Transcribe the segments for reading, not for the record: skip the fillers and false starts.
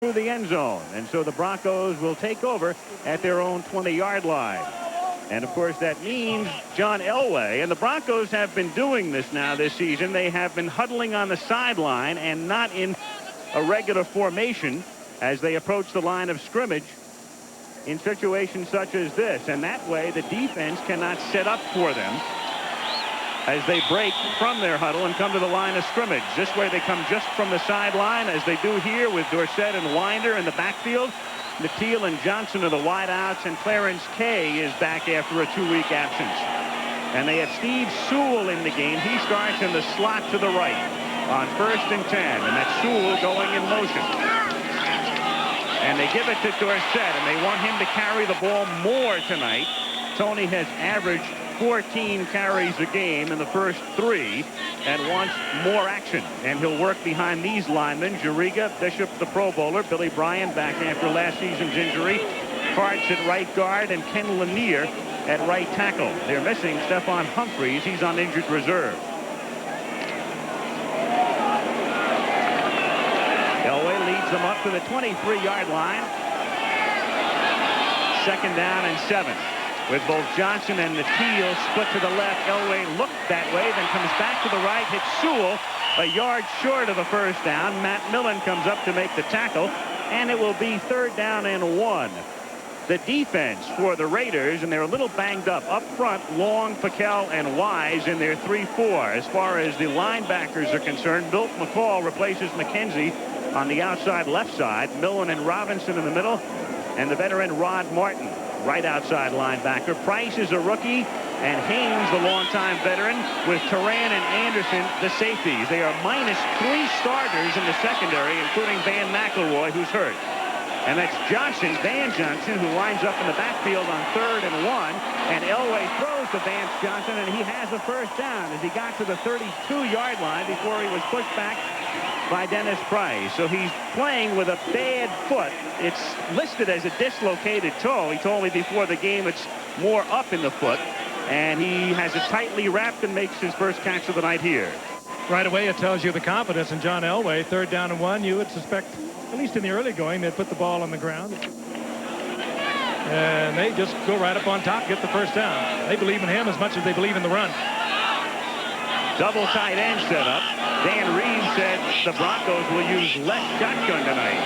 through the end zone. And so the Broncos will take over at their own 20-yard line. And, of course, that means John Elway. And the Broncos have been doing this now this season. They have been huddling on the sideline and not in a regular formation as they approach the line of scrimmage in situations such as this. And that way the defense cannot set up for them as they break from their huddle and come to the line of scrimmage. This way they come just from the sideline, as they do here with Dorsett and Winder in the backfield. Natil and Johnson are the wideouts, and Clarence Kay is back after a 2-week absence. And they have Steve Sewell in the game. He starts in the slot to the right on 1st and 10, and that's Sewell going in motion. And they give it to Dorsett, and they want him to carry the ball more tonight. Tony has averaged 14 carries a game in the first 3 and wants more action. And he'll work behind these linemen: Juriga, Bishop, the Pro Bowler, Billy Bryan back after last season's injury, Hartz at right guard, and Ken Lanier at right tackle. They're missing Stephon Humphreys. He's on injured reserve. Elway leads them up to the 23-yard line. 2nd down and 7. With both Johnson and Natil split to the left. Elway looked that way, then comes back to the right, hits Sewell a yard short of the first down. Matt Millen comes up to make the tackle, and it will be 3rd down and 1. The defense for the Raiders, and they're a little banged up. Up front, Long, Paquel, and Wise in their 3-4. As far as the linebackers are concerned, Milt McCall replaces McKenzie on the outside left side. Millen and Robinson in the middle, and the veteran Rod Martin, right outside linebacker. Price is a rookie, and Haynes, the longtime veteran, with Turan and Anderson, the safeties. They are minus 3 starters in the secondary, including Van McElroy, who's hurt. And that's Johnson, Van Johnson, who lines up in the backfield on 3rd and 1. And Elway throws to Vance Johnson, and he has a first down as he got to the 32-yard line before he was pushed back by Dennis Price. So he's playing with a bad foot. It's listed as a dislocated toe. He told me before the game it's more up in the foot, and he has it tightly wrapped and makes his first catch of the night here. Right away it tells you the confidence in John Elway. 3rd down and 1. You would suspect, at least in the early going, they'd put the ball on the ground, and they just go right up on top, get the first down. They believe in him as much as they believe in the run. Double tight end set up. Dan Reeves said the Broncos will use less shotgun tonight.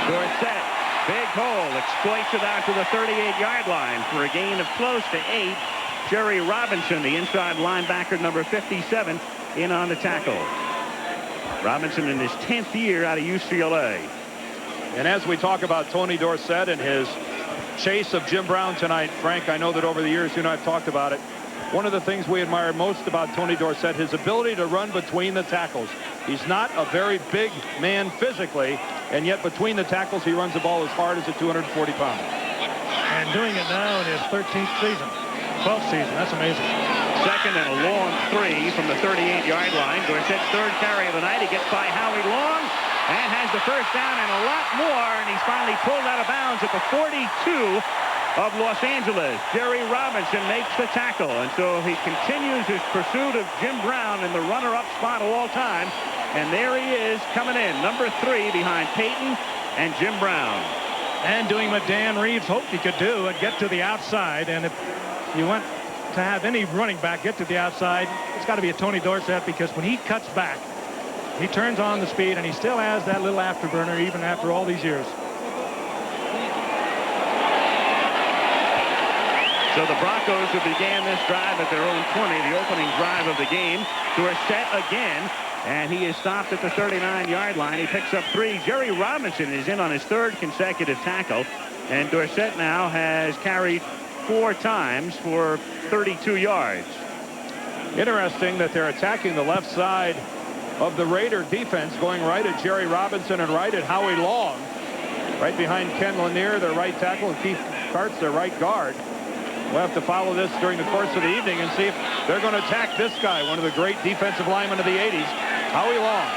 Dorsett, big hole, exploits it out to the 38-yard line for a gain of close to 8. Jerry Robinson, the inside linebacker, number 57, in on the tackle. Robinson in his 10th year out of UCLA. And as we talk about Tony Dorsett and his chase of Jim Brown tonight, Frank, I know that over the years you and I have talked about it. One of the things we admire most about Tony Dorsett, his ability to run between the tackles. He's not a very big man physically, and yet between the tackles he runs the ball as hard as a 240 pounder. And doing it now in his 13th season, 12th season. That's amazing. 2nd and a long 3 from the 38-yard line. Dorsett's 3rd carry of the night. He gets by Howie Long and has the first down and a lot more, and he's finally pulled out of bounds at the 42 of Los Angeles. Jerry Robinson makes the tackle, and so he continues his pursuit of Jim Brown in the runner-up spot of all time. And there he is coming in, number 3 behind Peyton and Jim Brown. And doing what Dan Reeves hoped he could do and get to the outside. And if you want to have any running back get to the outside, it's got to be a Tony Dorsett, because when he cuts back, he turns on the speed, and he still has that little afterburner even after all these years. So the Broncos, who began this drive at their own 20, the opening drive of the game, Dorsett again, and he is stopped at the 39-yard line. He picks up 3. Jerry Robinson is in on his 3rd consecutive tackle, and Dorsett now has carried 4 times for 32 yards. Interesting that they're attacking the left side of the Raider defense, going right at Jerry Robinson and right at Howie Long. Right behind Ken Lanier, their right tackle, and Keith Karts, their right guard. We'll have to follow this during the course of the evening and see if they're going to attack this guy, one of the great defensive linemen of the 80s, Howie Long.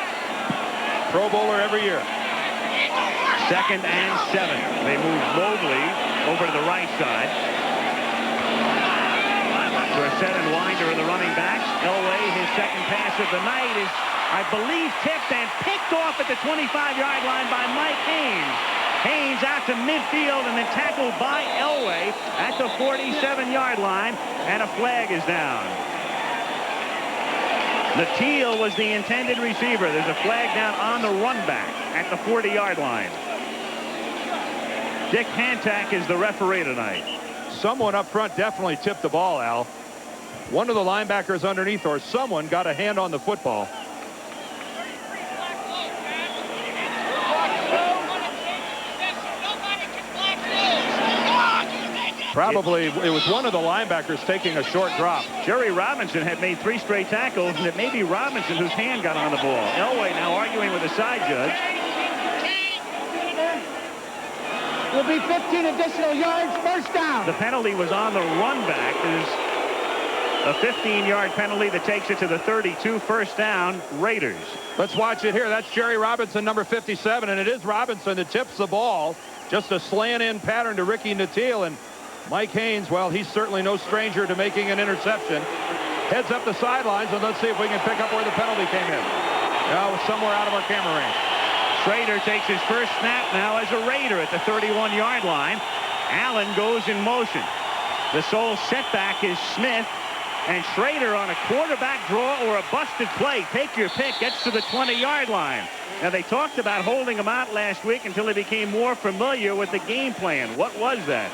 Pro Bowler every year. 2nd and 7. They move Mobley over to the right side. Dorsett and Winder are the running backs. Elway, his second pass of the night is, I believe, tipped and picked off at the 25-yard line by Mike Haynes. Haynes out to midfield and then tackled by Elway at the 47-yard line, and a flag is down. Natil was the intended receiver. There's a flag down on the run back at the 40-yard line. Dick Hantak is the referee tonight. Someone up front definitely tipped the ball, Al. One of the linebackers underneath or someone got a hand on the football. Probably it was one of the linebackers taking a short drop. Jerry Robinson had made 3 straight tackles, and it may be Robinson whose hand got on the ball. Elway now arguing with the side judge. Will be 15 additional yards, first down. The penalty was on the run back. There's a 15-yard penalty that takes it to the 32, first down, Raiders. Let's watch it here. That's Jerry Robinson, number 57, and it is Robinson that tips the ball. Just a slant-in pattern to Ricky Natil, and Mike Haynes, well, he's certainly no stranger to making an interception. Heads up the sidelines, and let's see if we can pick up where the penalty came in. It was somewhere out of our camera range. Schrader takes his first snap now as a Raider at the 31-yard line. Allen goes in motion. The sole setback is Smith, and Schrader on a quarterback draw or a busted play, take your pick, gets to the 20-yard line. Now, they talked about holding him out last week until he became more familiar with the game plan. What was that?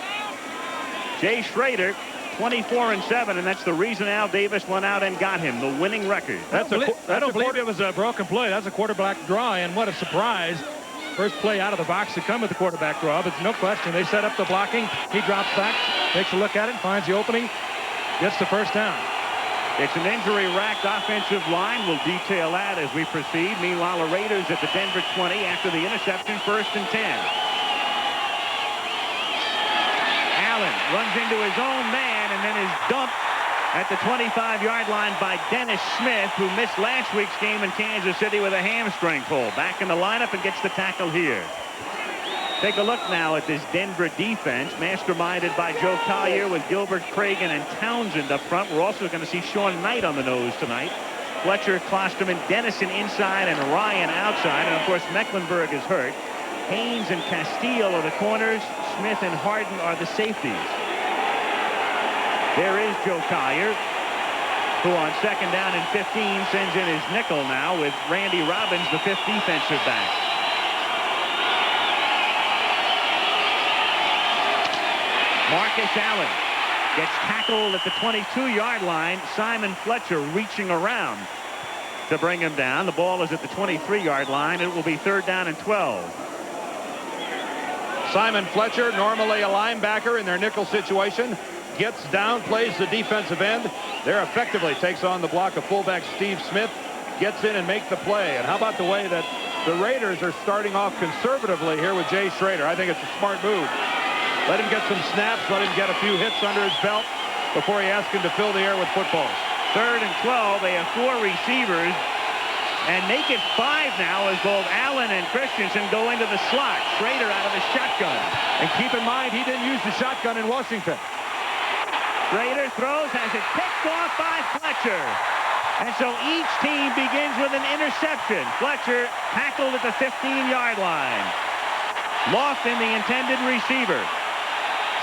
Jay Schrader, 24-7, and that's the reason Al Davis went out and got him the winning record. I don't believe it was a broken play. That's a quarterback draw, and what a surprise. First play out of the box to come with the quarterback draw, but no question. They set up the blocking. He drops back, takes a look at it, finds the opening, gets the first down. It's an injury-racked offensive line. We'll detail that as we proceed. Meanwhile, the Raiders at the Denver 20 after the interception, 1st and 10. Runs into his own man and then is dumped at the 25-yard line by Dennis Smith, who missed last week's game in Kansas City with a hamstring pull. Back in the lineup and gets the tackle here. Take a look now at this Denver defense, masterminded by Joe Collier with Gilbert, Cragen, and Townsend up front. We're also going to see Sean Knight on the nose tonight. Fletcher, Klosterman, Dennison inside, and Ryan outside. And, of course, Mecklenburg is hurt. Haynes and Castile are the corners. Smith and Harden are the safeties. There is Joe Collier, who on 2nd down and 15 sends in his nickel now with Randy Robbins, the 5th defensive back. Marcus Allen gets tackled at the 22-yard line. Simon Fletcher reaching around to bring him down. The ball is at the 23-yard line. It will be 3rd down and 12. Simon Fletcher, normally a linebacker in their nickel situation, gets down, plays the defensive end. There effectively takes on the block of fullback Steve Smith, gets in and makes the play. And how about the way that the Raiders are starting off conservatively here with Jay Schrader? I think it's a smart move. Let him get some snaps, let him get a few hits under his belt before he asks him to fill the air with footballs. 3rd and 12. They have 4 receivers. And make it 5 now as both Allen and Christensen go into the slot. Schrader out of the shotgun. And keep in mind, he didn't use the shotgun in Washington. Schrader throws, has it picked off by Fletcher. And so each team begins with an interception. Fletcher tackled at the 15-yard line. Lofton, the intended receiver.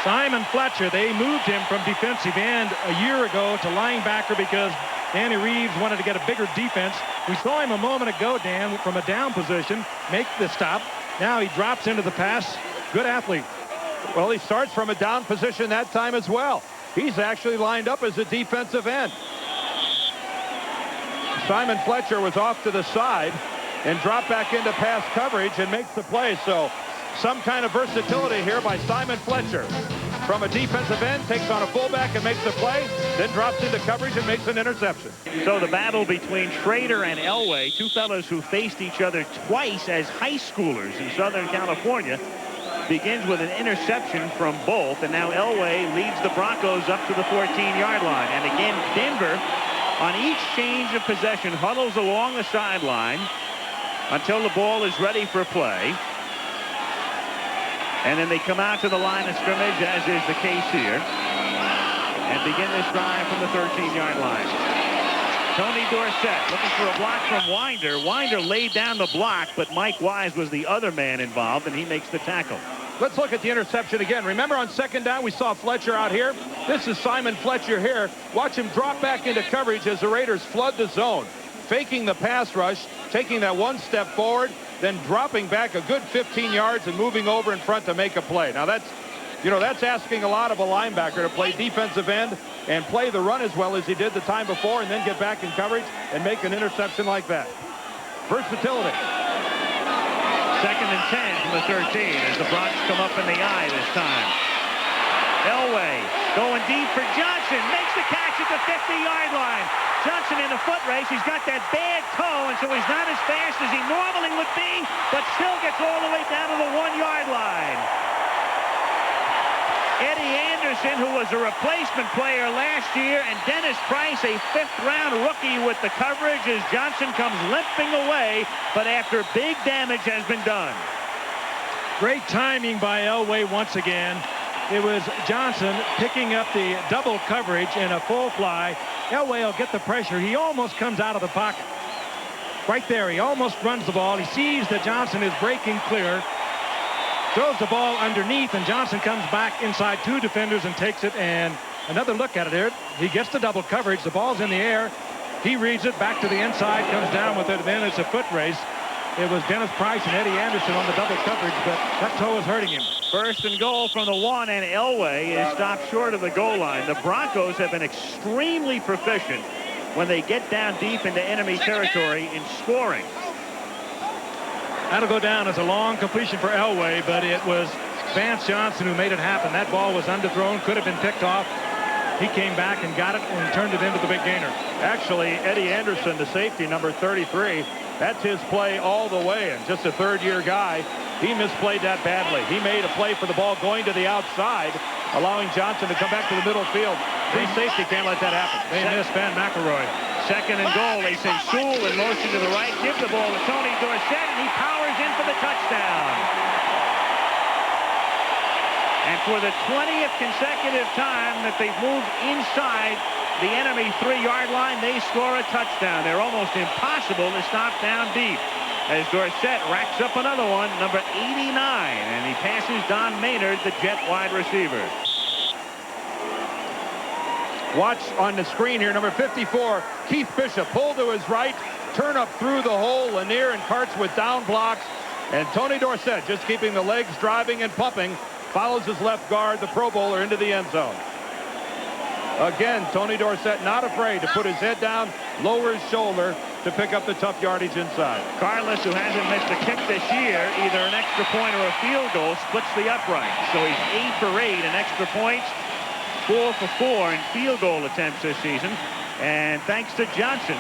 Simon Fletcher, they moved him from defensive end a year ago to linebacker because Danny Reeves wanted to get a bigger defense. We saw him a moment ago, Dan, from a down position, make the stop. Now he drops into the pass. Good athlete. Well, he starts from a down position that time as well. He's actually lined up as a defensive end. Simon Fletcher was off to the side and dropped back into pass coverage and makes the play. So some kind of versatility here by Simon Fletcher. From a defensive end, takes on a fullback and makes the play, then drops into coverage and makes an interception. So the battle between Schrader and Elway, two fellows who faced each other twice as high schoolers in Southern California, begins with an interception from both. And now Elway leads the Broncos up to the 14-yard line. And again, Denver, on each change of possession, huddles along the sideline until the ball is ready for play. And then they come out to the line of scrimmage, as is the case here. and begin this drive from the 13-yard line. Tony Dorsett looking for a block from Winder. Winder laid down the block, but Mike Wise was the other man involved, and he makes the tackle. Let's look at the interception again. Remember on second down, we saw Fletcher out here. This is Simon Fletcher here. Watch him drop back into coverage as the Raiders flood the zone. Faking the pass rush, taking that one step forward, then dropping back a good 15 yards and moving over in front to make a play. Now that's asking a lot of a linebacker to play defensive end and play the run as well as he did the time before and then get back in coverage and make an interception like that. Versatility. 2nd and 10 from the 13 as the Bronx come up in the eye this time. Elway going deep for Johnson. Makes the catch at the 50-yard line. Johnson in the foot race. He's got that bad toe, and so he's not as fast as he normally would be, but still gets all the way down to the 1-yard line. Eddie Anderson, who was a replacement player last year, and Dennis Price, a 5th-round rookie with the coverage as Johnson comes limping away, but after big damage has been done. Great timing by Elway once again. It was Johnson picking up the double coverage in a full fly. Elway will get the pressure. He almost comes out of the pocket. Right there, he almost runs the ball. He sees that Johnson is breaking clear. Throws the ball underneath, and Johnson comes back inside 2 defenders and takes it. And another look at it here. He gets the double coverage. The ball's in the air. He reads it back to the inside, comes down with it, and then it's a foot race. It was Dennis Price and Eddie Anderson on the double coverage, but that toe is hurting him. 1st and goal from the 1, and Elway is stopped short of the goal line. The Broncos have been extremely proficient when they get down deep into enemy territory in scoring. That'll go down as a long completion for Elway, but it was Vance Johnson who made it happen. That ball was underthrown, could have been picked off. He came back and got it and turned it into the big gainer. Actually, Eddie Anderson, the safety, number 33, that's his play all the way. And just a 3rd-year guy, he misplayed that badly. He made a play for the ball going to the outside, allowing Johnson to come back to the middle field. Free safety can't let that happen. They missed Van McElroy. 2nd and goal. They send Sewell in motion to the right. Give the ball to Tony Dorsett, and he powers in for the touchdown. And for the 20th consecutive time that they've moved inside the enemy 3-yard line, they score a touchdown. They're almost impossible to stop down deep. As Dorsett racks up another one, number 89, and he passes Don Maynard, the Jet wide receiver. Watch on the screen here, number 54, Keith Bishop, pulled to his right, turn up through the hole. Lanier and Karts with down blocks, and Tony Dorsett just keeping the legs driving and pumping, follows his left guard, the Pro Bowler, into the end zone. Again, Tony Dorsett not afraid to put his head down, lower his shoulder to pick up the tough yardage inside. Carlos, who hasn't missed a kick this year, either an extra point or a field goal, splits the upright. So he's 8 for 8 in extra points, 4 for 4 in field goal attempts this season. And thanks to Johnson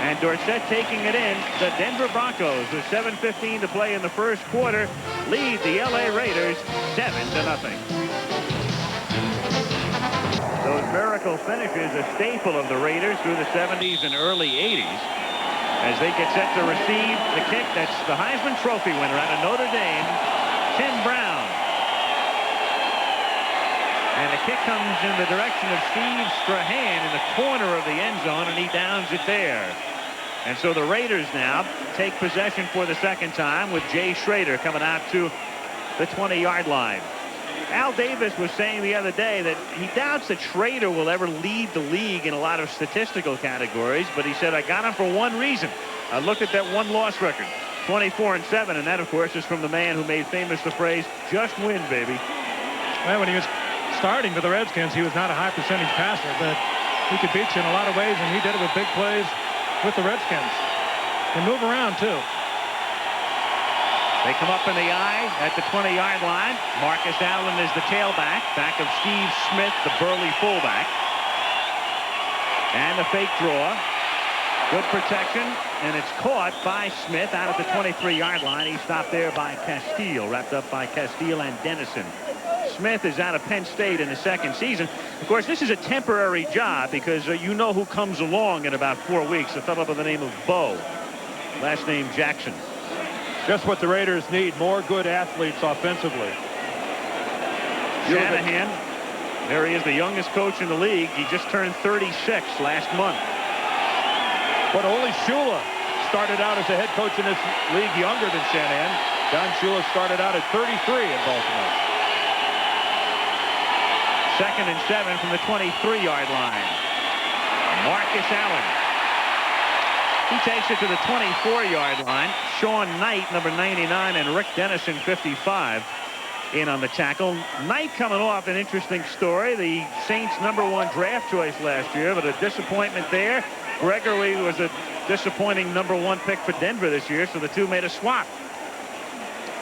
and Dorsett taking it in, the Denver Broncos, with 7:15 to play in the first quarter, lead the LA Raiders 7-0. Those miracle finishes, a staple of the Raiders through the 70s and early 80s. As they get set to receive the kick, that's the Heisman Trophy winner out of Notre Dame, Tim Brown. And the kick comes in the direction of Steve Strahan in the corner of the end zone, and he downs it there. And so the Raiders now take possession for the 2nd time with Jay Schrader coming out to the 20-yard line. Al Davis was saying the other day that he doubts that Schrader will ever lead the league in a lot of statistical categories, but he said, I got him for one reason. I looked at that one-loss record, 24-7, and that, of course, is from the man who made famous the phrase, just win, baby. Well, when he was starting for the Redskins, he was not a high-percentage passer, but he could beat you in a lot of ways, and he did it with big plays with the Redskins. Can move around, too. They come up in the eye at the 20-yard line. Marcus Allen is the tailback, back of Steve Smith, the burly fullback. And the fake draw. Good protection, and it's caught by Smith out at the 23-yard line. He stopped there by Castile, wrapped up by Castile and Dennison. Smith is out of Penn State in the 2nd season. Of course, this is a temporary job because you know who comes along in about 4 weeks. A fellow by the name of Bo, last name Jackson. Just what the Raiders need, more good athletes offensively. Shanahan There he is, the youngest coach in the league. He just turned 36 last month. But only Shula started out as a head coach in this league younger than Shanahan. Don Shula started out at 33 in Baltimore. 2nd and 7 from the 23-yard line. Marcus Allen. He takes it to the 24-yard line. Sean Knight, number 99, and Rick Dennison, 55, in on the tackle. Knight coming off an interesting story. The Saints' #1 draft choice last year, but a disappointment there. Gregory was a disappointing #1 pick for Denver this year, so the two made a swap.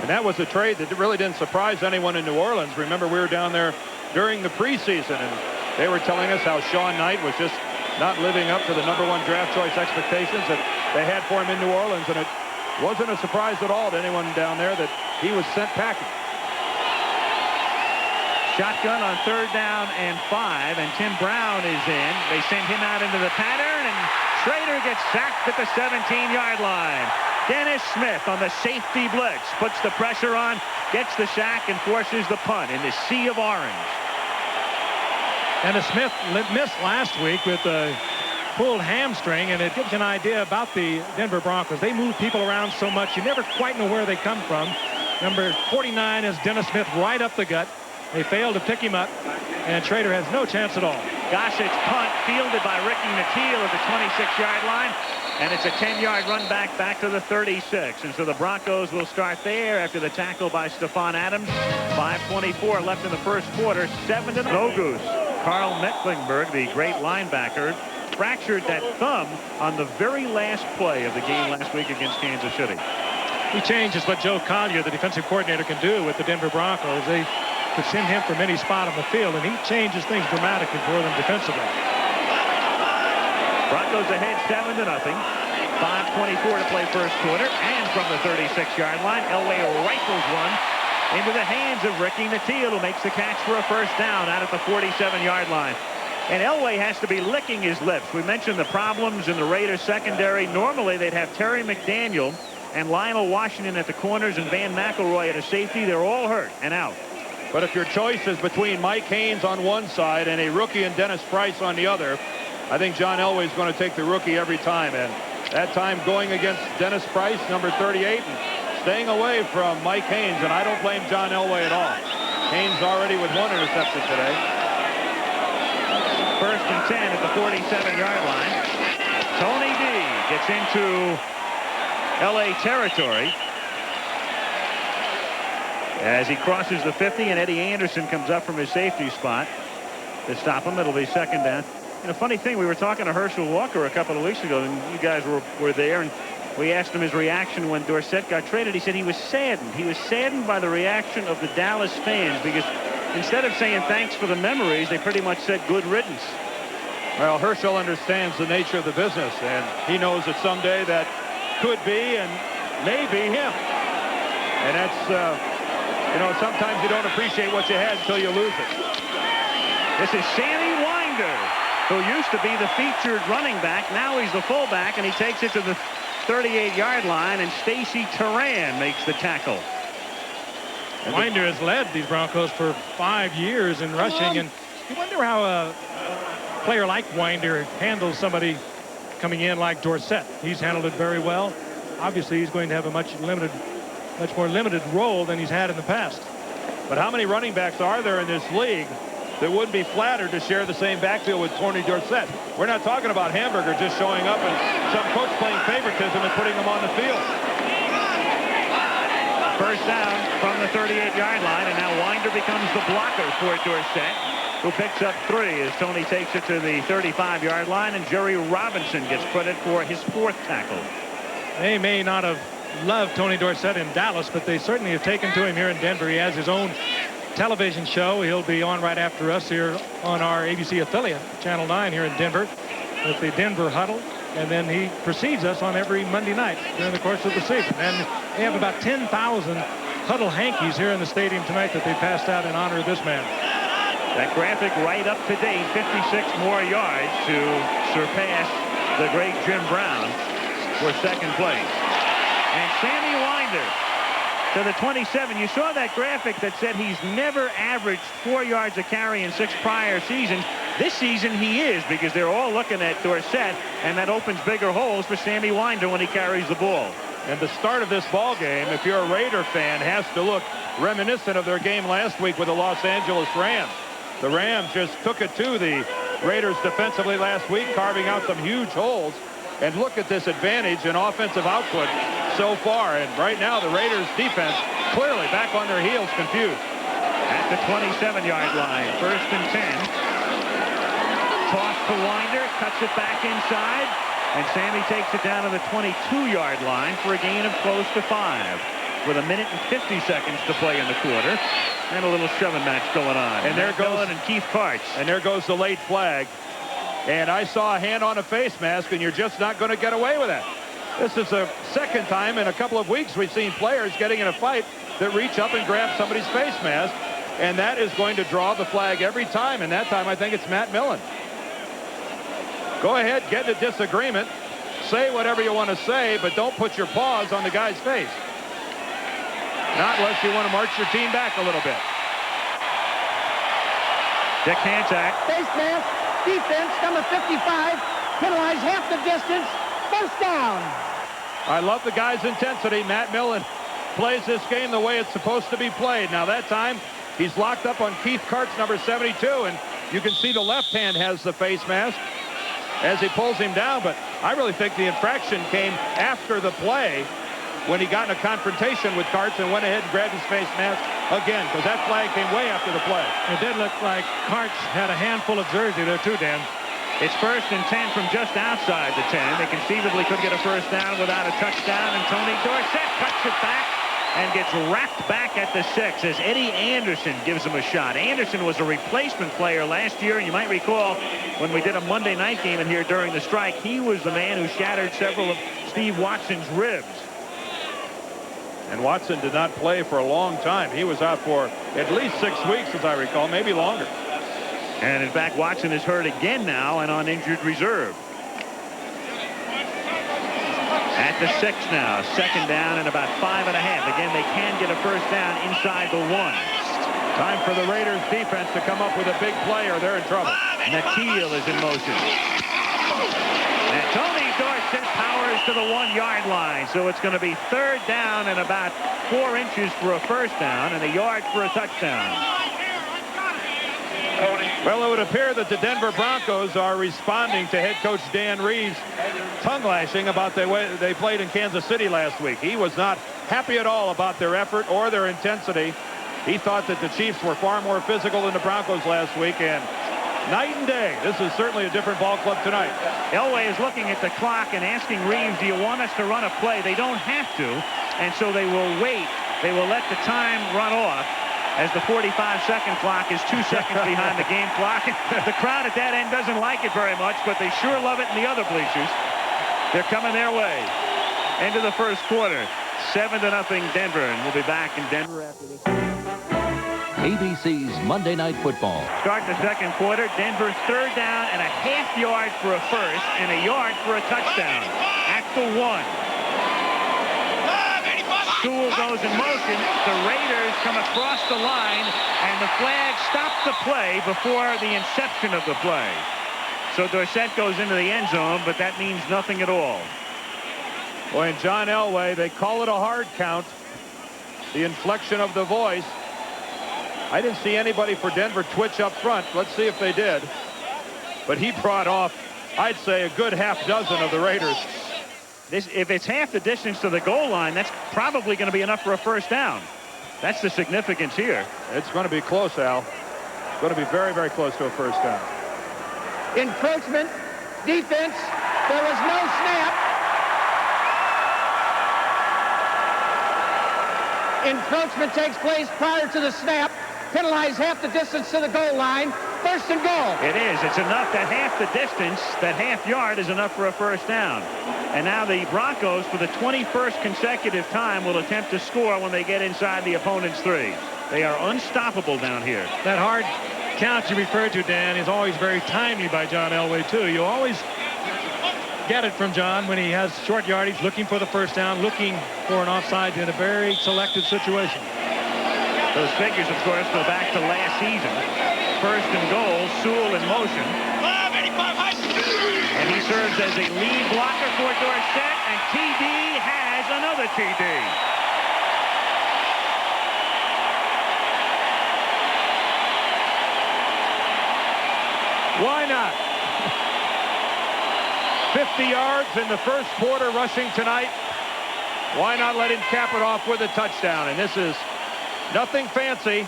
And that was a trade that really didn't surprise anyone in New Orleans. Remember, we were down there during the preseason, and they were telling us how Sean Knight was just not living up to the #1 draft choice expectations that they had for him in New Orleans, and it wasn't a surprise at all to anyone down there that he was sent packing. Shotgun on 3rd down and 5, and Tim Brown is in. They send him out into the pattern, and Schrader gets sacked at the 17-yard line. Dennis Smith on the safety blitz puts the pressure on, gets the sack, and forces the punt in the sea of orange. Dennis Smith missed last week with a pulled hamstring, and it gives you an idea about the Denver Broncos. They move people around so much, you never quite know where they come from. Number 49 is Dennis Smith, right up the gut. They failed to pick him up, and Schrader has no chance at all. Gossett's punt fielded by Ricky Nattiel at the 26-yard line, and it's a 10-yard run back to the 36. And so the Broncos will start there after the tackle by Stephon Adams. 5:24 left in the first quarter. 7-0. No goose. Carl Mecklenburg, the great linebacker, fractured that thumb on the very last play of the game last week against Kansas City. He changes what Joe Collier, the defensive coordinator, can do with the Denver Broncos. They could send him from any spot on the field, and he changes things dramatically for them defensively. Broncos ahead 7-0. 5:24 to play first quarter, and from the 36-yard line, Elway rifles one into the hands of Ricky Nattiel, who makes the catch for a first down out at the 47-yard line. And Elway has to be licking his lips. We mentioned the problems in the Raiders secondary. Normally they'd have Terry McDaniel and Lionel Washington at the corners and Van McElroy at a safety. They're all hurt and out. But if your choice is between Mike Haynes on one side and a rookie and Dennis Price on the other, I think John Elway is going to take the rookie every time. And that time going against Dennis Price, number 38, and staying away from Mike Haynes. And I don't blame John Elway at all. Haynes already with 1 interception today. 1st and 10 at the 47-yard line. Tony D gets into L.A. territory as he crosses the 50, and Eddie Anderson comes up from his safety spot to stop him. It'll be 2nd down. And a funny thing, we were talking to Herschel Walker a couple of weeks ago, and you guys were there, and we asked him his reaction when Dorsett got traded. He said he was saddened. He was saddened by the reaction of the Dallas fans, because instead of saying thanks for the memories, they pretty much said good riddance. Well, Herschel understands the nature of the business, and he knows that someday that could be and may be him. And that's, you know, sometimes you don't appreciate what you had until you lose it. This is Sammy Winder, who used to be the featured running back. Now he's the fullback, and he takes it to the 38-yard line, and Stacy Turan makes the tackle. Winder has led these Broncos for 5 years in rushing, and you wonder how a player like Winder handles somebody coming in like Dorsett. He's handled it very well. Obviously, he's going to have a much more limited role than he's had in the past. But how many running backs are there in this league that wouldn't be flattered to share the same backfield with Tony Dorsett? We're not talking about Hamburger just showing up and some coach playing favoritism and putting them on the field. First down from the 38-yard line, and now Winder becomes the blocker for Dorsett, who picks up 3 as Tony takes it to the 35-yard line, and Jerry Robinson gets credit for his 4th tackle. They may not have loved Tony Dorsett in Dallas, but they certainly have taken to him here in Denver. He has his own television show. He'll be on right after us here on our ABC affiliate, Channel 9 here in Denver, with the Denver Huddle. And then he precedes us on every Monday night during the course of the season. And they have about 10,000 Huddle hankies here in the stadium tonight that they passed out in honor of this man. That graphic right up to date, 56 more yards to surpass the great Jim Brown for 2nd place. And Sammy Winder to the 27. You saw that graphic that said he's never averaged 4 yards a carry in 6 prior seasons. This season he is, because they're all looking at Dorsett, and that opens bigger holes for Sammy Winder when he carries the ball. And the start of this ball game, if you're a Raider fan, has to look reminiscent of their game last week with the Los Angeles Rams. The Rams just took it to the Raiders defensively last week, carving out some huge holes. And look at this advantage in offensive output so far. And right now, the Raiders defense clearly back on their heels, confused. At the 27-yard line, 1st and 10. Toss to Winder, cuts it back inside, and Sammy takes it down to the 22-yard line for a gain of close to 5. With 1 minute and 50 seconds to play in the quarter, and a little shoving match going on. And there goes and Keith Karts. And there goes the late flag. And I saw a hand on a face mask, and you're just not going to get away with that. This is the second time in a couple of weeks we've seen players getting in a fight that reach up and grab somebody's face mask, and that is going to draw the flag every time. And that time I think it's Matt Millen. Go ahead, get in a disagreement, say whatever you want to say, but don't put your paws on the guy's face. Not unless you want to march your team back a little bit. Dick Hancock. Face mask, defense, number 55, penalized half the distance, 1st down. I love the guy's intensity. Matt Millen plays this game the way it's supposed to be played. Now that time, he's locked up on Keith Karts, number 72, and you can see the left hand has the face mask as he pulls him down, but I really think the infraction came after the play when he got in a confrontation with Karts and went ahead and grabbed his face mask again, because that flag came way after the play. It did look like Karts had a handful of jersey there too, Dan. It's 1st and 10 from just outside the 10. They conceivably could get a 1st down without a touchdown, and Tony Dorsett cuts it back and gets wrapped back at the 6 as Eddie Anderson gives him a shot. Anderson was a replacement player last year, and you might recall when we did a Monday night game in here during the strike, he was the man who shattered several of Steve Watson's ribs. And Watson did not play for a long time. He was out for at least 6 weeks, as I recall, maybe longer. And in fact, Watson is hurt again now and on injured reserve. At the 6 now, 2nd down and about 5.5. Again, they can get a 1st down inside the 1. Time for the Raiders defense to come up with a big play or they're in trouble. Nakeel is in motion. And Tony Dorsett powers to the 1-yard line. So it's going to be 3rd down and about 4 inches for a 1st down and a yard for a touchdown. Well, it would appear that the Denver Broncos are responding to head coach Dan Reeves' tongue lashing about the way they played in Kansas City last week. He was not happy at all about their effort or their intensity. He thought that the Chiefs were far more physical than the Broncos last week, and night and day. This is certainly a different ball club tonight. Elway is looking at the clock and asking Reeves, do you want us to run a play? They don't have to, and so they will wait. They will let the time run off as the 45-second clock is 2 seconds behind the game clock. The crowd at that end doesn't like it very much, but they sure love it in the other bleachers. They're coming their way. Into the 1st quarter. 7-0 Denver, and we'll be back in Denver after this. ABC's Monday Night Football. Starting the 2nd quarter, Denver 3rd down and a ½ yard for a 1st and a yard for a touchdown. At the 1. Sewell goes in motion. The Raiders come across the line, and the flag stops the play before the inception of the play. So Dorsett goes into the end zone, but that means nothing at all. Boy, and John Elway, they call it a hard count. The inflection of the voice. I didn't see anybody for Denver twitch up front. Let's see if they did. But he brought off, I'd say, a good half dozen of the Raiders. If it's half the distance to the goal line, that's probably going to be enough for a 1st down. That's the significance here. It's going to be close, Al. It's going to be very, very close to a 1st down. Encroachment, defense, there was no snap. Encroachment takes place prior to the snap. Penalize half the distance to the goal line. 1st and goal. It is. It's enough that half the distance, that ½ yard is enough for a 1st down. And now the Broncos, for the 21st consecutive time, will attempt to score when they get inside the opponent's 3. They are unstoppable down here. That hard count you referred to, Dan, is always very timely by John Elway, too. You always get it from John when he has short yardage, looking for the first down, looking for an offside in a very selective situation. Those figures, of course, go back to last season. First and goal, Sewell in motion. And he serves as a lead blocker for Dorsett, and TD has another TD. Why not? 50 yards in the first quarter rushing tonight. Why not let him cap it off with a touchdown? And this is nothing fancy.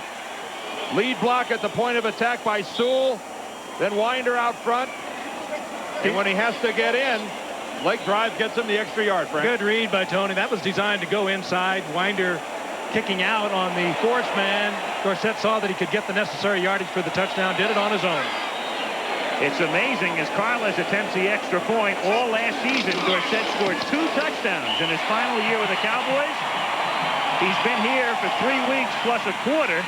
Lead block at the point of attack by Sewell. Then Winder out front. And when he has to get in, leg drive gets him the extra yard, Frank. Good read by Tony. That was designed to go inside. Winder kicking out on the force man. Dorsett saw that he could get the necessary yardage for the touchdown. Did it on his own. It's amazing as Carlos attempts the extra point. All last season, Dorsett scored 2 touchdowns in his final year with the Cowboys. He's been here for 3 weeks plus a quarter,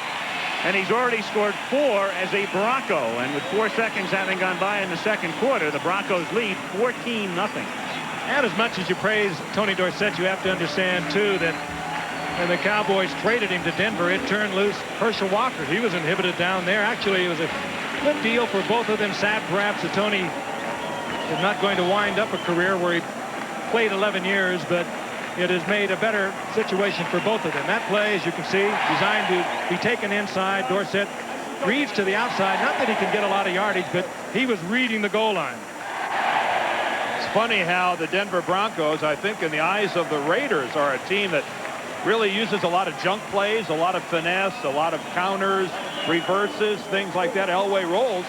and he's already scored 4 as a Bronco. And with 4 seconds having gone by in the second quarter, the Broncos lead 14-0. And as much as you praise Tony Dorsett, you have to understand, too, that when the Cowboys traded him to Denver, it turned loose Herschel Walker. He was inhibited down there. Actually, it was a good deal for both of them. Sad, perhaps, that Tony is not going to wind up a career where he played 11 years, but it has made a better situation for both of them. That play, as you can see, designed to be taken inside. Dorsett reads to the outside. Not that he can get a lot of yardage, but he was reading the goal line. It's funny how the Denver Broncos, I think in the eyes of the Raiders, are a team that really uses a lot of junk plays, a lot of finesse, a lot of counters, reverses, things like that, Elway rolls.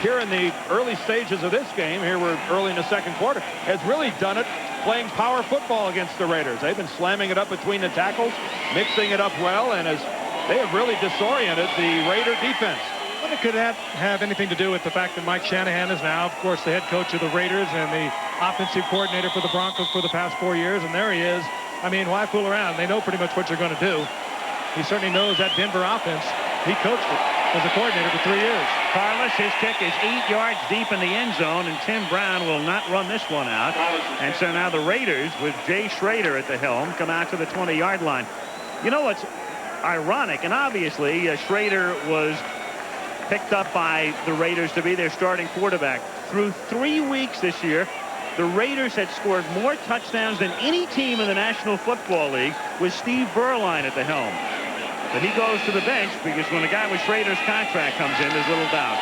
Here in the early stages of this game, here we're early in the second quarter, has really done it playing power football against the Raiders. They've been slamming it up between the tackles, mixing it up well, and they have really disoriented the Raider defense. Well, it could have anything to do with the fact that Mike Shanahan is now, of course, the head coach of the Raiders and the offensive coordinator for the Broncos for the past 4 years, and there he is. I mean, why fool around? They know pretty much what you're going to do. He certainly knows that Denver offense. He coached it as a coordinator for 3 years. Carlos, his kick is 8 yards deep in the end zone, and Tim Brown will not run this one out. And so now the Raiders, with Jay Schrader at the helm, come out to the 20-yard line. You know what's ironic, and obviously Schrader was picked up by the Raiders to be their starting quarterback. Through 3 weeks this year, the Raiders had scored more touchdowns than any team in the National Football League with Steve Berline at the helm. But he goes to the bench because when a guy with Schrader's contract comes in, there's little doubt.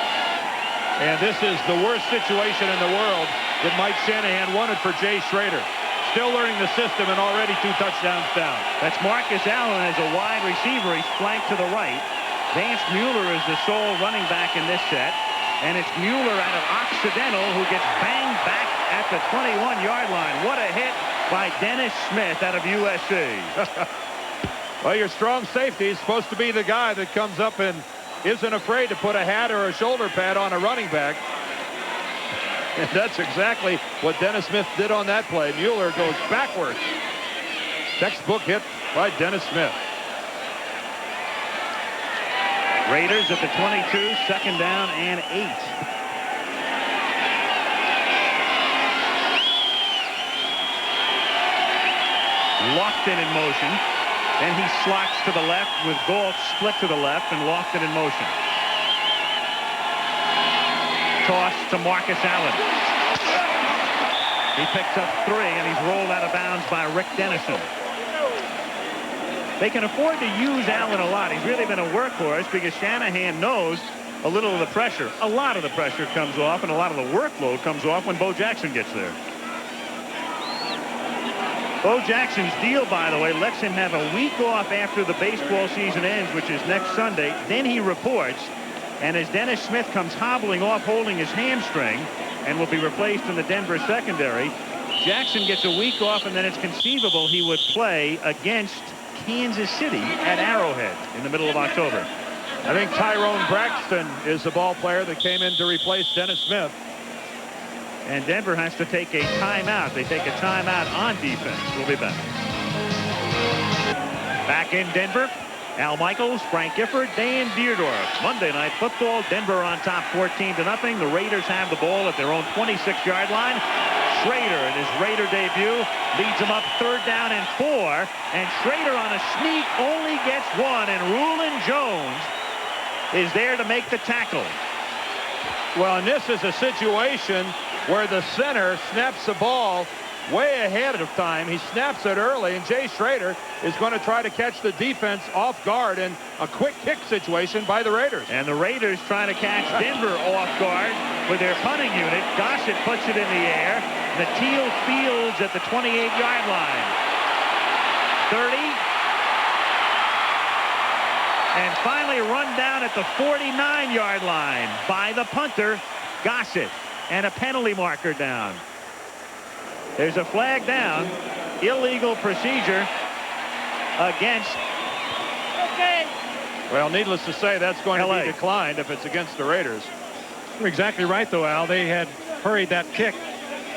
And this is the worst situation in the world that Mike Shanahan wanted for Jay Schrader. Still learning the system and already 2 touchdowns down. That's Marcus Allen as a wide receiver. He's flanked to the right. Vance Mueller is the sole running back in this set. And it's Mueller out of Occidental who gets banged back at the 21-yard line. What a hit by Dennis Smith out of USC. Well, your strong safety is supposed to be the guy that comes up and isn't afraid to put a hat or a shoulder pad on a running back. And that's exactly what Dennis Smith did on that play. Mueller goes backwards. Textbook hit by Dennis Smith. Raiders at the 22, second down and 8. Lofton in motion. Then he slots to the left with Galt split to the left and Lofton in motion. Toss to Marcus Allen. He picks up 3 and he's rolled out of bounds by Rick Dennison. They can afford to use Allen a lot. He's really been a workhorse because Shanahan knows a little of the pressure. A lot of the pressure comes off and a lot of the workload comes off when Bo Jackson gets there. Bo Jackson's deal, by the way, lets him have a week off after the baseball season ends, which is next Sunday. Then he reports, and as Dennis Smith comes hobbling off holding his hamstring and will be replaced in the Denver secondary, Jackson gets a week off, and then it's conceivable he would play against Kansas City at Arrowhead in the middle of October. I think Tyrone Braxton is the ball player that came in to replace Dennis Smith. And Denver has to take a timeout. They take a timeout on defense. We'll be back. Back in Denver, Al Michaels, Frank Gifford, Dan Dierdorf. Monday Night Football, Denver on top 14-0. The Raiders have the ball at their own 26-yard line. Schrader in his Raider debut leads him up 3rd down and 4. And Schrader on a sneak only gets 1. And Rulon Jones is there to make the tackle. Well, and this is a situation where the center snaps the ball way ahead of time. He snaps it early, and Jay Schrader is going to try to catch the defense off guard in a quick kick situation by the Raiders. And the Raiders trying to catch Denver off guard with their punting unit. Gossett puts it in the air. The Teal fields at the 28-yard line. 30. And finally run down at the 49-yard line by the punter, Gossett. And a penalty marker down. There's a flag down. Illegal procedure against. Okay. Well, needless to say, that's going to be declined if it's against the Raiders. You're exactly right, though, Al. They had hurried that kick,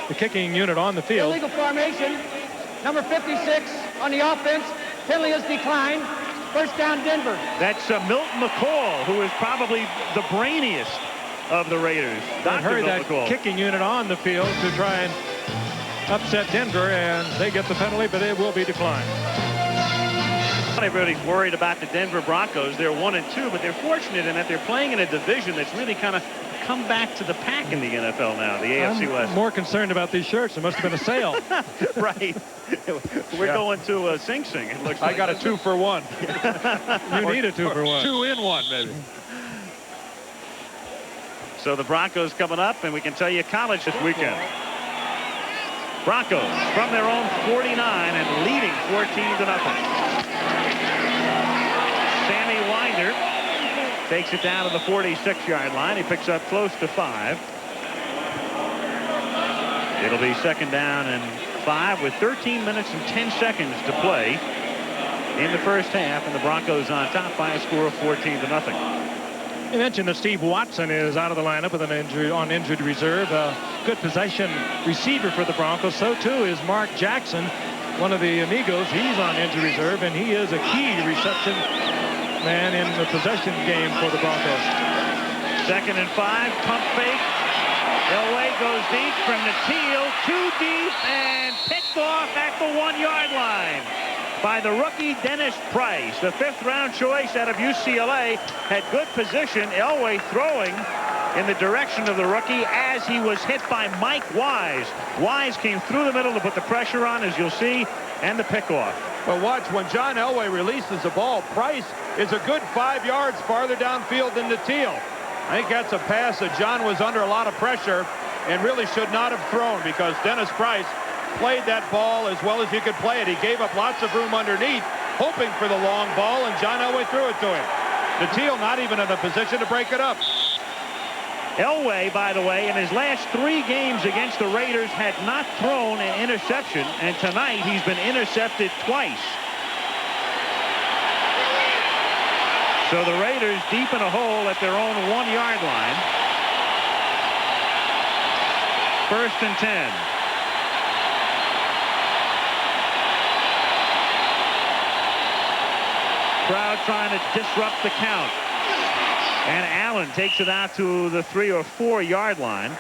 the kicking unit on the field. Illegal formation. Number 56 on the offense. Penalty is declined. 1st down, Denver. That's Milton McCall, who is probably the brainiest of the Raiders. They hurried that kicking unit on the field to try and upset Denver, and they get the penalty, but it will be declined. Everybody's worried about the Denver Broncos. They're 1-2, but they're fortunate in that they're playing in a division that's really kind of come back to the pack in the NFL now, the AFC West. I'm more concerned about these shirts. There must have been a sale. Right. We're going to Sing Sing. It looks like I got a 2-for-1. You need a 2-for-1. 2-in-1, maybe. So the Broncos coming up, and we can tell you college this weekend. Broncos from their own 49 and leading 14-0. Sammy Winder takes it down to the 46-yard line. He picks up close to 5. It'll be 2nd down and 5 with 13 minutes and 10 seconds to play in the first half, and the Broncos on top by a score of 14-0. You mentioned that Steve Watson is out of the lineup with an injury on injured reserve. A good possession receiver for the Broncos. So too is Mark Jackson, one of the amigos. He's on injured reserve, and he is a key reception man in the possession game for the Broncos. 2nd and 5, pump fake. Elway goes deep from the Teal, too deep, and picked off at the 1-yard line by the rookie Dennis Price. The 5th-round choice out of UCLA had good position. Elway throwing in the direction of the rookie as he was hit by Mike Wise. Wise came through the middle to put the pressure on, as you'll see, and the pickoff. But watch, when John Elway releases the ball, Price is a good 5 yards farther downfield than the Teal. I think that's a pass that John was under a lot of pressure and really should not have thrown, because Dennis Price played that ball as well as he could play it. He gave up lots of room underneath, hoping for the long ball, and John Elway threw it to him. The Teal not even in a position to break it up. Elway, by the way, in his last 3 games against the Raiders had not thrown an interception, and tonight he's been intercepted twice. So the Raiders deep in a hole at their own 1-yard line. 1st and 10. Crowd trying to disrupt the count. And Allen takes it out to the 3 or 4-yard line.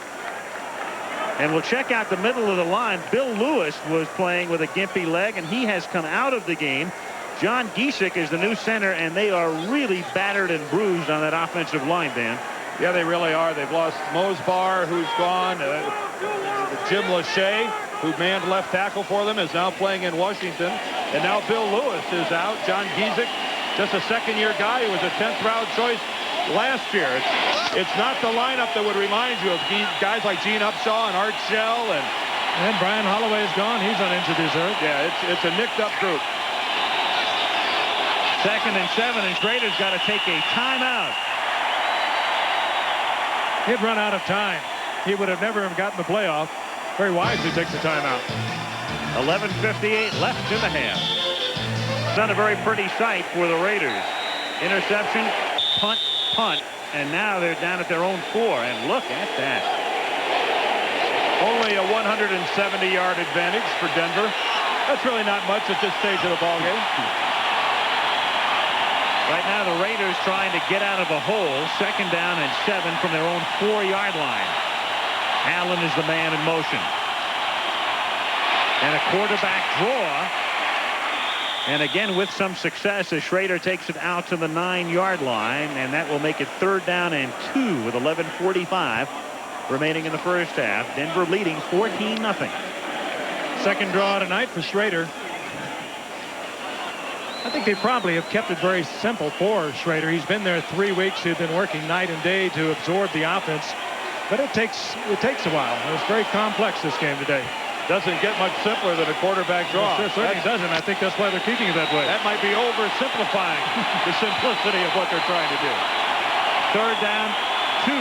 And we'll check out the middle of the line. Bill Lewis was playing with a gimpy leg, and he has come out of the game. John Giesick is the new center, and they are really battered and bruised on that offensive line, Dan. Yeah, they really are. They've lost Mosbar, who's gone. Jim Lachey, who manned left tackle for them, is now playing in Washington. And now Bill Lewis is out. John Giesick, just a 2nd-year guy who was a 10th-round choice last year. It's not the lineup that would remind you of guys like Gene Upshaw and Art Shell. And Brian Holloway is gone. He's on injured reserve. Yeah, it's a nicked-up group. 2nd and 7, and Schrader's got to take a timeout. He'd run out of time. He would have never gotten the playoff. Very wisely takes a timeout. 11:58 left in the half. It's not a very pretty sight for the Raiders. Interception, punt, and now they're down at their own 4, and look at that. Only a 170-yard advantage for Denver. That's really not much at this stage of the ballgame. Right now the Raiders trying to get out of a hole. 2nd down and 7 from their own 4-yard line. Allen is the man in motion. And a quarterback draw. And again with some success as Schrader takes it out to the 9-yard line, and that will make it 3rd down and 2 with 11:45 remaining in the first half. Denver leading 14-0. Second draw tonight for Schrader. I think they probably have kept it very simple for Schrader. He's been there 3 weeks. He's been working night and day to absorb the offense, but it takes a while. It was very complex this game today. Doesn't get much simpler than a quarterback draw. It certainly doesn't. I think that's why they're keeping it that way. That might be oversimplifying the simplicity of what they're trying to do. 3rd down, 2.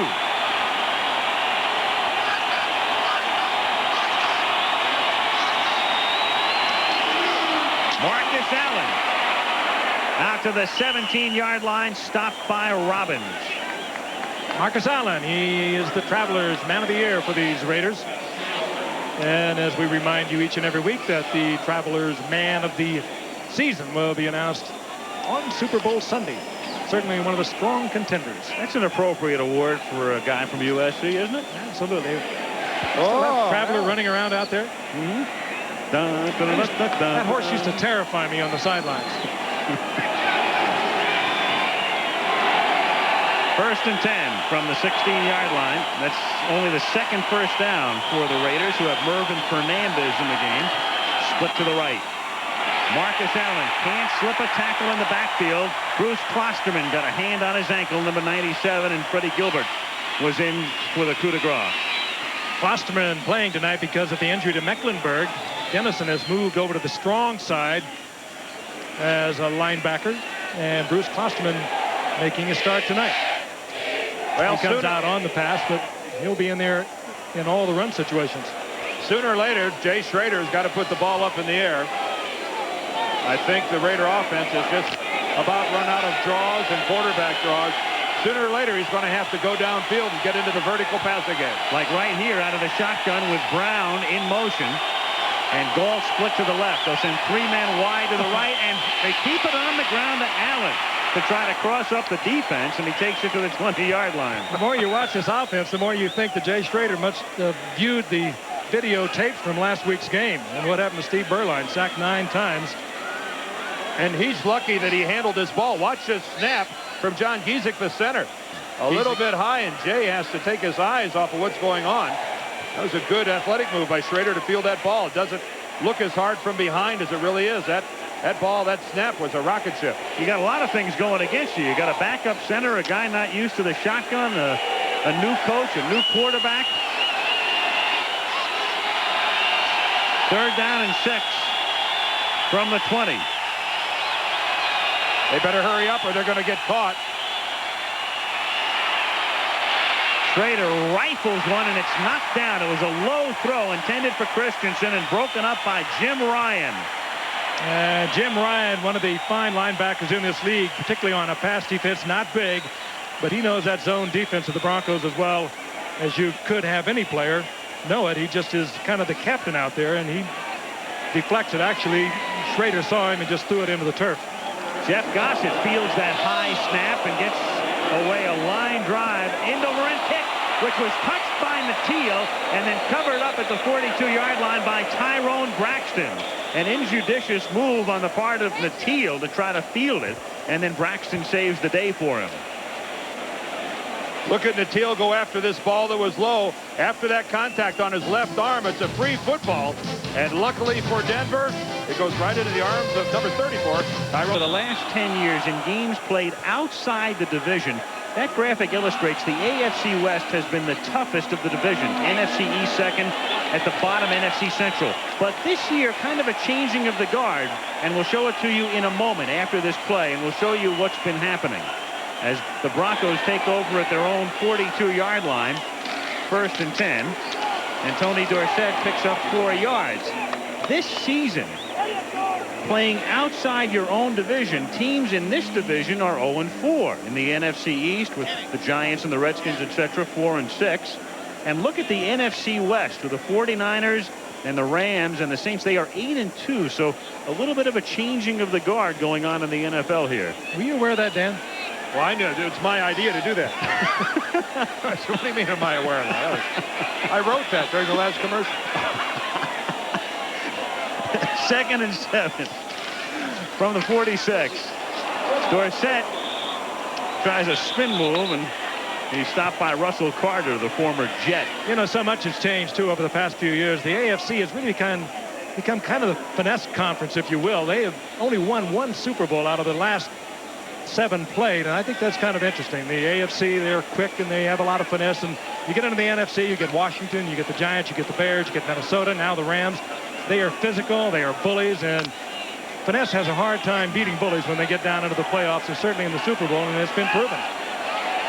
Marcus Allen out to the 17-yard line, stopped by Robbins. Marcus Allen, he is the Travelers' Man of the Year for these Raiders. And as we remind you each and every week that the Travelers' Man of the Season will be announced on Super Bowl Sunday. Certainly one of the strong contenders. That's an appropriate award for a guy from USC, isn't it? Absolutely. Oh, Traveler running around out there. That horse used to terrify me on the sidelines. 1st and 10 from the 16-yard line. That's only the 2nd first down for the Raiders, who have Mervin Fernandez in the game. Split to the right. Marcus Allen can't slip a tackle in the backfield. Bruce Klosterman got a hand on his ankle, number 97, and Freddie Gilbert was in with a coup de grace. Klosterman playing tonight because of the injury to Mecklenburg. Dennison has moved over to the strong side as a linebacker, and Bruce Klosterman making a start tonight. Well, he comes out on the pass, but he'll be in there in all the run situations. Sooner or later, Jay Schrader's got to put the ball up in the air. I think the Raider offense is just about run out of draws and quarterback draws. Sooner or later, he's going to have to go downfield and get into the vertical passing game. Like right here out of the shotgun with Brown in motion. And Gall split to the left. They'll send 3 men wide to the right, and they keep it on the ground to Allen to try to cross up the defense, and he takes it to the 20-yard line. The more you watch this offense, the more you think that Jay Schrader must have viewed the videotape from last week's game and what happened to Steve Berline, sacked 9 times. And he's lucky that he handled this ball. Watch this snap from John Giesick, the center. A little bit high, and Jay has to take his eyes off of what's going on. That was a good athletic move by Schrader to field that ball. It doesn't look as hard from behind as it really is. That ball, that snap was a rocket ship. You got a lot of things going against you. You got a backup center, a guy not used to the shotgun, a new coach, a new quarterback. 3rd down and 6 from the 20. They better hurry up or they're going to get caught. Schrader rifles one, and it's knocked down. It was a low throw intended for Christensen and broken up by Jim Ryan. Jim Ryan, one of the fine linebackers in this league, particularly on a pass defense, not big, but he knows that zone defense of the Broncos as well as you could have any player know it. He just is kind of the captain out there, and he deflects it. Actually, Schrader saw him and just threw it into the turf. Jeff Gossett fields that high snap and gets away a line drive into Laurent kick, which was touched by Natil and then covered up at the 42-yard line by Tyrone Braxton. An injudicious move on the part of Natil to try to field it, and then Braxton saves the day for him. Look at Natil go after this ball that was low. After that contact on his left arm, it's a free football. And luckily for Denver, it goes right into the arms of number 34, Tyrone. For the last 10 years in games played outside the division, that graphic illustrates the AFC West has been the toughest of the divisions. NFC East second, at the bottom NFC Central. But this year, kind of a changing of the guard, and we'll show it to you in a moment after this play, and we'll show you what's been happening as the Broncos take over at their own 42-yard line. 1st and 10, and Tony Dorsett picks up 4 yards. This season, playing outside your own division, teams in this division are 0-4 in the NFC East with the Giants and the Redskins, etc., 4-6. And look at the NFC West with the 49ers and the Rams and the Saints. They are 8-2, so a little bit of a changing of the guard going on in the NFL here. Were you aware of that, Dan? Well, I knew it's my idea to do that. So what do you mean, am I aware of that? I wrote that during the last commercial. 2nd and 7 from the 46. Dorsett tries a spin move, and he's stopped by Russell Carter, the former Jet. You know, so much has changed, too, over the past few years. The AFC has really become kind of the finesse conference, if you will. They have only won 1 Super Bowl out of the last 7 played, and I think that's kind of interesting. The AFC, they're quick, and they have a lot of finesse. And you get into the NFC, you get Washington, you get the Giants, you get the Bears, you get Minnesota, now the Rams. They are physical, they are bullies, and finesse has a hard time beating bullies when they get down into the playoffs, and certainly in the Super Bowl, and it's been proven.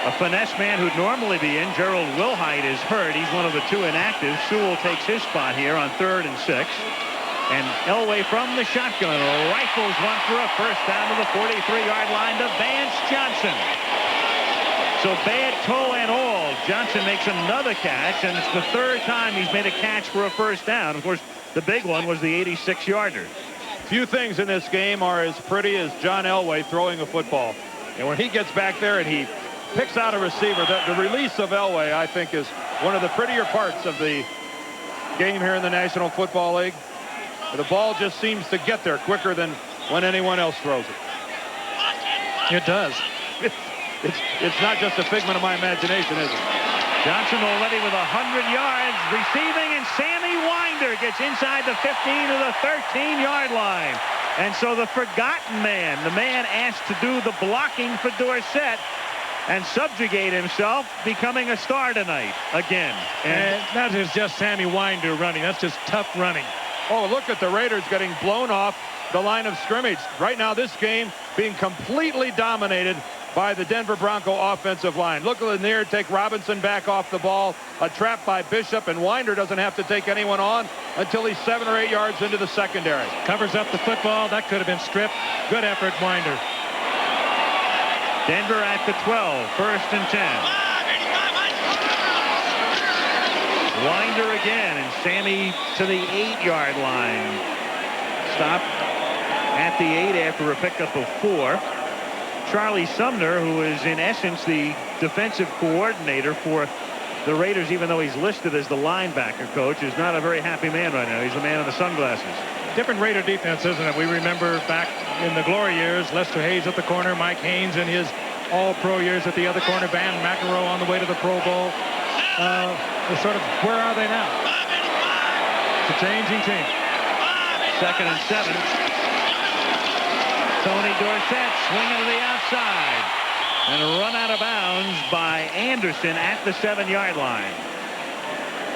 A finesse man who'd normally be in, Gerald Wilhite, is hurt. He's one of the 2 inactives. Sewell takes his spot here on 3rd and 6. And Elway from the shotgun rifles one for a first down to the 43-yard line to Vance Johnson. So bad toe and all, Johnson makes another catch, and it's the 3rd time he's made a catch for a first down. Of course, the big one was the 86-yarder. Few things in this game are as pretty as John Elway throwing a football. And when he gets back there and he picks out a receiver, the release of Elway, I think, is one of the prettier parts of the game here in the National Football League. The ball just seems to get there quicker than when anyone else throws it. It does. It's not just a figment of my imagination, is it? Johnson already with 100 yards receiving, and Sammy Winder gets inside the 15 to the 13-yard line. And so the forgotten man, the man asked to do the blocking for Dorsett and subjugate himself, becoming a star tonight again. And that is just Sammy Winder running. That's just tough running. Oh, look at the Raiders getting blown off the line of scrimmage. Right now, this game being completely dominated by the Denver Bronco offensive line. Look at Lanier take Robinson back off the ball. A trap by Bishop, and Winder doesn't have to take anyone on until he's 7 or 8 yards into the secondary. Covers up the football. That could have been stripped. Good effort, Winder. Denver at the 12, 1st and 10. Winder again, and Sammy to the 8-yard line. Stopped at the 8 after a pickup of 4. Charlie Sumner, who is in essence the defensive coordinator for the Raiders, even though he's listed as the linebacker coach, is not a very happy man right now. He's the man in the sunglasses. Different Raider defense, isn't it? We remember back in the glory years, Lester Hayes at the corner, Mike Haynes in his all-pro years at the other corner, Van McEnroe on the way to the Pro Bowl. Sort of, where are they now? It's a changing team. 2nd and 7. Tony Dorsett swinging to the outside and run out of bounds by Anderson at the 7-yard line.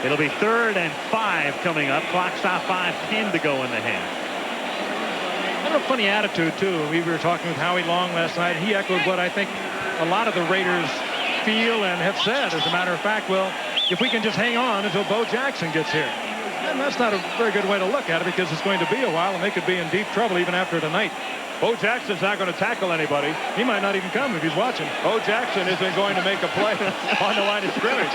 It'll be 3rd and 5 coming up. Clock stop 5:10 to go in the half. Kind of a funny attitude, too. We were talking with Howie Long last night. He echoed what I think a lot of the Raiders feel and have said. As a matter of fact, well, if we can just hang on until Bo Jackson gets here. And that's not a very good way to look at it, because it's going to be a while, and they could be in deep trouble even after tonight. Bo Jackson's not going to tackle anybody. He might not even come if he's watching. Bo Jackson isn't going to make a play on the line of scrimmage.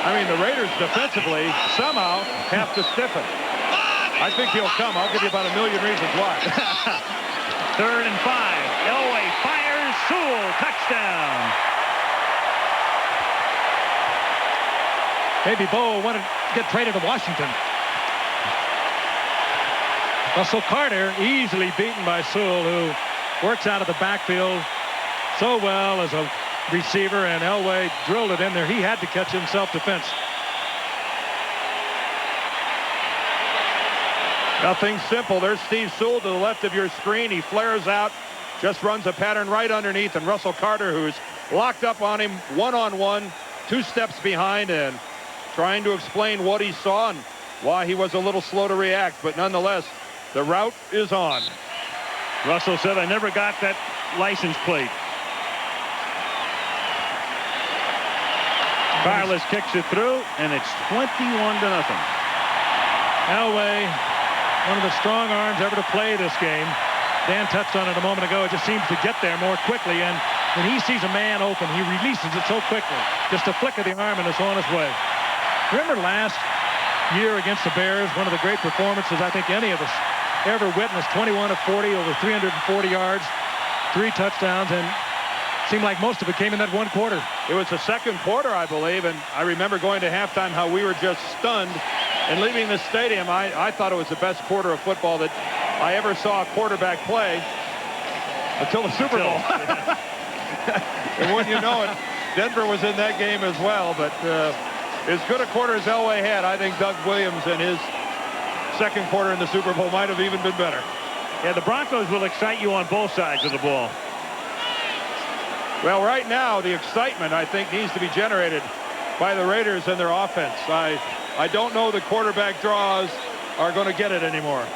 I mean, the Raiders defensively somehow have to stiffen. I think he'll come. I'll give you about a million reasons why. 3rd and 5. Elway fires. Sewell, touchdown. Maybe Bo wanted to get traded to Washington. Russell Carter easily beaten by Sewell, who works out of the backfield so well as a receiver, and Elway drilled it in there. He had to catch in self-defense. Nothing simple. There's Steve Sewell to the left of your screen. He flares out, just runs a pattern right underneath, and Russell Carter, who's locked up on him one-on-one, 2 steps behind, and trying to explain what he saw and why he was a little slow to react. But nonetheless, the route is on. Russell said, I never got that license plate. Carlos kicks it through, and it's 21-0. Elway, one of the strong arms ever to play this game. Dan touched on it a moment ago. It just seems to get there more quickly, and when he sees a man open, he releases it so quickly. Just a flick of the arm, and it's on its way. Remember last year against the Bears, one of the great performances I think any of us ever witnessed. 21 of 40, over 340 yards, 3 touchdowns, and seemed like most of it came in that 1 quarter. It was the 2nd quarter, I believe, and I remember going to halftime how we were just stunned and leaving the stadium. I thought it was the best quarter of football that I ever saw a quarterback play until the Super Bowl. And when you know it, Denver was in that game as well. But as good a quarter as Elway had, I think Doug Williams and his second quarter in the Super Bowl might have even been better. Yeah, the Broncos will excite you on both sides of the ball. Well, right now, the excitement, I think, needs to be generated by the Raiders and their offense. I don't know the quarterback draws are going to get it anymore.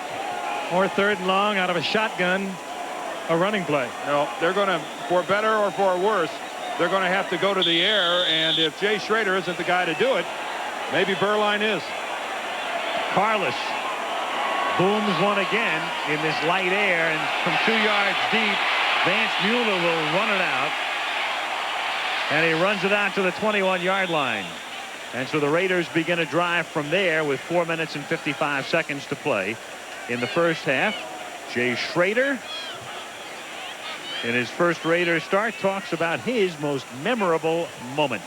Or third and long out of a shotgun, a running play. No, they're going to, for better or for worse, they're going to have to go to the air. And if Jay Schrader isn't the guy to do it, maybe Berline is. Carlos booms one again in this light air, and from 2 yards deep, Vance Mueller will run it out. And he runs it out to the 21-yard line. And so the Raiders begin a drive from there with 4 minutes and 55 seconds to play in the first half. Jay Schrader, in his first Raiders start, talks about his most memorable moment.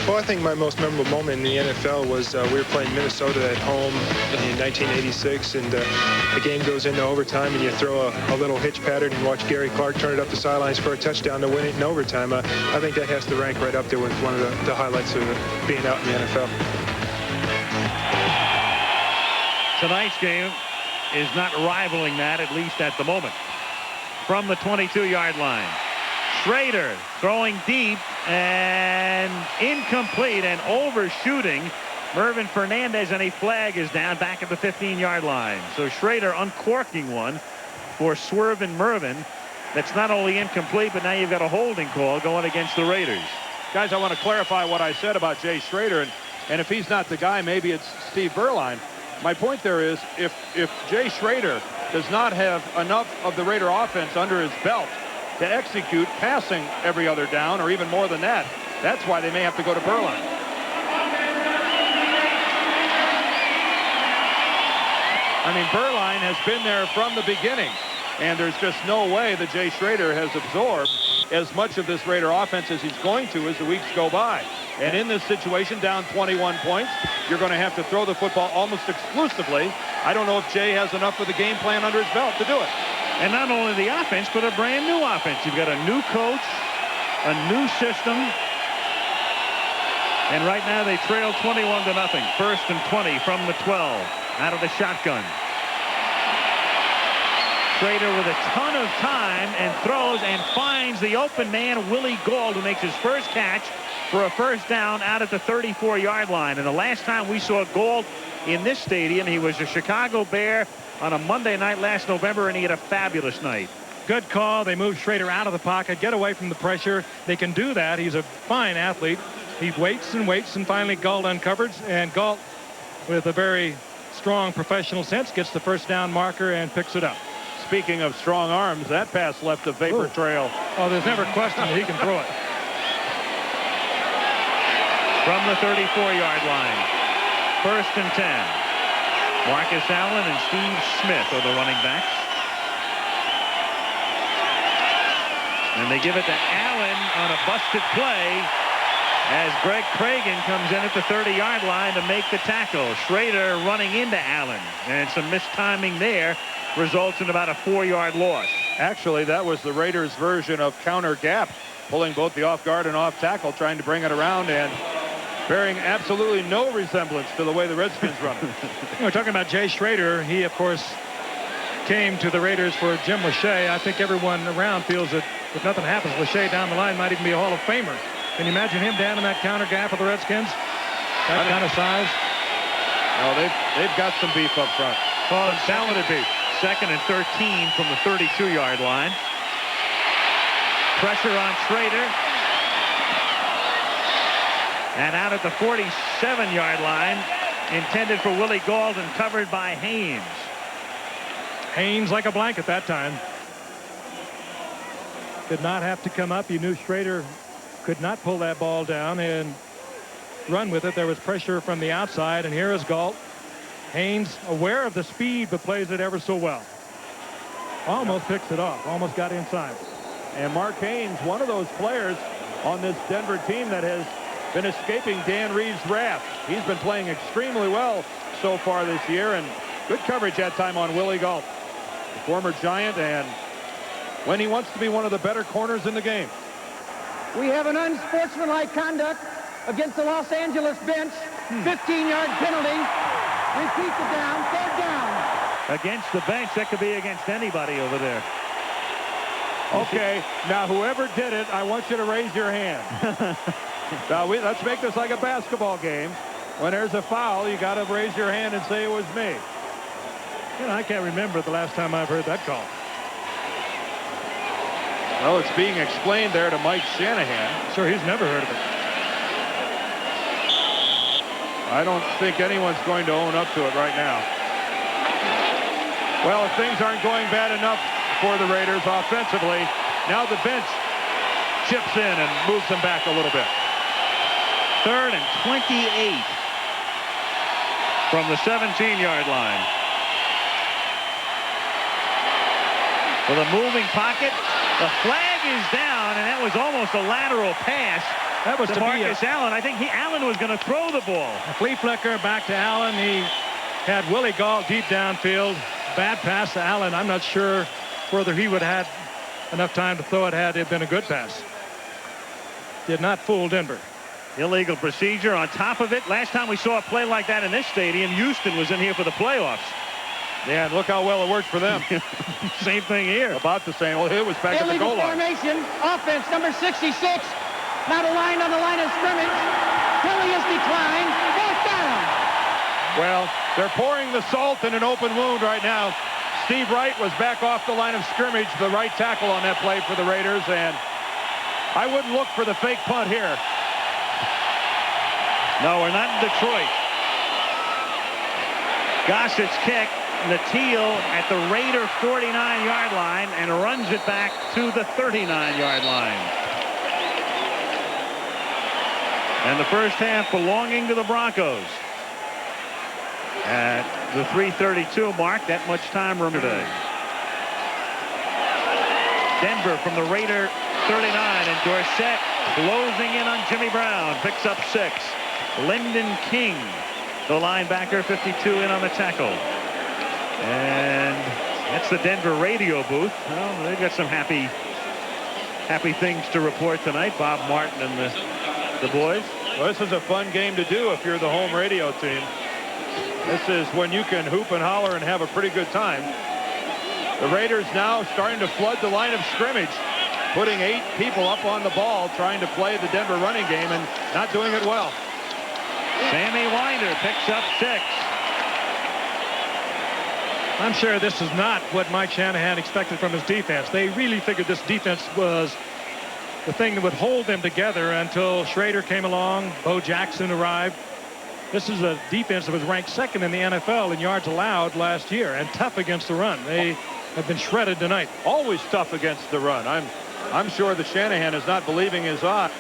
Well, I think my most memorable moment in the NFL was we were playing Minnesota at home in 1986, and the game goes into overtime, and you throw a little hitch pattern and watch Gary Clark turn it up the sidelines for a touchdown to win it in overtime. I think that has to rank right up there with one of the highlights of being out in the NFL. Tonight's game is not rivaling that, at least at the moment. From the 22-yard line, Schrader throwing deep and incomplete and overshooting Mervin Fernandez, and a flag is down back at the 15-yard line. So Schrader uncorking one for Swervin Mervin. That's not only incomplete, but now you've got a holding call going against the Raiders. Guys, I want to clarify what I said about Jay Schrader, and if he's not the guy, maybe it's Steve Berline. My point there is, if Jay Schrader does not have enough of the Raider offense under his belt to execute passing every other down, or even more than that, that's why they may have to go to Berline. I mean, Berline has been there from the beginning, and there's just no way that Jay Schrader has absorbed as much of this Raider offense as he's going to as the weeks go by. And in this situation, down 21 points, you're going to have to throw the football almost exclusively. I don't know if Jay has enough of the game plan under his belt to do it. And not only the offense, but a brand new offense. You've got a new coach, a new system. And right now they trail 21-0. First and 20 from the 12 out of the shotgun. Schrader with a ton of time and throws and finds the open man, Willie Gauld, who makes his first catch for a first down out at the 34-yard line. And the last time we saw Gauld in this stadium, he was a Chicago Bear on a Monday night last November, and he had a fabulous night. Good call. They move Schrader out of the pocket, get away from the pressure. They can do that. He's a fine athlete. He waits and waits, and finally Gauld uncovers, and Gauld, with a very strong professional sense, gets the first down marker and picks it up. Speaking of strong arms, that pass left a vapor trail. Oh, there's never question that he can throw it. From the 34-yard line, first and 10. Marcus Allen and Steve Smith are the running backs. And they give it to Allen on a busted play as Greg Cragen comes in at the 30-yard line to make the tackle. Schrader running into Allen, and some mistiming there results in about a 4-yard loss. Actually, that was the Raiders' version of counter gap, pulling both the off guard and off tackle, trying to bring it around, and bearing absolutely no resemblance to the way the Redskins run it. We're talking about Jay Schrader. He, of course, came to the Raiders for Jim Lachey. I think everyone around feels that if nothing happens, Lachey down the line might even be a Hall of Famer. Can you imagine him down in that counter gap of the Redskins? That kind of size? No, they've got some beef up front. Oh, talented beef. Second and 13 from the 32-yard line. Pressure on Schrader. And out at the 47-yard line, intended for Willie Gauld and covered by Haynes. Haynes like a blanket that time. Did not have to come up. You knew Schrader could not pull that ball down and run with it. There was pressure from the outside, and here is Gauld. Haynes aware of the speed, but plays it ever so well. Almost picks it off. Almost got inside. And Mark Haynes, one of those players on this Denver team that has been escaping Dan Reeves' wrath. He's been playing extremely well so far this year, and good coverage that time on Willie Galt, the former Giant, and when he wants to be one of the better corners in the game. We have an unsportsmanlike conduct against the Los Angeles bench. 15-yard penalty. Repeat the down. Third down. Against the bench, that could be against anybody over there. Okay, now whoever did it, I want you to raise your hand. Now let's make this like a basketball game. When there's a foul, you got to raise your hand and say it was me. You know, I can't remember the last time I've heard that call. Well, it's being explained there to Mike Shanahan. Sure, he's never heard of it. I don't think anyone's going to own up to it right now. Well, if things aren't going bad enough for the Raiders offensively, now the bench chips in and moves them back a little bit. 3rd and 28 from the 17-yard line. With a moving pocket, the flag is down, and that was almost a lateral pass. That was to Marcus Allen. I think Allen was going to throw the ball. A flea flicker back to Allen. He had Willie Galt deep downfield. Bad pass to Allen. I'm not sure whether he would have had enough time to throw it had it been a good pass. Did not fool Denver. Illegal procedure on top of it. Last time we saw a play like that in this stadium, Houston was in here for the playoffs. Yeah, and look how well it worked for them. Same thing here. About the same. Well, it was back at the goal line. Formation. Offense number 66. Not aligned on the line of scrimmage. Penalty is declined. Fourth down. Well, they're pouring the salt in an open wound right now. Steve Wright was back off the line of scrimmage, the right tackle on that play for the Raiders, and I wouldn't look for the fake punt here. No, we're not in Detroit. Gossett's kick. Natil at the Raider 49-yard line and runs it back to the 39-yard line. And the first half belonging to the Broncos. At the 3:32 mark, that much time remaining today. Denver from the Raider 39, and Dorsett closing in on Jimmy Brown, picks up 6. Lyndon King, the linebacker, 52 in on the tackle. And that's the Denver radio booth. Well, they've got some happy things to report tonight. Bob Martin and the boys. Well, this is a fun game to do if you're the home radio team. This is when you can hoop and holler and have a pretty good time. The Raiders now starting to flood the line of scrimmage, putting 8 people up on the ball, trying to play the Denver running game and not doing it well. Sammy Winder picks up 6. I'm sure this is not what Mike Shanahan expected from his defense. They really figured this defense was the thing that would hold them together until Schrader came along, Bo Jackson arrived. This is a defense that was ranked 2nd in the NFL in yards allowed last year, and tough against the run. They have been shredded tonight. Always tough against the run. I'm sure that Shanahan is not believing his eyes.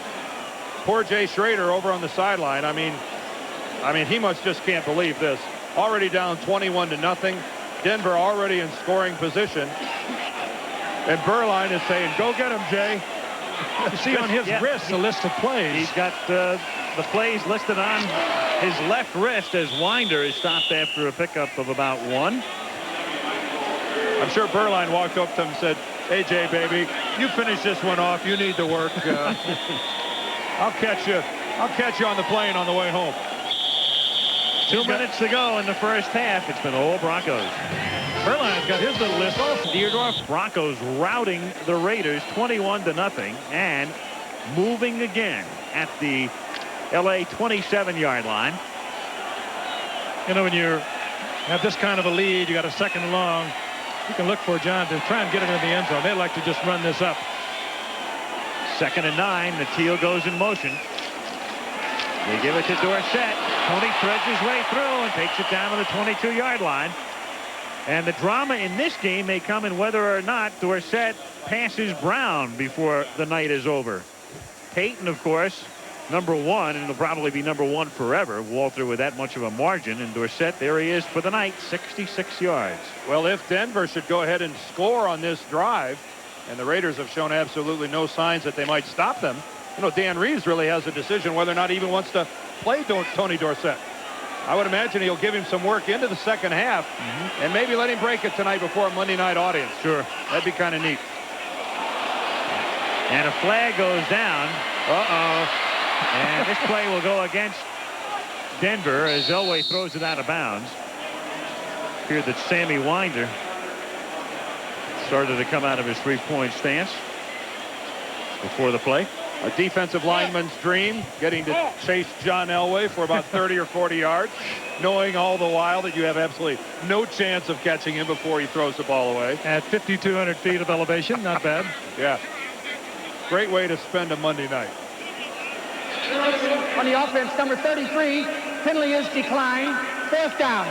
Poor Jay Schrader over on the sideline. I mean, he must just can't believe this. Already down 21-0. Denver already in scoring position. And Berline is saying, go get him, Jay. You see on his wrist a list of plays. He's got the plays listed on his left wrist as Winder is stopped after a pickup of about 1. I'm sure Berline walked up to him and said, hey, Jay, baby, you finish this one off. You need to work. I'll catch you on the plane on the way home. 2 minutes to go in the first half. It's been all Broncos. Berline's got his little list also. Deerdorf. Broncos routing the Raiders 21-0 and moving again at the LA 27-yard line. You know, when you have this kind of a lead, you got a 2nd and long, you can look for John to try and get it in the end zone. They like to just run this up. 2nd and 9. Natil goes in motion. They give it to Dorsett. Tony threads his way through and takes it down to the 22-yard line. And the drama in this game may come in whether or not Dorsett passes Brown before the night is over. Peyton, of course, number 1, and it'll probably be number 1 forever. Walter with that much of a margin, and Dorsett, there he is for the night, 66 yards. Well, if Denver should go ahead and score on this drive, and the Raiders have shown absolutely no signs that they might stop them, You know, Dan Reeves really has a decision whether or not he even wants to play Tony Dorsett. I would imagine he'll give him some work into the second half and maybe let him break it tonight before a Monday night audience. Sure. That'd be kind of neat. And a flag goes down. And this play will go against Denver as Elway throws it out of bounds. Here that Sammy Winder started to come out of his three-point stance before the play. A defensive lineman's dream, getting to chase John Elway for about 30 or 40 yards, knowing all the while that you have absolutely no chance of catching him before he throws the ball away. At 5,200 feet of elevation, not bad. Yeah. Great way to spend a Monday night. On the offense, number 33, penalty is declined. 4th down.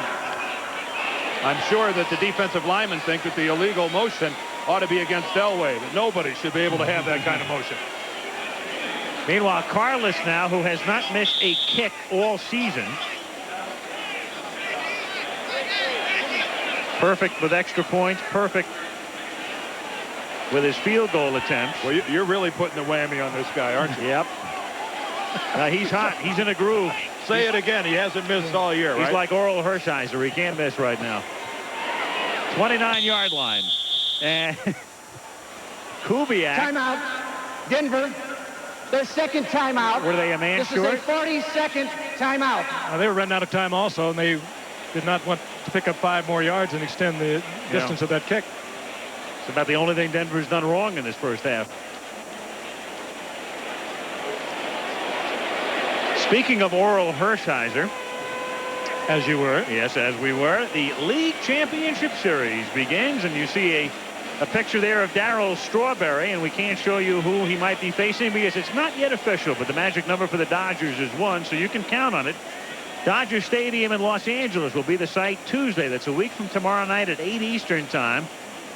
I'm sure that the defensive linemen think that the illegal motion ought to be against Elway, but nobody should be able to have that kind of motion. Meanwhile, Carlos now, who has not missed a kick all season. Perfect with extra points. Perfect with his field goal attempts. Well, you're really putting the whammy on this guy, aren't you? Yep. He's hot. He's in a groove. Say it again. He hasn't missed all year, right? He's like Oral Hershiser. He can't miss right now. 29-yard line. And Kubiak. Timeout. Denver. Their second timeout. Were they a man short? This is a 40-second timeout. They were running out of time also, and they did not want to pick up 5 more yards and extend the distance of that kick. It's about the only thing Denver's done wrong in this first half. Speaking of Oral Hershiser, as you were. Yes, as we were. The League Championship Series begins, and you see a picture there of Darryl Strawberry, and we can't show you who he might be facing because it's not yet official, but the magic number for the Dodgers is 1, so you can count on it. Dodger Stadium in Los Angeles will be the site Tuesday. That's a week from tomorrow night at 8 Eastern time.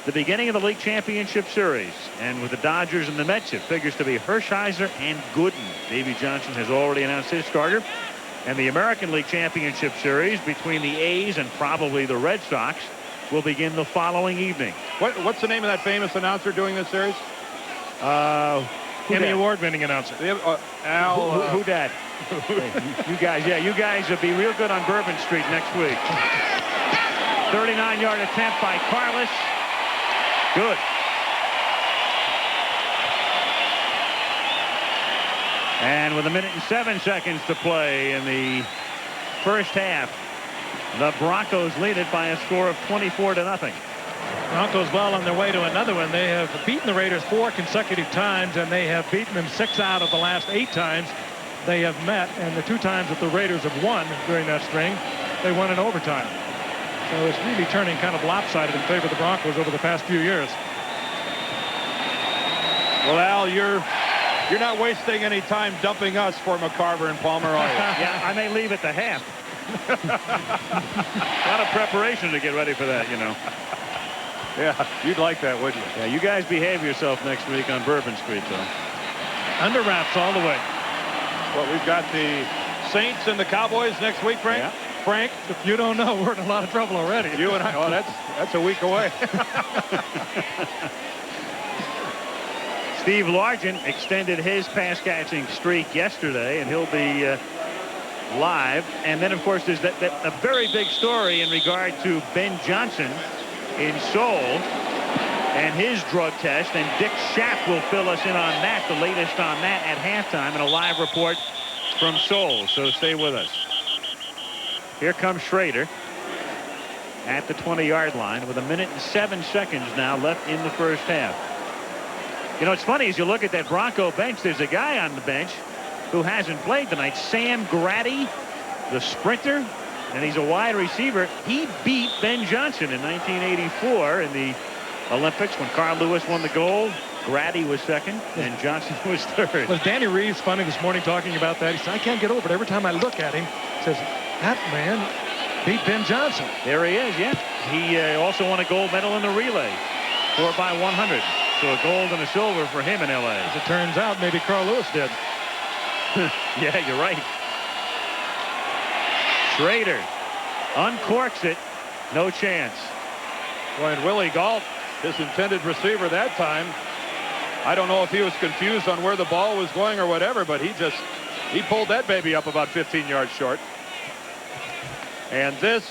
The beginning of the League Championship Series. And with the Dodgers and the Mets, it figures to be Hershiser and Gooden. Davey Johnson has already announced his starter. And the American League Championship Series between the A's and probably the Red Sox will begin the following evening. What's the name of that famous announcer doing this series? Emmy Award-winning announcer. Al. Who dat? You guys will be real good on Bourbon Street next week. 39-yard attempt by Carlos. Good. And with 1 minute and 7 seconds to play in the first half, the Broncos lead it by a score of 24-0. Broncos well on their way to another one. They have beaten the Raiders 4 consecutive times, and they have beaten them 6 out of the last 8 times they have met. And the 2 times that the Raiders have won during that string, they won in overtime. So it's really turning kind of lopsided in favor of the Broncos over the past few years. Well, Al, you're not wasting any time dumping us for McCarver and Palmer, are you? Yeah, I may leave at the half. A lot of preparation to get ready for that, you know. Yeah, you'd like that, wouldn't you? Yeah, you guys behave yourself next week on Bourbon Street, though. Under wraps all the way. Well, we've got the Saints and the Cowboys next week, Frank. Yeah. Frank, if you don't know, we're in a lot of trouble already. You and I, oh, that's a week away. Steve Largent extended his pass catching streak yesterday, and he'll be live. And then, of course, there's a very big story in regard to Ben Johnson in Seoul and his drug test. And Dick Schaap will fill us in on that, the latest on that at halftime, and a live report from Seoul. So stay with us. Here comes Schrader at the 20-yard line with 1 minute and 7 seconds now left in the first half. You know, it's funny, as you look at that Bronco bench, there's a guy on the bench who hasn't played tonight, Sam Grady, the sprinter, and he's a wide receiver. He beat Ben Johnson in 1984 in the Olympics when Carl Lewis won the gold. Grady was second, and Johnson was third. Was Danny Reeves funny this morning talking about that? He said, I can't get over it. Every time I look at him, he says, that man beat Ben Johnson. There he is, yeah. He also won a gold medal in the relay, 4x100. So a gold and a silver for him in L.A. As it turns out, maybe Carl Lewis did. Yeah, you're right. Schrader uncorks it. No chance. Well, and Willie Galt, his intended receiver that time, I don't know if he was confused on where the ball was going or whatever, but he pulled that baby up about 15 yards short. And this,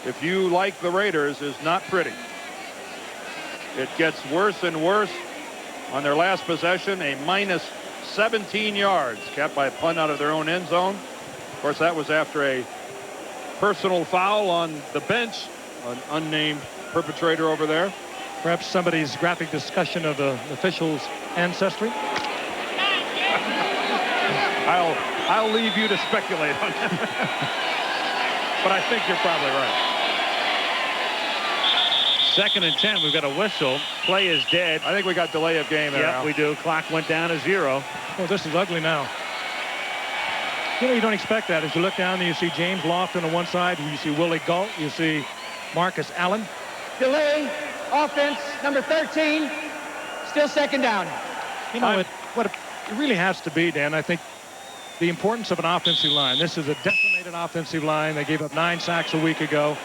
if you like the Raiders, is not pretty. It gets worse and worse. On their last possession, a minus 17 yards, capped by a punt out of their own end zone. Of course, that was after a personal foul on the bench, an unnamed perpetrator over there. Perhaps somebody's graphic discussion of the official's ancestry. I'll leave you to speculate on that. But I think you're probably right. 2nd and 10. We've got a whistle. Play is dead. I think we got delay of game there. Yeah, we do. Clock went down to 0. Well, this is ugly now. You know, you don't expect that. As you look down there, you see James Lofton on one side. You see Willie Galt. You see Marcus Allen. Delay. Offense number 13. Still 2nd down. You know, what it really has to be, Dan, I think the importance of an offensive line. This is a decimated offensive line. They gave up 9 sacks a week ago.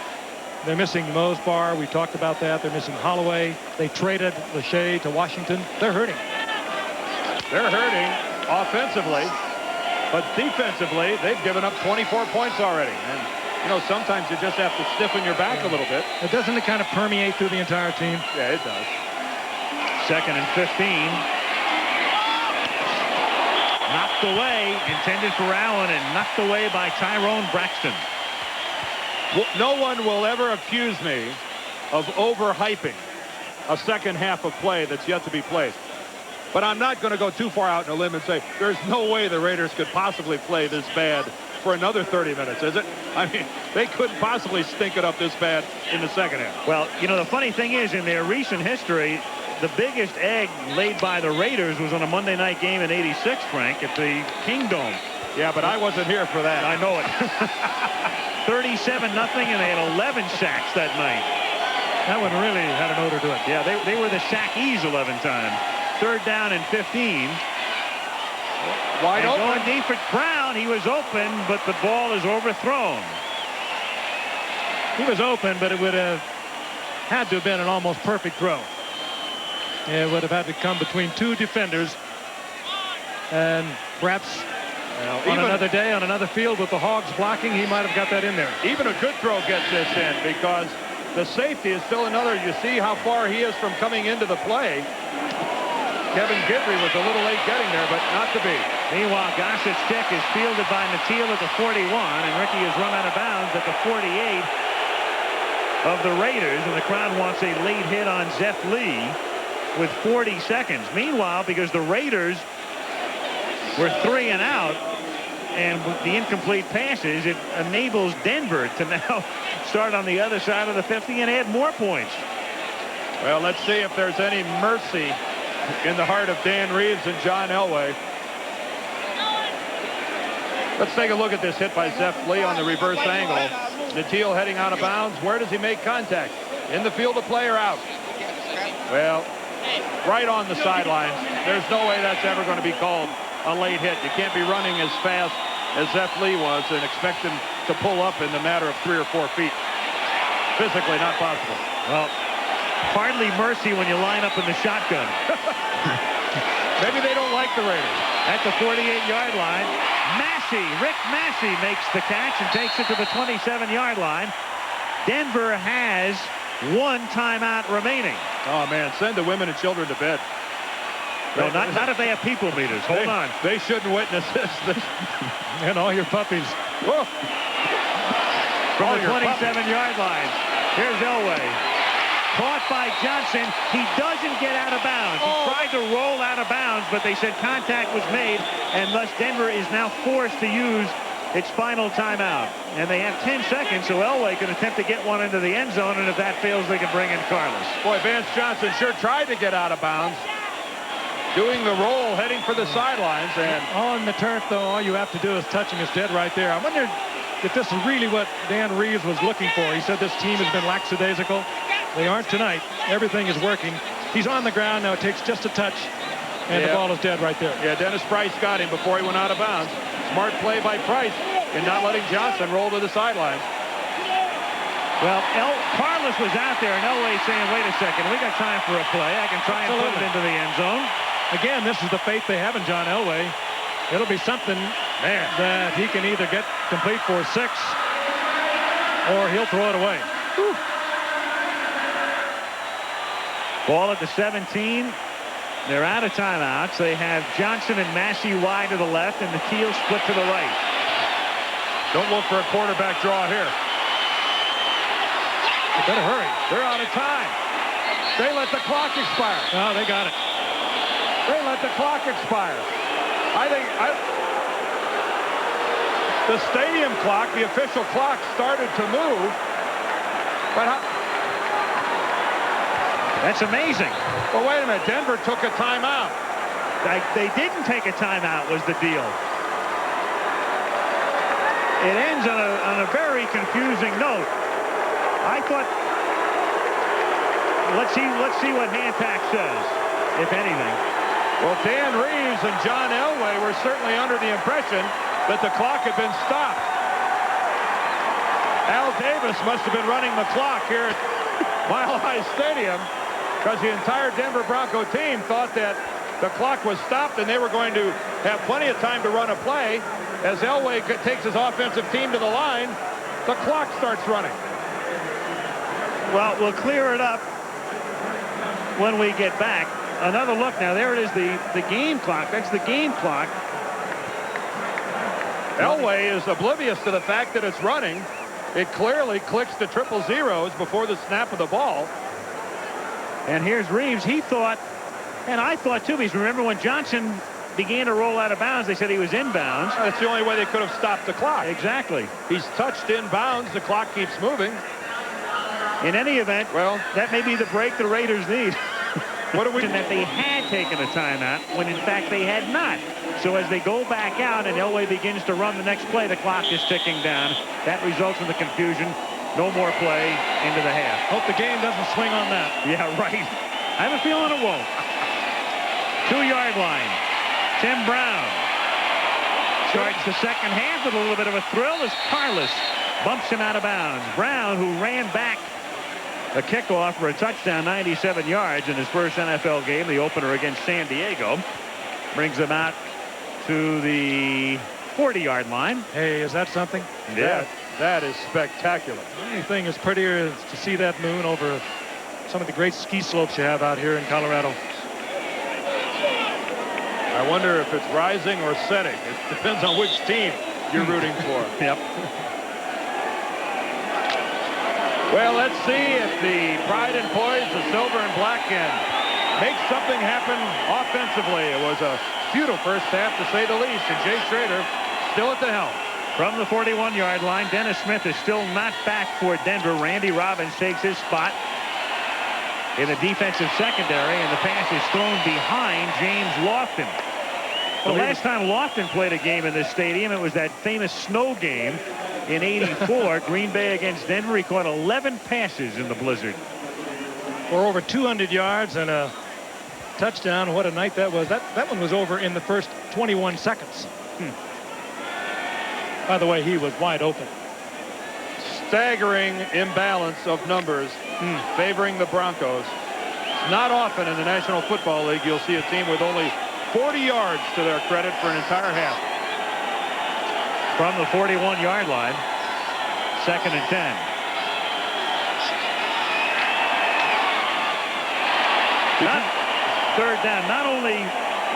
They're missing Mosbar. We talked about that. They're missing Holloway. They traded Lachey to Washington. They're hurting. They're hurting offensively, but defensively, they've given up 24 points already. And, you know, sometimes you just have to stiffen your back a little bit. It doesn't kind of permeate through the entire team? Yeah, it does. 2nd and 15. Knocked away, intended for Allen, and knocked away by Tyrone Braxton. No one will ever accuse me of overhyping a second half of play that's yet to be played. But I'm not going to go too far out on a limb and say there's no way the Raiders could possibly play this bad for another 30 minutes, is it? I mean, they couldn't possibly stink it up this bad in the second half. Well, you know, the funny thing is, in their recent history, the biggest egg laid by the Raiders was on a Monday night game in '86, Frank, at the Kingdome. Yeah, but I wasn't here for that. I know it. 37-0, and they had 11 sacks that night. That one really had an odor to it. Yeah, they were the sackees 11 times. 3rd down and 15. Wide open. Going deep for Brown. He was open, but the ball is overthrown. He was open, but it would have had to have been an almost perfect throw. It would have had to come between 2 defenders, and perhaps on another day, on another field with the Hogs blocking, he might have got that in there. Even a good throw gets this in because the safety is still another. You see how far he is from coming into the play. Kevin Guidry was a little late getting there, but not to be. Meanwhile, Gossett's kick is fielded by Natil at the 41, and Ricky is run out of bounds at the 48 of the Raiders, and the crowd wants a late hit on Zeph Lee with 40 seconds. Meanwhile, because the Raiders were 3 and out, and with the incomplete passes, it enables Denver to now start on the other side of the 50 and add more points. Well, let's see if there's any mercy in the heart of Dan Reeves and John Elway. Let's take a look at this hit by Zeph Lee on the reverse angle. Natil heading out of bounds. Where does he make contact? In the field of play or out? Well, right on the sidelines. There's no way that's ever going to be called a late hit. You can't be running as fast as Zeph Lee was and expect him to pull up in the matter of 3 or 4 feet. Physically not possible. Well, hardly mercy when you line up in the shotgun. Maybe they don't like the Raiders. At the 48-yard line, Rick Massey makes the catch and takes it to the 27-yard line. Denver has 1 timeout remaining. Oh, man, send the women and children to bed. No, not if they have people meters. Hold on. They shouldn't witness this. And all your puppies. Whoa. From the 27-yard line. Here's Elway. Caught by Johnson. He doesn't get out of bounds. He tried to roll out of bounds, but they said contact was made, and thus Denver is now forced to use its final timeout. And they have 10 seconds, so Elway can attempt to get one into the end zone, and if that fails, they can bring in Carlos. Boy, Vance Johnson sure tried to get out of bounds. Doing the roll, heading for the sidelines. And on the turf, though, all you have to do is touch him. It's dead right there. I wonder if this is really what Dan Reeves was looking for. He said this team has been lackadaisical. They aren't tonight. Everything is working. He's on the ground now. It takes just a touch, and the ball is dead right there. Yeah, Dennis Price got him before he went out of bounds. Smart play by Price in not letting Johnson roll to the sidelines. Well, Carlos was out there, and Elway saying, wait a second, we got time for a play. I can try and put it into the end zone. Again, this is the faith they have in John Elway. It'll be something there that he can either get complete for 6 or he'll throw it away. Whew. Ball at the 17. They're out of timeouts. They have Johnson and Massey wide to the left and the Teal split to the right. Don't look for a quarterback draw here. You better hurry. They're out of time. They let the clock expire. Oh, they got it. They let the clock expire. I think the stadium clock, the official clock, started to move. But that's amazing. Well, wait a minute. Denver took a timeout. They didn't take a timeout was the deal. It ends on a very confusing note. I thought, let's see what Hancock says, if anything. Well, Dan Reeves and John Elway were certainly under the impression that the clock had been stopped. Al Davis must have been running the clock here at Mile High Stadium, because the entire Denver Bronco team thought that the clock was stopped and they were going to have plenty of time to run a play. As Elway takes his offensive team to the line, the clock starts running. Well, we'll clear it up when we get back. Another look now. There it is, the game clock. That's the game clock. Elway is oblivious to the fact that it's running. It clearly clicks to 000 before the snap of the ball. And here's Reeves. He thought, and I thought too, because remember when Johnson began to roll out of bounds, they said he was inbounds. That's the only way they could have stopped the clock. Exactly. He's touched inbounds. The clock keeps moving. In any event, well, that may be the break the Raiders need. What are we? That they had taken a timeout when in fact they had not. So as they go back out and Elway begins to run the next play, the clock is ticking down. That results in the confusion. No more play into the half. Hope the game doesn't swing on that. Yeah, right. I have a feeling it won't. 2-yard line. Tim Brown starts the second half with a little bit of a thrill as Carlos bumps him out of bounds. Brown, who ran back a kickoff for a touchdown, 97 yards in his first NFL game, the opener against San Diego, brings them out to the 40-yard line. Hey, is that something? Yeah. That is spectacular. The only thing is prettier is to see that moon over some of the great ski slopes you have out here in Colorado. I wonder if it's rising or setting. It depends on which team you're rooting for. Yep. Well, let's see if the pride and poise, the silver and black, can make something happen offensively. It was a futile first half, to say the least, and Jay Schrader still at the helm. From the 41-yard line, Dennis Smith is still not back for Denver. Randy Robbins takes his spot in the defensive secondary, and the pass is thrown behind James Lofton. The last time Lofton played a game in this stadium, it was that famous snow game in '84, Green Bay against Denver. He caught 11 passes in the blizzard. For over 200 yards and a touchdown. What a night that was. That one was over in the first 21 seconds. By the way, he was wide open. Staggering imbalance of numbers favoring the Broncos. Not often in the National Football League you'll see a team with only 40 yards to their credit for an entire half. From the 41-yard line, 2nd and 10. Third down. Not only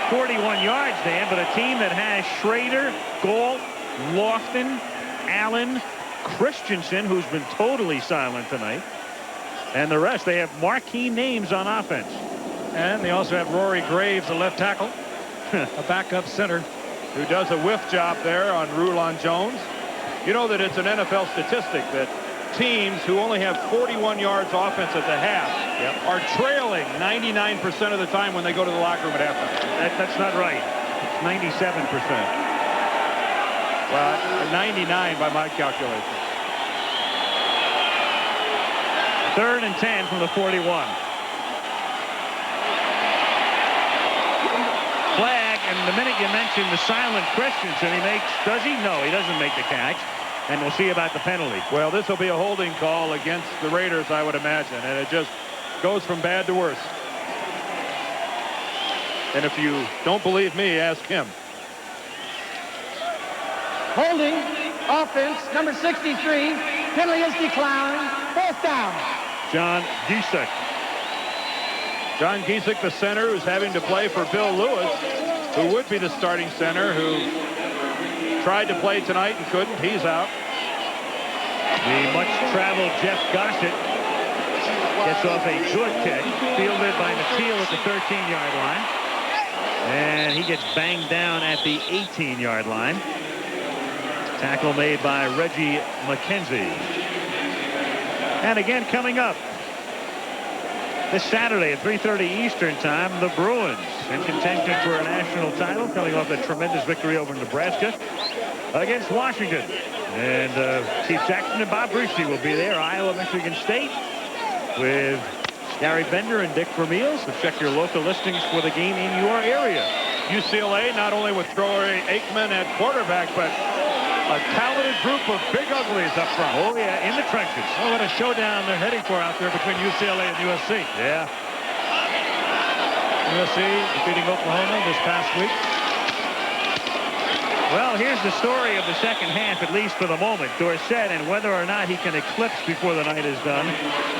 41 yards, Dan, but a team that has Schrader, Galt, Lofton, Allen, Christensen, who's been totally silent tonight, and the rest. They have marquee names on offense. And they also have Rory Graves, a left tackle, a backup center, who does a whiff job there on Rulon Jones. You know that it's an NFL statistic that teams who only have 41 yards offense at the half are trailing 99% of the time when they go to the locker room at halftime. That's not right. It's 97%. Well, 99 by my calculation. 3rd and 10 from the 41. Flag, and the minute you mention the silent Christensen, does he? No, he doesn't make the catch. and we'll see about the penalty. Well, this will be a holding call against the Raiders, I would imagine, and it just goes from bad to worse. And if you don't believe me, ask him. Holding, offense, number 63. Penalty is declined. 4th down. John Ysrds. John Ysrds, the center, who's having to play for Bill Lewis, who would be the starting center, who tried to play tonight and couldn't. He's out. The much-traveled Jeff Gossett gets off a good kick, fielded by Mateel at the 13-yard line. And he gets banged down at the 18-yard line. Tackle made by Reggie McKenzie. And again, coming up this Saturday at 3:30 Eastern Time, the Bruins in contention for a national title, coming off a tremendous victory over Nebraska against Washington. And Chief Jackson and Bob Brucey will be there. Iowa, Michigan State, with Gary Bender and Dick Vermeil. So check your local listings for the game in your area. UCLA not only with Troy Aikman at quarterback, but a talented group of big uglies up front. Oh, yeah, in the trenches. Oh, what a showdown they're heading for out there between UCLA and USC. Yeah. USC defeating Oklahoma this past week. Well, here's the story of the second half, at least for the moment. Dorsett, and whether or not he can eclipse before the night is done,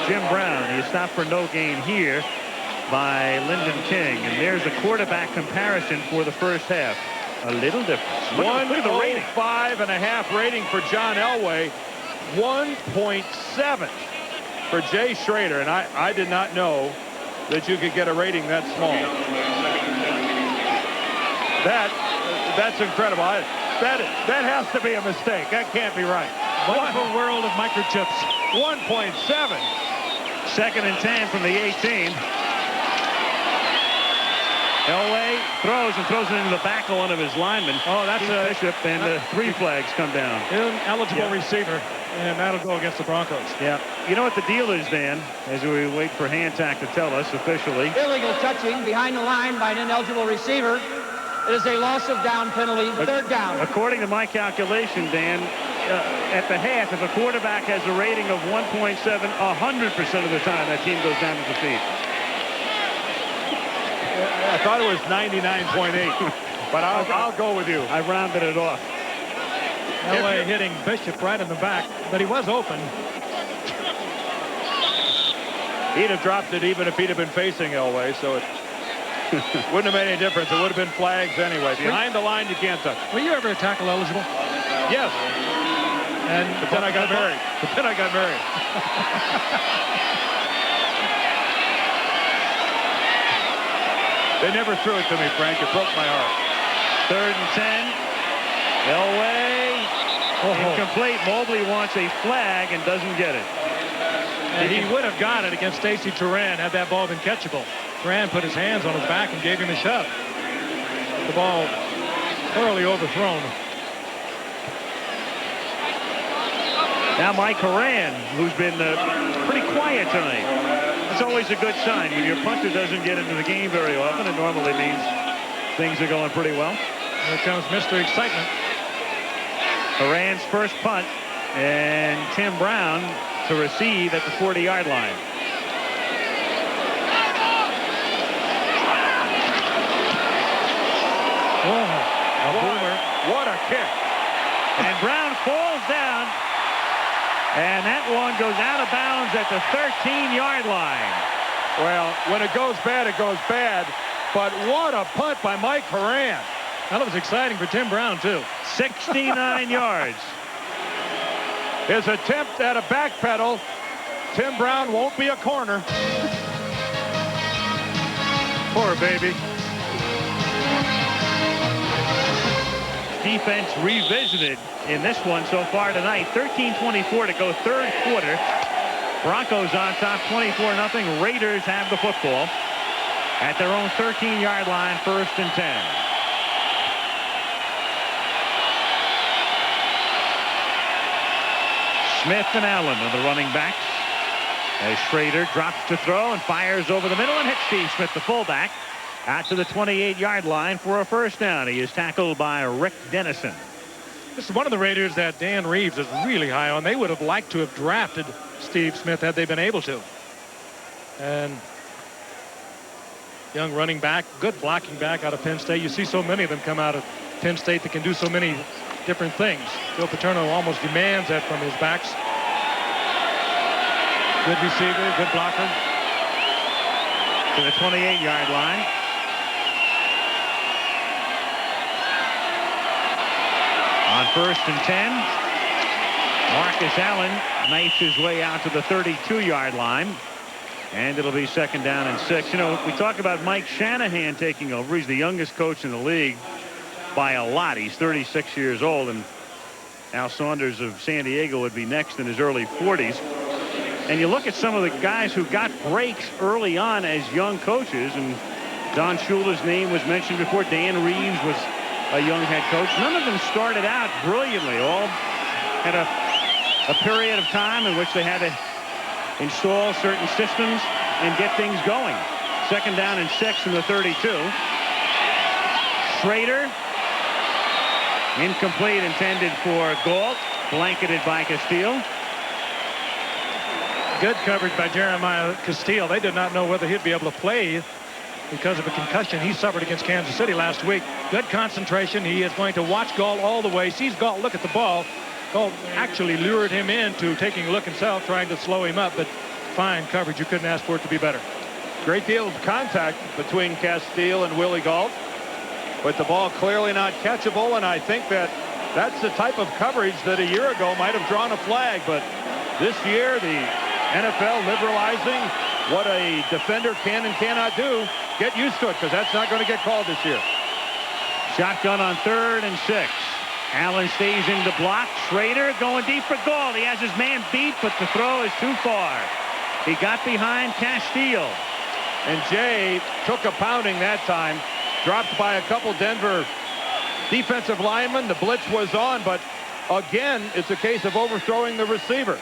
Jim Brown. He stopped for no gain here by Lyndon King. And there's a quarterback comparison for the first half. A little different. Look at the rating. 105.5 rating for John Elway. 1.7 for Jay Schrader. And I did not know that you could get a rating that small. That's incredible. That has to be a mistake. That can't be right. Wonderful world of microchips. 1.7. 2nd and 10 from the 18. Elway throws it into the back of one of his linemen. Oh, that's a Bishop, and the 3 flags come down. Ineligible receiver, and that'll go against the Broncos. Yeah. You know what the deal is, Dan, as we wait for Hantack to tell us officially. Illegal touching behind the line by an ineligible receiver. It is a loss of down penalty, 3rd down. According to my calculation, Dan, at the half, if a quarterback has a rating of 1.7, 100% of the time that team goes down to defeat. I thought it was 99.8, but I'll go with you. I rounded it off. Elway hitting Bishop right in the back, but he was open. He'd have dropped it even if he'd have been facing Elway, so it wouldn't have made any difference. It would have been flags anyway. Behind the line, you can't touch. Were you ever tackle eligible? Yes. But then I got married. They never threw it to me, Frank. It broke my heart. 3rd and 10. Elway. Incomplete. Mobley wants a flag and doesn't get it. And he would have got it against Stacy Turan had that ball been catchable. Turan put his hands on his back and gave him a shove. The ball thoroughly overthrown. Now Mike Horan, who's been pretty quiet tonight. It's always a good sign when your punter doesn't get into the game very often. It normally means things are going pretty well. Here comes Mr. Excitement. Horan's first punt, and Tim Brown to receive at the 40-yard line. A boomer. What a kick. And Brown falls down. And that one goes out of bounds at the 13-yard line. Well, when it goes bad, it goes bad. But what a punt by Mike Horan. That was exciting for Tim Brown, too. 69 yards. His attempt at a back pedal. Tim Brown won't be a corner. Poor baby. Defense revisited in this one so far tonight. 13:24 to go, 3rd quarter. Broncos on top, 24-0. Raiders have the football at their own 13-yard line, 1st and 10. Smith and Allen are the running backs, as Schrader drops to throw and fires over the middle and hits Steve Smith, the fullback, out to the 28-yard line for a 1st down. He is tackled by Rick Dennison. This is one of the Raiders that Dan Reeves is really high on. They would have liked to have drafted Steve Smith had they been able to. And young running back, good blocking back out of Penn State. You see so many of them come out of Penn State that can do so many different things. Phil Paterno almost demands that from his backs. Good receiver, good blocker. To the 28-yard line. On 1st and 10, Marcus Allen knifes his way out to the 32-yard line. And it'll be 2nd down and 6. You know, we talk about Mike Shanahan taking over. He's the youngest coach in the league by a lot. He's 36 years old, and Al Saunders of San Diego would be next in his early 40s. And you look at some of the guys who got breaks early on as young coaches, and Don Shula's name was mentioned before. Dan Reeves was a young head coach. None of them started out brilliantly. All had a period of time in which they had to install certain systems and get things going. 2nd down and 6 from the 32. Schrader. Incomplete, intended for Galt. Blanketed by Castile. Good coverage by Jeremiah Castile. They did not know whether he'd be able to play because of a concussion he suffered against Kansas City last week. Good concentration. He is going to watch Galt all the way. Sees Galt look at the ball. Galt actually lured him into taking a look himself, trying to slow him up, but fine coverage. You couldn't ask for it to be better. Great deal of contact between Castile and Willie Galt, but the ball clearly not catchable, and I think that's the type of coverage that a year ago might have drawn a flag, but this year the NFL liberalizing what a defender can and cannot do. Get used to it, because that's not going to get called this year. Shotgun on 3rd and 6. Allen stays in the block. Schrader going deep for Galt. He has his man beat, but the throw is too far. He got behind Castile. And Jay took a pounding that time. Dropped by a couple Denver defensive linemen. The blitz was on, but again, it's a case of overthrowing the receiver.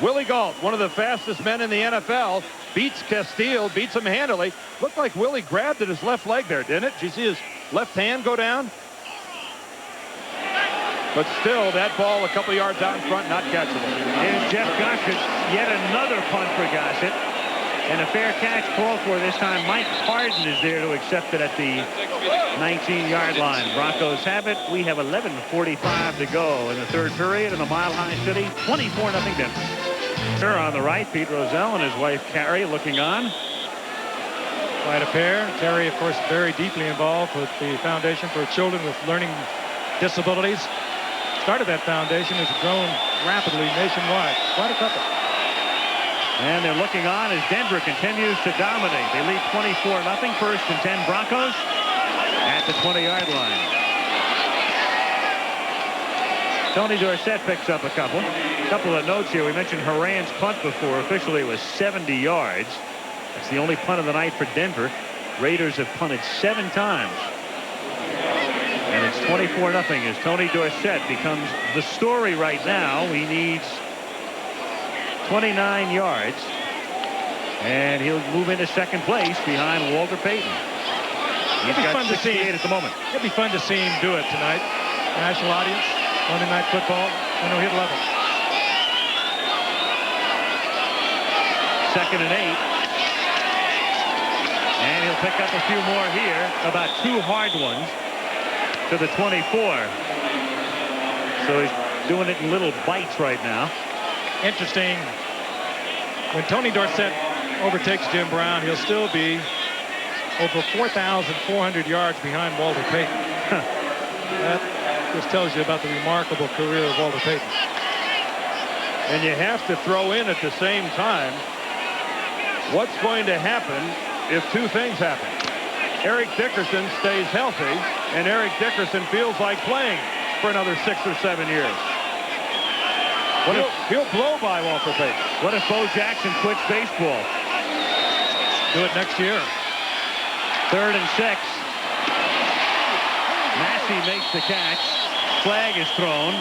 Willie Galt, one of the fastest men in the NFL, beats Castile, beats him handily. Looked like Willie grabbed at his left leg there, didn't it? Did you see his left hand go down? But still, that ball a couple yards out in front, not catchable. Here's Jeff Gossett, yet another punt for Gossett. And a fair catch called for this time. Mike Harden is there to accept it at the 19-yard line. Broncos have it. We have 11:45 to go in the 3rd period in the Mile High City. 24-0 Denver. Here on the right, Pete Rozelle and his wife Carrie looking on. Quite a pair. Terry, of course, very deeply involved with the Foundation for Children with Learning Disabilities. Started that foundation, has grown rapidly nationwide. Quite a couple. And they're looking on as Denver continues to dominate. They lead 24-0. 1st and 10 Broncos at the 20-yard line. Tony Dorsett picks up a couple of notes here. We mentioned Horan's punt before. Officially it was 70 yards. That's the only punt of the night for Denver. Raiders have punted 7 times. And it's 24-0 as Tony Dorsett becomes the story right now. He needs 29 yards, and he'll move into 2nd place behind Walter Payton. He's got 68 at the moment. It'll be fun to see him do it tonight. National audience, Monday Night Football. I know he'd love it. 2nd and 8. And he'll pick up a few more here. About 2 hard ones to the 24. So he's doing it in little bites right now. Interesting. When Tony Dorsett overtakes Jim Brown, he'll still be over 4,400 yards behind Walter Payton. That just tells you about the remarkable career of Walter Payton. And you have to throw in at the same time, what's going to happen if 2 things happen? Eric Dickerson stays healthy, and Eric Dickerson feels like playing for another 6 or 7 years. What if he'll blow by Walter Payton? What if Bo Jackson quits baseball? Do it next year. 3rd and 6. Massey makes the catch. Flag is thrown.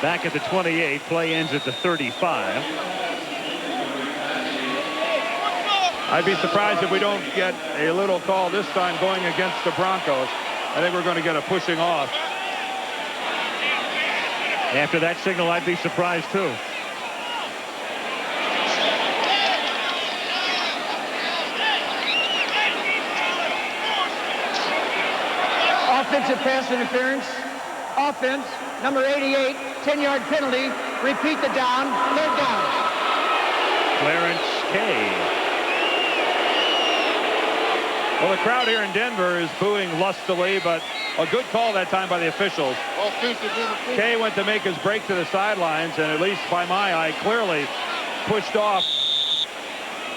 Back at the 28. Play ends at the 35. I'd be surprised if we don't get a little call this time going against the Broncos. I think we're going to get a pushing off. After that signal, I'd be surprised too. Offensive pass interference. Offense, number 88, 10-yard penalty. Repeat the down. Third down. Clarence Kay. Well, the crowd here in Denver is booing lustily, but a good call that time by the officials. Kay went to make his break to the sidelines, and at least by my eye, clearly pushed off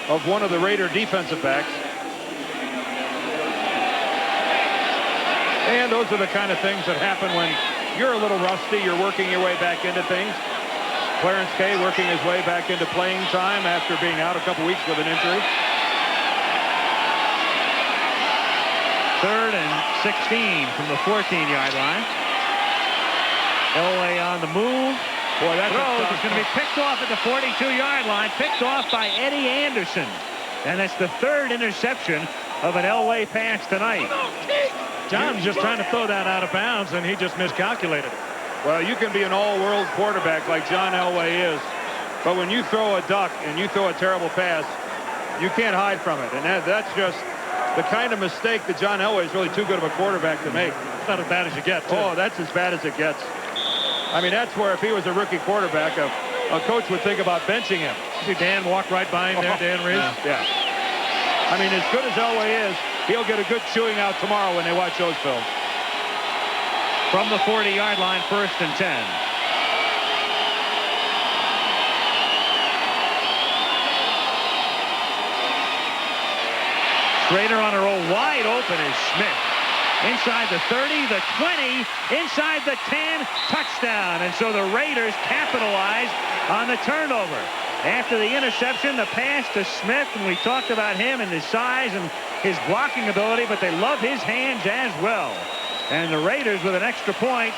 of one of the Raider defensive backs. And those are the kind of things that happen when you're a little rusty, you're working your way back into things. Clarence Kay working his way back into playing time after being out a couple weeks with an injury. 3rd and 16 from the 14-yard line. Elway on the move. Boy, that throw is going to be picked off at the 42-yard line. Picked off by Eddie Anderson. And that's the 3rd interception of an Elway pass tonight. John's just trying to throw that out of bounds, and he just miscalculated it. Well, you can be an all-world quarterback like John Elway is, but when you throw a duck and you throw a terrible pass, you can't hide from it. And that's just the kind of mistake that John Elway is really too good of a quarterback to make. It's not as bad as you get, too. Oh, that's as bad as it gets. I mean, that's where if he was a rookie quarterback, a coach would think about benching him. See Dan walk right by him there, Dan Reeves? Yeah. I mean, as good as Elway is, he'll get a good chewing out tomorrow when they watch those films. From the 40-yard line, 1st and 10. Schrader on a roll, wide open is Smith. Inside the 30, the 20, inside the 10, touchdown. And so the Raiders capitalize on the turnover. After the interception, the pass to Smith, and we talked about him and his size and his blocking ability, but they love his hands as well. And the Raiders, with an extra point,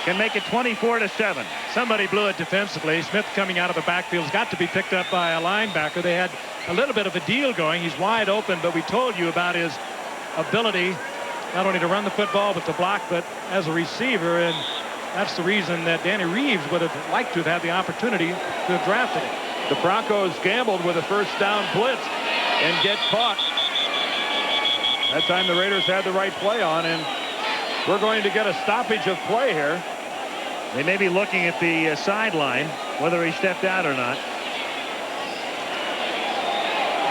can make it 24-7. Somebody blew it defensively. Smith coming out of the backfield has got to be picked up by a linebacker. They had a little bit of a deal going. He's wide open, but we told you about his ability not only to run the football but to block, but as a receiver, and that's the reason that Danny Reeves would have liked to have had the opportunity to have drafted him. The Broncos gambled with a first down blitz and get caught. That time the Raiders had the right play on, and we're going to get a stoppage of play here. They may be looking at the sideline, whether he stepped out or not.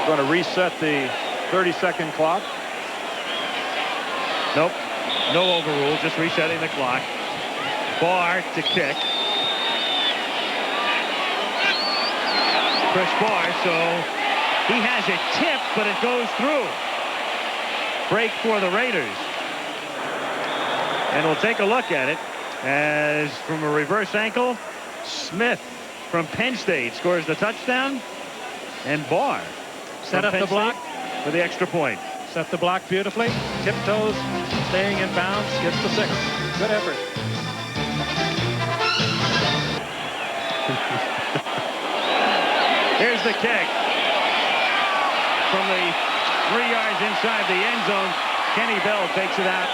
Going to reset the 30-second clock. Nope, no overrule, just resetting the clock. Barr to kick. Chris Barr, so he has it tipped, but it goes through. Break for the Raiders. And we'll take a look at it as from a reverse ankle, Smith from Penn State scores the touchdown, and Barr set up the block for the extra point. Set the block beautifully. Tiptoes, staying in bounds, gets the 6. Good effort. Here's the kick. From the 3 yards inside the end zone, Kenny Bell takes it out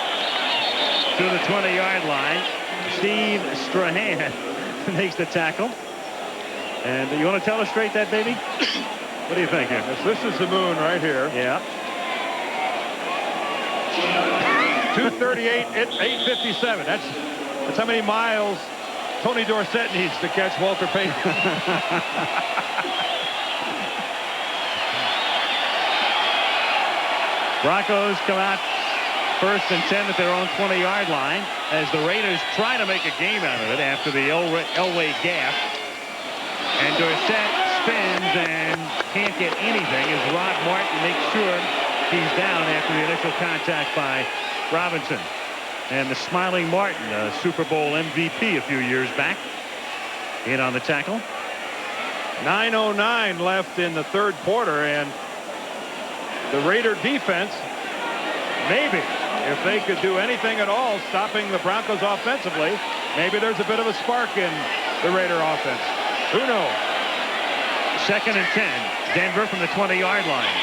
to the 20-yard line. Steve Strahan makes the tackle. And you want to telestrate that, baby? What do you think here? Yes, this is the moon right here. Yeah. 2:38 at 8:57. That's how many miles Tony Dorsett needs to catch Walter Payton. Broncos come out 1st and 10 at their own 20-yard line as the Raiders try to make a game out of it after the Elway gaffe. And Dorsett spins and can't get anything as Rod Martin makes sure he's down after the initial contact by Robinson. And the smiling Martin, a Super Bowl MVP a few years back, in on the tackle. 9:09 left in the 3rd quarter, and the Raider defense, maybe, if they could do anything at all stopping the Broncos offensively, maybe there's a bit of a spark in the Raider offense. Who knows? 2nd and 10. Denver from the 20-yard line.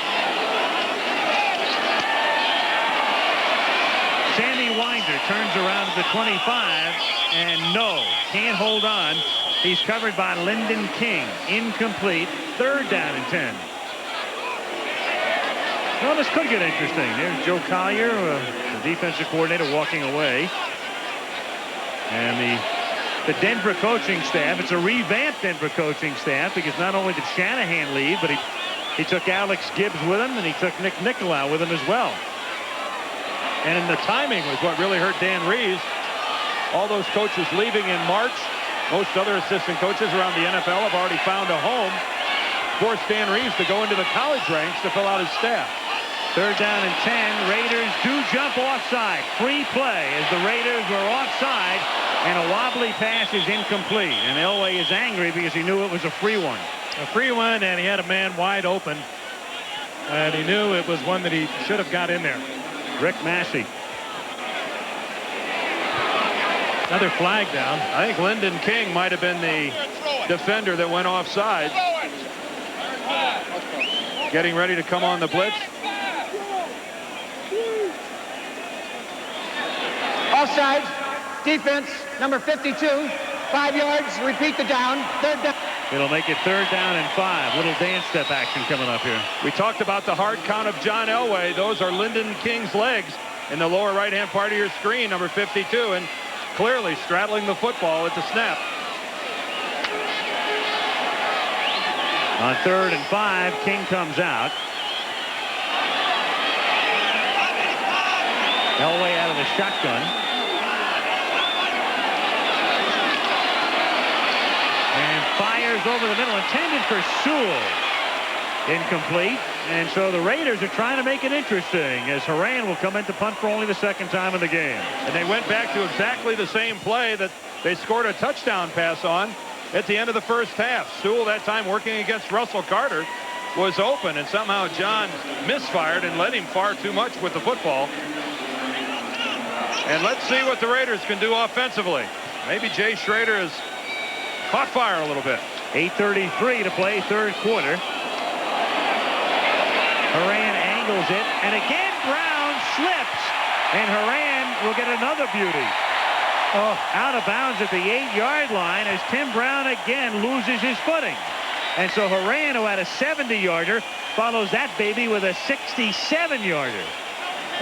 Sammy Winder turns around at the 25 and no, can't hold on. He's covered by Lyndon King. Incomplete. 3rd down and 10. Well, this could get interesting. There's Joe Collier, the defensive coordinator, walking away. And the Denver coaching staff, it's a revamped Denver coaching staff, because not only did Shanahan leave, but he took Alex Gibbs with him, and he took Nick Nicolau with him as well. And the timing was what really hurt Dan Reeves. All those coaches leaving in March. Most other assistant coaches around the NFL have already found a home. Forced Dan Reeves to go into the college ranks to fill out his staff. 3rd down and 10. Raiders do jump offside. Free play as the Raiders were offside, and a wobbly pass is incomplete. And Elway is angry because he knew it was a free one. A free one, and he had a man wide open. And he knew it was one that he should have got in there. Rick Massey. Another flag down. I think Lyndon King might have been the defender that went offside. Getting ready to come on the blitz. Offside. Defense, number 52. 5 yards. Repeat the down. 3rd down. It'll make it 3rd down and 5. Little dance step action coming up here. We talked about the hard count of John Elway. Those are Lyndon King's legs in the lower right-hand part of your screen, number 52, and clearly straddling the football at the snap. On 3rd and 5, King comes out. Elway out of the shotgun. And fires over the middle, intended for Sewell. Incomplete. And so the Raiders are trying to make it interesting, as Horan will come in to punt for only the 2nd time in the game. And they went back to exactly the same play that they scored a touchdown pass on at the end of the 1st half. Sewell, that time working against Russell Carter, was open, and somehow John misfired and led him far too much with the football. And let's see what the Raiders can do offensively. Maybe Jay Schrader has caught fire a little bit. 8:33 to play, 3rd quarter. Horan angles it, and again Brown slips, and Horan will get another beauty. Out of bounds at the 8-yard line, as Tim Brown again loses his footing. And so Horan, who had a 70-yarder, follows that baby with a 67-yarder.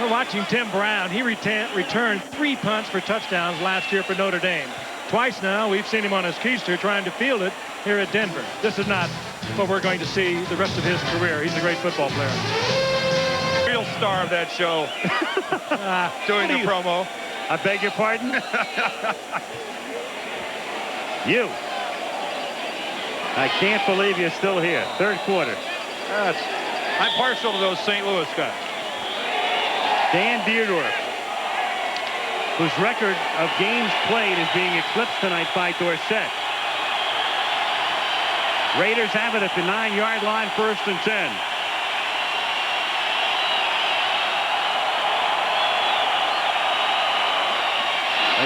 We're watching Tim Brown. He returned 3 punts for touchdowns last year for Notre Dame. Twice now we've seen him on his keister trying to field it here at Denver. This is not what we're going to see the rest of his career. He's a great football player. Real star of that show. Doing the promo. I beg your pardon? You. I can't believe you're still here. 3rd quarter. I'm partial to those St. Louis guys. Dan Dierdorf, whose record of games played is being eclipsed tonight by Dorsett. Raiders have it at the 9-yard line, 1st and 10.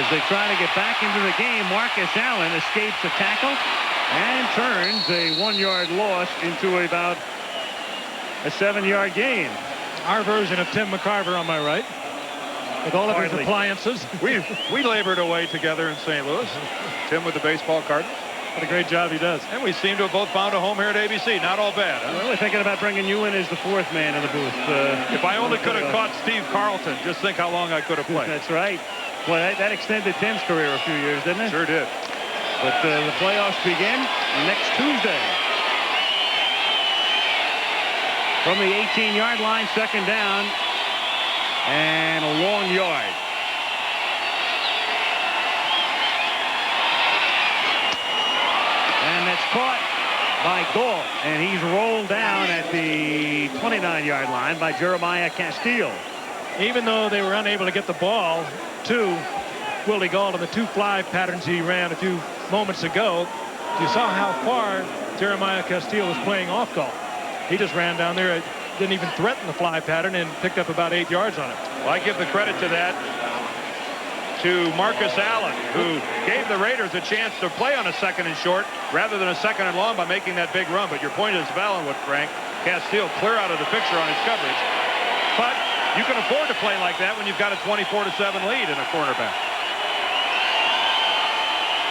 As they try to get back into the game, Marcus Allen escapes a tackle and turns a 1-yard loss into about a 7-yard gain. Our version of Tim McCarver on my right, with all of his appliances. We labored away together in St. Louis. Tim with the baseball Cardinals. What a great job he does. And we seem to have both found a home here at ABC. Not all bad, huh? Well, we're thinking about bringing you in as the 4th man in the booth. If I only could have caught Steve Carlton, just think how long I could have played. That's right. Well, that extended Tim's career a few years, didn't it? Sure did. But the playoffs begin next Tuesday. From the 18-yard line, 2nd down, and a long yard. And that's caught by Galt, and he's rolled down at the 29-yard line by Jeremiah Castile. Even though they were unable to get the ball to Willie Galt in the 2-fly patterns he ran a few moments ago, you saw how far Jeremiah Castile was playing off Galt. He just ran down there, didn't even threaten the fly pattern, and picked up about 8 yards on it. Well, I give the credit to that to Marcus Allen, who gave the Raiders a chance to play on a 2nd and short rather than a 2nd and long by making that big run. But your point is valid with Frank. Castile clear out of the picture on his coverage. But you can afford to play like that when you've got a 24-7 lead in a cornerback.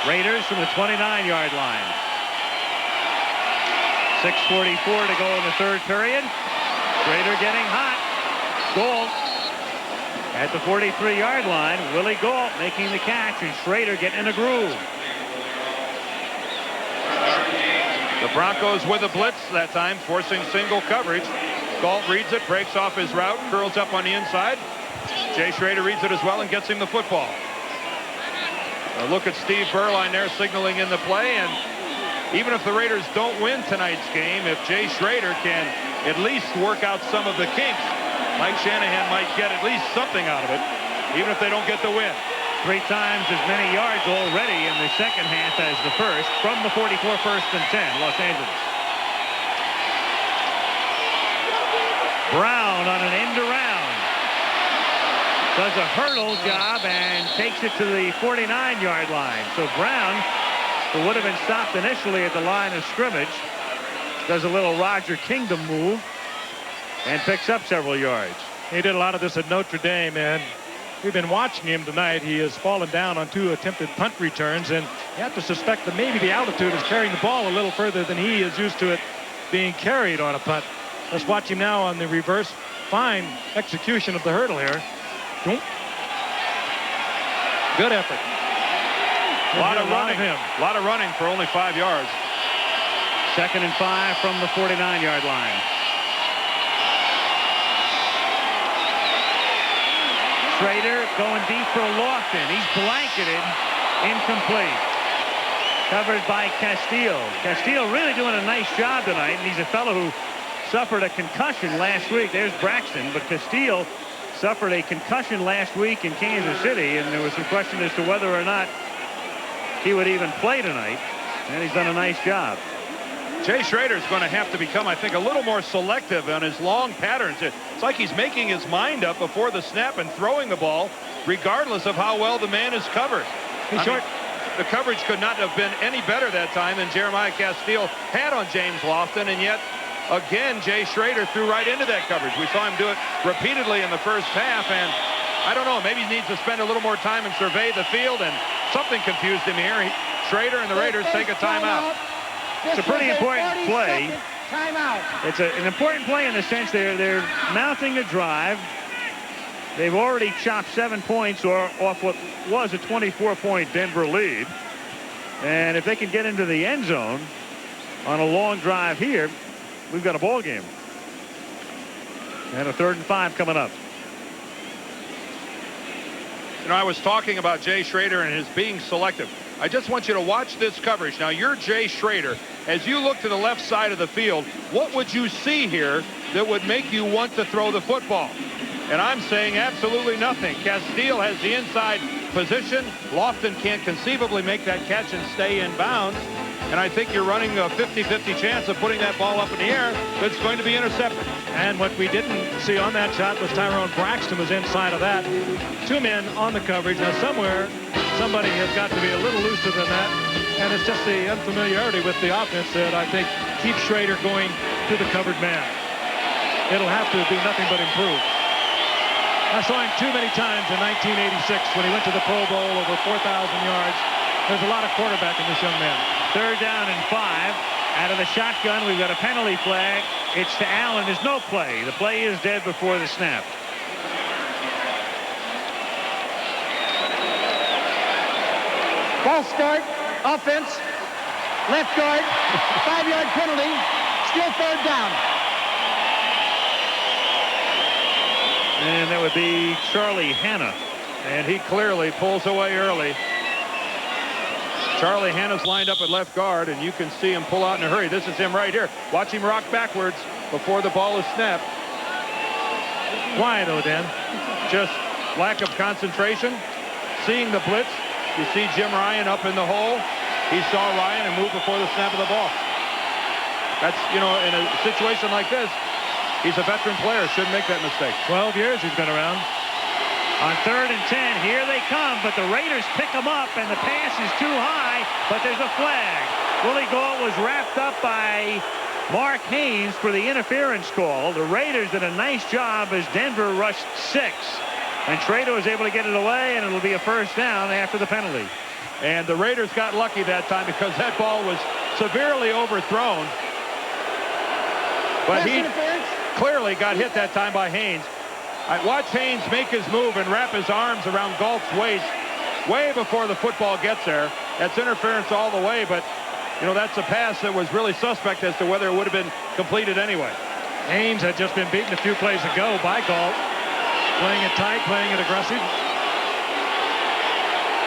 Raiders from the 29-yard line. 6:44 to go in the third period. Schrader getting hot. Galt at the 43-yard line. Willie Galt making the catch, and Schrader getting in a groove. The Broncos with a blitz that time, forcing single coverage. Galt reads it, breaks off his route, curls up on the inside. Jay Schrader reads it as well and gets him the football. A look at Steve Berline there signaling in the play, and even if the Raiders don't win tonight's game, if Jay Schrader can at least work out some of the kinks, Mike Shanahan might get at least something out of it, even if they don't get the win. 3 times as many yards already in the second half as the first, from the 44, 1st and 10, Los Angeles. Brown on an end around. Does a hurdle job and takes it to the 49-yard line. So Brown, who would have been stopped initially at the line of scrimmage, does a little Roger Kingdom move and picks up several yards. He did a lot of this at Notre Dame, and we've been watching him tonight. He has fallen down on 2 attempted punt returns, and you have to suspect that maybe the altitude is carrying the ball a little further than he is used to it being carried on a punt. Let's watch him now on the reverse. Fine execution of the hurdle here. Good effort. A lot of running. A lot of running for only 5 yards. 2nd and 5 from the 49-yard line. Schrader going deep for Lofton. He's blanketed, incomplete. Covered by Castile. Castile really doing a nice job tonight, and he's a fellow who suffered a concussion last week. There's Braxton, but Castile suffered a concussion last week in Kansas City, and there was some question as to whether or not he would even play tonight, and he's done a nice job. Jay Schrader's going to have to become, I think, a little more selective on his long patterns. It's like he's making his mind up before the snap and throwing the ball, regardless of how well the man is covered. The coverage could not have been any better that time than Jeremiah Castile had on James Lofton, and yet again Jay Schrader threw right into that coverage. We saw him do it repeatedly in the first half, and I don't know, maybe he needs to spend a little more time and survey the field, and something confused him here. Schrader and the Raiders take a timeout. It's a pretty important play. Timeout. It's an important play in the sense they're mounting a drive. They've already chopped 7 points off what was a 24-point Denver lead. And if they can get into the end zone on a long drive here, we've got a ball game. And a 3rd and 5 coming up. You know, I was talking about Jay Schrader and his being selective. I just want you to watch this coverage. Now, you're Jay Schrader. As you look to the left side of the field, what would you see here that would make you want to throw the football? And I'm saying absolutely nothing. Castile has the inside position. Lofton can't conceivably make that catch and stay in bounds. And I think you're running a 50-50 chance of putting that ball up in the air that's going to be intercepted. And what we didn't see on that shot was Tyrone Braxton was inside of that. 2 men on the coverage. Now, somewhere, somebody has got to be a little looser than that. And it's just the unfamiliarity with the offense that I think keeps Schrader going to the covered man. It'll have to do nothing but improve. I saw him too many times in 1986 when he went to the Pro Bowl, over 4,000 yards. There's a lot of quarterback in this young man. 3rd down and 5. Out of the shotgun, we've got a penalty flag. It's to Allen. There's no play. The play is dead before the snap. False start. Offense. Left guard. 5-yard penalty. Still 3rd down. And that would be Charlie Hanna. And he clearly pulls away early. Charlie Hanna's lined up at left guard, and you can see him pull out in a hurry. This is him right here. Watch him rock backwards before the ball is snapped. Why, though, Dan? Just lack of concentration. Seeing the blitz. You see Jim Ryan up in the hole. He saw Ryan and moved before the snap of the ball. That's, you know, in a situation like this, he's a veteran player. Shouldn't make that mistake. 12 years he's been around. On 3rd and 10, here they come, but the Raiders pick them up, and the pass is too high, but there's a flag. Willie Galt was wrapped up by Mark Haynes for the interference call. The Raiders did a nice job as Denver rushed 6. And Schrader was able to get it away, and it'll be a 1st down after the penalty. And the Raiders got lucky that time because that ball was severely overthrown. But he clearly got hit that time by Haynes. I watched Haynes make his move and wrap his arms around Galt's waist way before the football gets there. That's interference all the way, but you know, that's a pass that was really suspect as to whether it would have been completed anyway. Haynes had just been beaten a few plays ago by Galt. Playing it tight, playing it aggressive.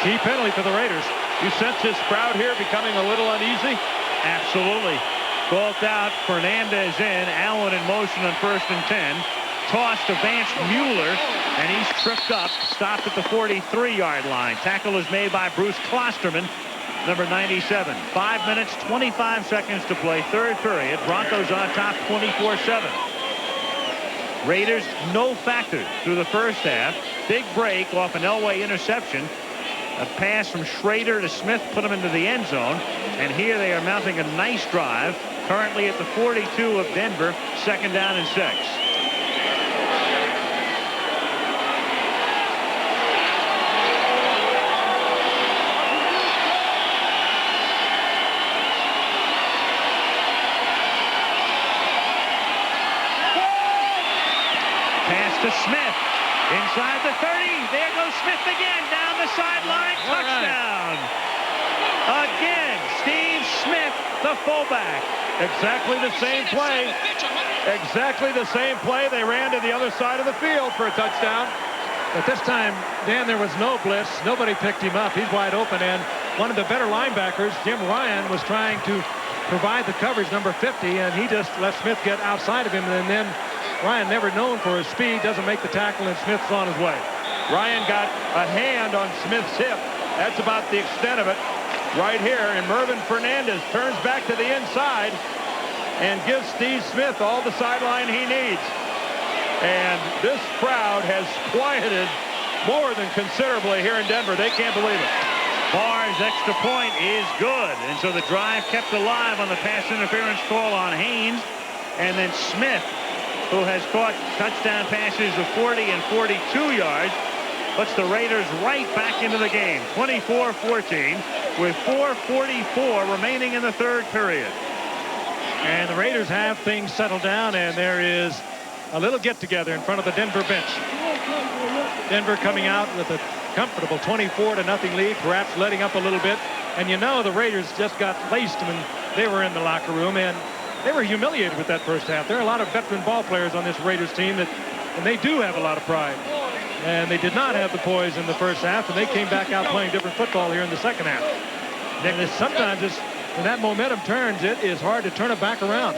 Key penalty for the Raiders. You sense this crowd here becoming a little uneasy? Absolutely. Galt out, Fernandez in, Allen in motion on 1st and 10. Toss to Vance Mueller, and he's tripped up, stopped at the 43-yard line. Tackle is made by Bruce Klosterman, number 97. 5 minutes, 25 seconds to play, third period. Broncos on top 24-7. Raiders no factor through the first half. Big break off an Elway interception. A pass from Schrader to Smith put him into the end zone. And here they are mounting a nice drive. Currently at the 42 of Denver, 2nd down and 6. To Smith inside the 30. There goes Smith again down the sideline. Touchdown. Again, Steve Smith, the fullback. Exactly the same play. Exactly the same play. They ran to the other side of the field for a touchdown. But this time, Dan, there was no blitz. Nobody picked him up. He's wide open. And one of the better linebackers, Jim Ryan, was trying to provide the coverage, number 50, and he just let Smith get outside of him, and then Ryan, never known for his speed, doesn't make the tackle, and Smith's on his way. Ryan got a hand on Smith's hip. That's about the extent of it right here. And Mervin Fernandez turns back to the inside and gives Steve Smith all the sideline he needs. And this crowd has quieted more than considerably here in Denver. They can't believe it. Barr's extra point is good. And so the drive kept alive on the pass interference call on Haynes. And then Smith, who has caught touchdown passes of 40 and 42 yards, puts the Raiders right back into the game. 24-14 with 4:44 remaining in the third period. And the Raiders have things settled down, and there is a little get-together in front of the Denver bench. Denver coming out with a comfortable 24-0 lead, perhaps letting up a little bit. And you know the Raiders just got laced when they were in the locker room, and they were humiliated with that first half. There are a lot of veteran ball players on this Raiders team, and they do have a lot of pride. And they did not have the poise in the first half, and they came back out playing different football here in the second half. And sometimes when that momentum turns, it is hard to turn it back around.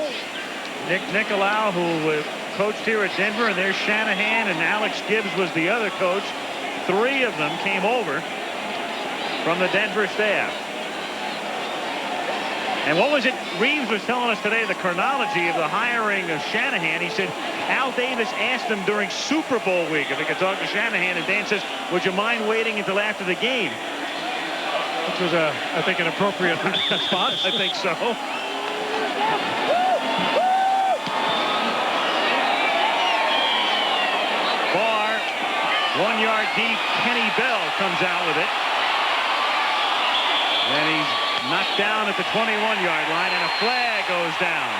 Nick Nicolau, who coached here at Denver, and there's Shanahan, and Alex Gibbs was the other coach. 3 of them came over from the Denver staff. And what was it Reeves was telling us today, the chronology of the hiring of Shanahan? He said Al Davis asked him during Super Bowl week if he could talk to Shanahan, and Dan says, would you mind waiting until after the game? Which was, I think, an appropriate response. I think so. Barr, 1 yard deep. Kenny Bell comes out with it. And he's knocked down at the 21-yard line, and a flag goes down.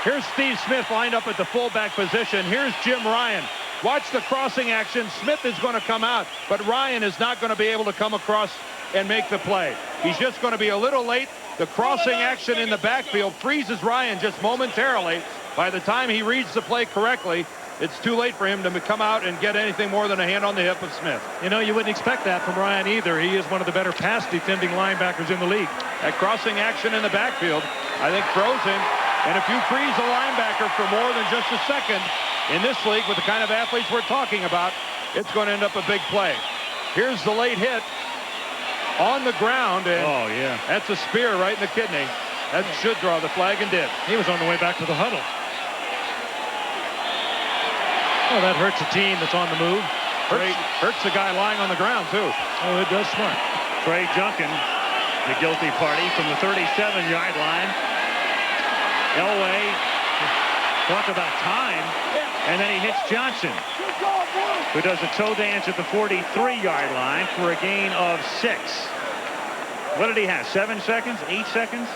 Here's Steve Smith lined up at the fullback position. Here's Jim Ryan. Watch the crossing action. Smith is going to come out, but Ryan is not going to be able to come across and make the play. He's just going to be a little late. The crossing action in the backfield freezes Ryan just momentarily. By the time he reads the play correctly, it's too late for him to come out and get anything more than a hand on the hip of Smith. You know, you wouldn't expect that from Ryan either. He is one of the better pass defending linebackers in the league. That crossing action in the backfield, I think, throws him. And if you freeze a linebacker for more than just a second in this league with the kind of athletes we're talking about, it's going to end up a big play. Here's the late hit on the ground, and that's a spear right in the kidney. That should draw the flag, and did. He was on the way back to the huddle. Oh, that hurts a team that's on the move. Hurts the guy lying on the ground, too. Oh, it does smart. Trey Junkin, the guilty party, from the 37-yard line. Elway, talk about time, and then he hits Johnson, who does a toe dance at the 43-yard line for a gain of 6. What did he have? 7 seconds? 8 seconds?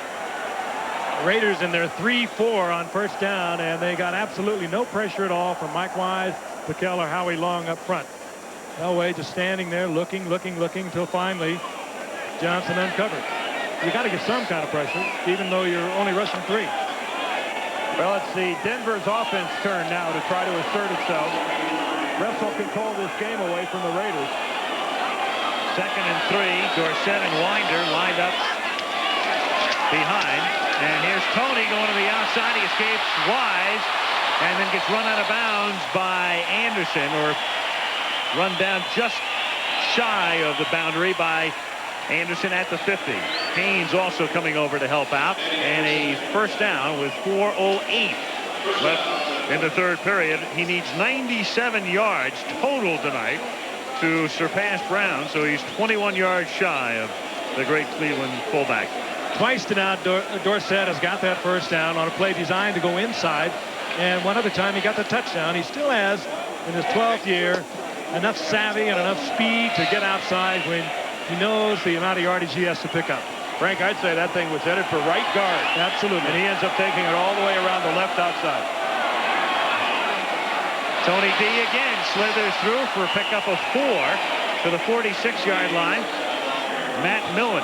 Raiders in their 3-4 on first down, and they got absolutely no pressure at all from Mike Wise, Piquel, or Howie Long up front. Elway just standing there looking until finally Johnson uncovered. You got to get some kind of pressure, even though you're only rushing 3. Well, let's see. Denver's offense turn now to try to assert itself. Refs will control this game away from the Raiders. 2nd and 3. Dorsett and Winder lined up behind. And here's Tony going to the outside. He escapes Wise and then gets run out of bounds by Anderson, or run down just shy of the boundary by Anderson at the 50. Haynes also coming over to help out, and a first down with 4:08 left in the 3rd period. He needs 97 yards total tonight to surpass Brown, so he's 21 yards shy of the great Cleveland fullback. Twice now Dorsett has got that first down on a play designed to go inside, and one other time he got the touchdown. He still has, in his 12th year, enough savvy and enough speed to get outside when he knows the amount of yardage he has to pick up. Frank, I'd say that thing was headed for right guard. Absolutely. And he ends up taking it all the way around the left outside. Tony D again slithers through for a pickup of 4 to the 46-yard line. Matt Millen,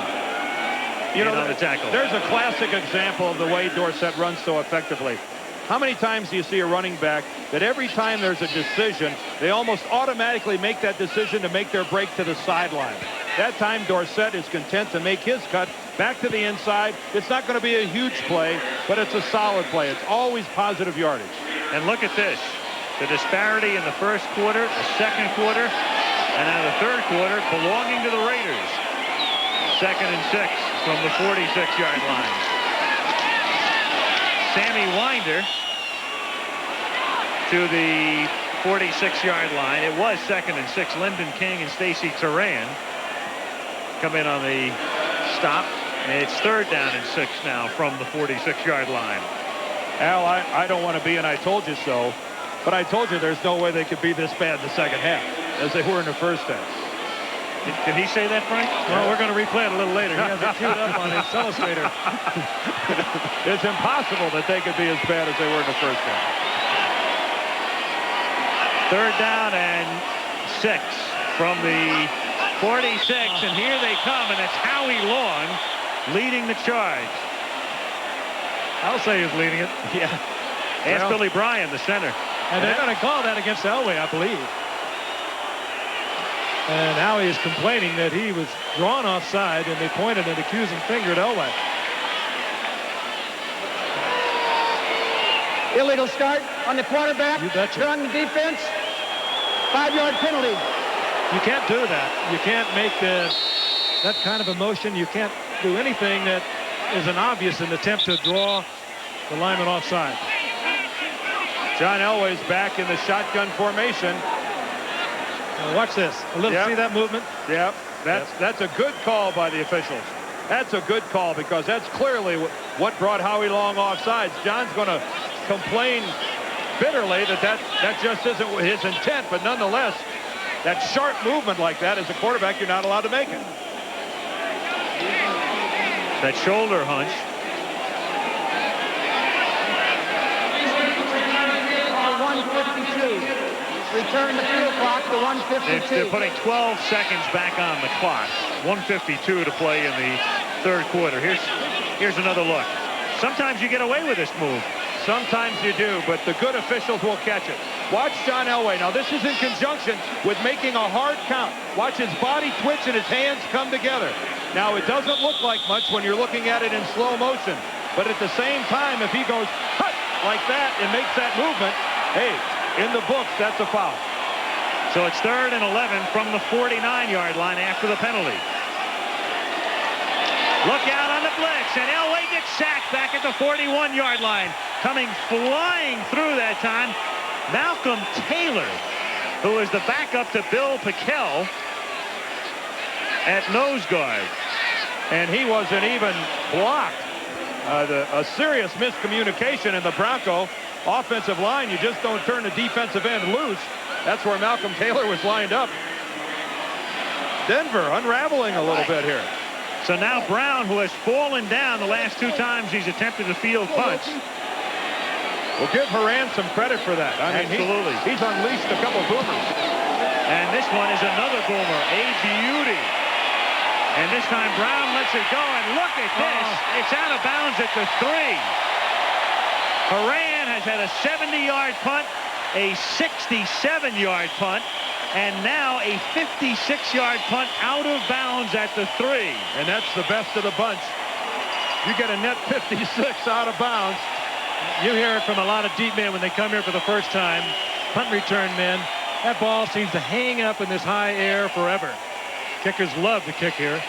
you know, on the tackle. There's a classic example of the way Dorsett runs so effectively. How many times do you see a running back that every time there's a decision, they almost automatically make that decision to make their break to the sideline? That time Dorsett is content to make his cut back to the inside. It's not going to be a huge play, but it's a solid play. It's always positive yardage. And look at this. The disparity in the first quarter, the second quarter, and now the third quarter belonging to the Raiders. 2nd and 6 from the 46-yard line. Sammy Winder to the 46-yard line. It was 2nd and 6. Lyndon King and Stacy Turan come in on the stop. And it's 3rd down and 6 now from the 46-yard line. Al, I don't want to be an I told you so, but I told you there's no way they could be this bad in the second half as they were in the first half. Did he say that, Frank? Well, we're going to replay it a little later. He has it queued up on his illustrator. It's impossible that they could be as bad as they were in the first half. 3rd down and 6 from the 46, and here they come, and it's Howie Long leading the charge. I'll say he's leading it. Yeah. Ask Billy Bryan, the center. And they're going to call that against Elway, I believe. And Howie is complaining that he was drawn offside, and they pointed an accusing finger at Elway. Illegal start on the quarterback. You betcha. They're on the defense. 5-yard penalty. You can't do that. You can't make that kind of a motion. You can't do anything that is an obvious attempt to draw the lineman offside. John Elway's back in the shotgun formation. Now watch this. See that movement? Yep. That's a good call by the officials. That's a good call because that's clearly what brought Howie Long offsides. John's going to complain bitterly that just isn't his intent, but nonetheless, that sharp movement like that as a quarterback, you're not allowed to make it. That shoulder hunch. Return the field clock to 1:52. They're putting 12 seconds back on the clock. 1:52 to play in the 3rd quarter. Here's another look. Sometimes you get away with this move. Sometimes you do, but the good officials will catch it. Watch John Elway. Now, this is in conjunction with making a hard count. Watch his body twitch and his hands come together. Now, it doesn't look like much when you're looking at it in slow motion, but at the same time, if he goes hut like that and makes that movement, hey, in the books, that's a foul. So it's 3rd and 11 from the 49-yard line after the penalty. Look out on the blitz, and Elway gets sacked back at the 41-yard line. Coming flying through that time, Malcolm Taylor, who is the backup to Bill Piquel at nose guard. And he wasn't even blocked. A serious miscommunication in the Bronco offensive line. You just don't turn the defensive end loose. That's where Malcolm Taylor was lined up. Denver unraveling a little bit here. So now Brown, who has fallen down the last 2 times he's attempted to field punts. Well, give Horan some credit for that. I mean, absolutely. He's unleashed a couple boomers. And this one is another boomer, a beauty. And this time Brown lets it go, and look at this. It's out of bounds at the 3. Horan has had a 70-yard punt, a 67-yard punt, and now a 56-yard punt out of bounds at the 3. And that's the best of the bunch. You get a net 56 out of bounds. You hear it from a lot of deep men when they come here for the first time. Punt return men. That ball seems to hang up in this high air forever. Kickers love to kick here.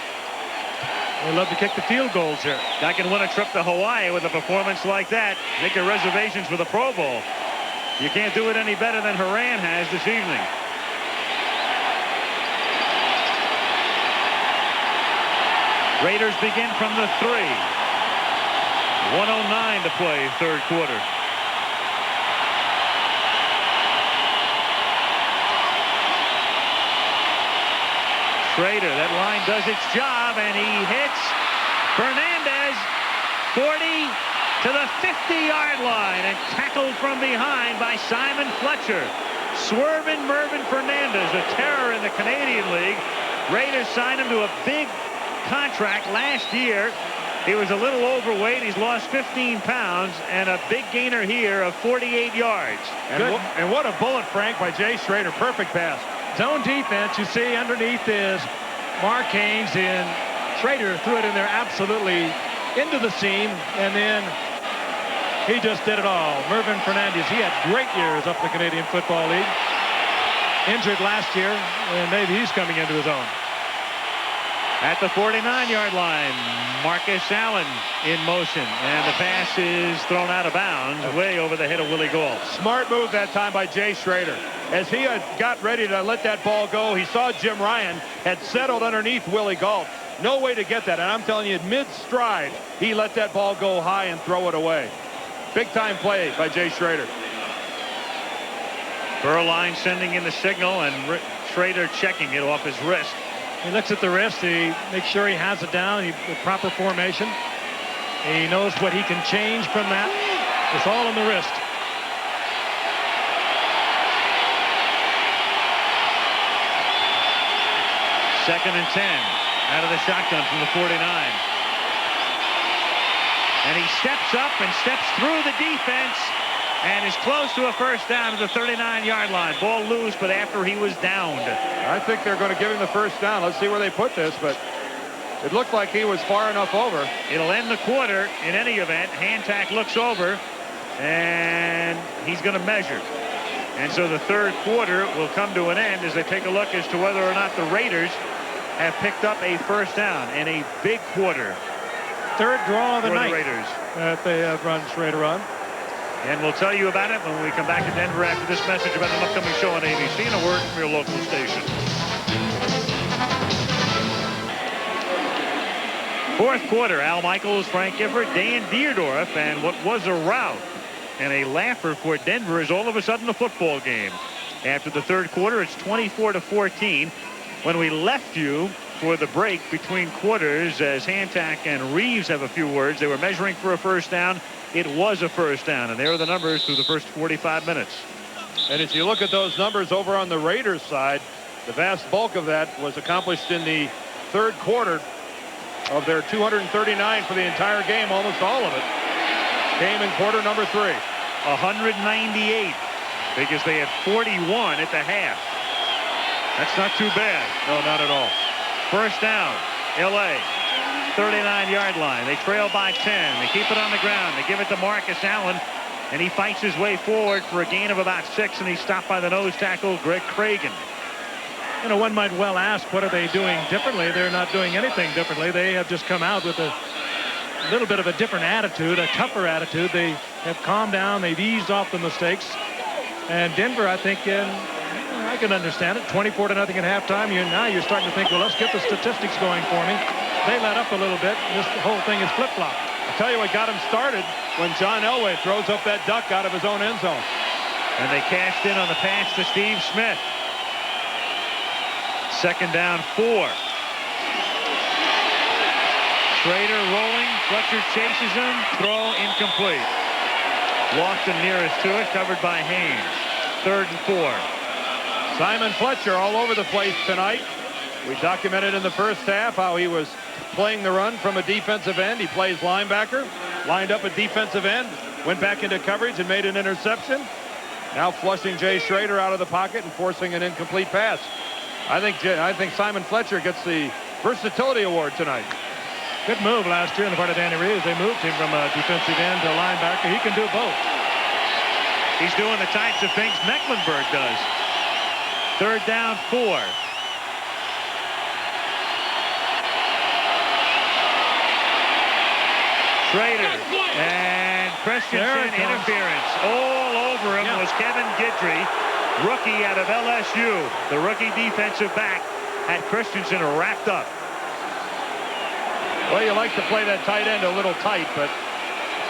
They love to kick the field goals here. I can win a trip to Hawaii with a performance like that. Make your reservations for the Pro Bowl. You can't do it any better than Horan has this evening. Raiders begin from the 3. 1:09 to play, third quarter. Schrader, that line does its job, and he hits Fernandez 40 to the 50-yard line, and tackled from behind by Simon Fletcher. Swerving Mervyn Fernandez, a terror in the Canadian League. Raiders signed him to a big contract last year. He was a little overweight. He's lost 15 pounds, and a big gainer here of 48 yards. And what a bullet, Frank, by Jay Schrader. Perfect pass. Zone defense, you see underneath is Mark Haynes, and Schrader threw it in there absolutely into the seam, and then he just did it all. Mervyn Fernandez, he had great years up in the Canadian Football League. Injured last year, and maybe he's coming into his own. At the 49-yard line, Marcus Allen in motion, and the pass is thrown out of bounds way over the head of Willie Gault. Smart move that time by Jay Schrader. As he had got ready to let that ball go, he saw Jim Ryan had settled underneath Willie Gault. No way to get that, and I'm telling you, mid-stride, he let that ball go high and throw it away. Big-time play by Jay Schrader. Burline sending in the signal, and Schrader checking it off his wrist. He looks at the wrist. He makes sure he has it down. The proper formation. He knows what he can change from that. It's all on the wrist. Second and 10 out of the shotgun from the 49. And he steps up and steps through the defense and is close to a first down at the 39-yard line. Ball loose, but after he was downed. I think they're going to give him the first down. Let's see where they put this, but it looked like he was far enough over. It'll end the quarter in any event. Hantak looks over, and he's going to measure. And so the third quarter will come to an end as they take a look as to whether or not the Raiders have picked up a first down in a big quarter. Third draw of the night for the Raiders that they have run Schrader on. And we'll tell you about it when we come back to Denver after this message about an upcoming show on ABC and a word from your local station. Fourth quarter, Al Michaels, Frank Gifford, Dan Dierdorf, and what was a rout and a laugher for Denver is all of a sudden a football game. After the third quarter, it's 24-14. When we left you for the break between quarters, as Hantak and Reeves have a few words, they were measuring for a first down. It was a first down, and there are the numbers through the first 45 minutes. And as you look at those numbers over on the Raiders side, the vast bulk of that was accomplished in the third quarter. Of their 239 for the entire game, almost all of it came in quarter number 3. 198, because they had 41 at the half. That's not too bad. No, not at all. First down, L.A. 39-yard line. They trail by 10. They keep it on the ground. They give it to Marcus Allen, and he fights his way forward for a gain of about 6, and he's stopped by the nose tackle, Greg Cragen. You know, one might well ask, what are they doing differently? They're not doing anything differently. They have just come out with a little bit of a different attitude, a tougher attitude. They have calmed down. They've eased off the mistakes. And Denver, I think, I can understand it. 24-0 at halftime. Now you're starting to think, well, let's get the statistics going for me. They let up a little bit. This whole thing is flip-flop. I'll tell you what got him started when John Elway throws up that duck out of his own end zone. And they cashed in on the pass to Steve Smith. Second down, 4. Schrader rolling. Fletcher chases him. Throw incomplete. Lofton nearest to it, covered by Haynes. 3rd and 4. Simon Fletcher all over the place tonight. We documented in the first half how he was playing the run from a defensive end. He plays linebacker, lined up at defensive end, went back into coverage and made an interception. Now flushing Jay Schrader out of the pocket and forcing an incomplete pass. I think Simon Fletcher gets the versatility award tonight. Good move last year on the part of Danny Reeves. They moved him from a defensive end to a linebacker. He can do both. He's doing the types of things Mecklenburg does. 3rd down, 4. Schrader and Christensen interference. All over him was Kevin Guidry, rookie out of LSU. The rookie defensive back had Christensen wrapped up. Well, you like to play that tight end a little tight, but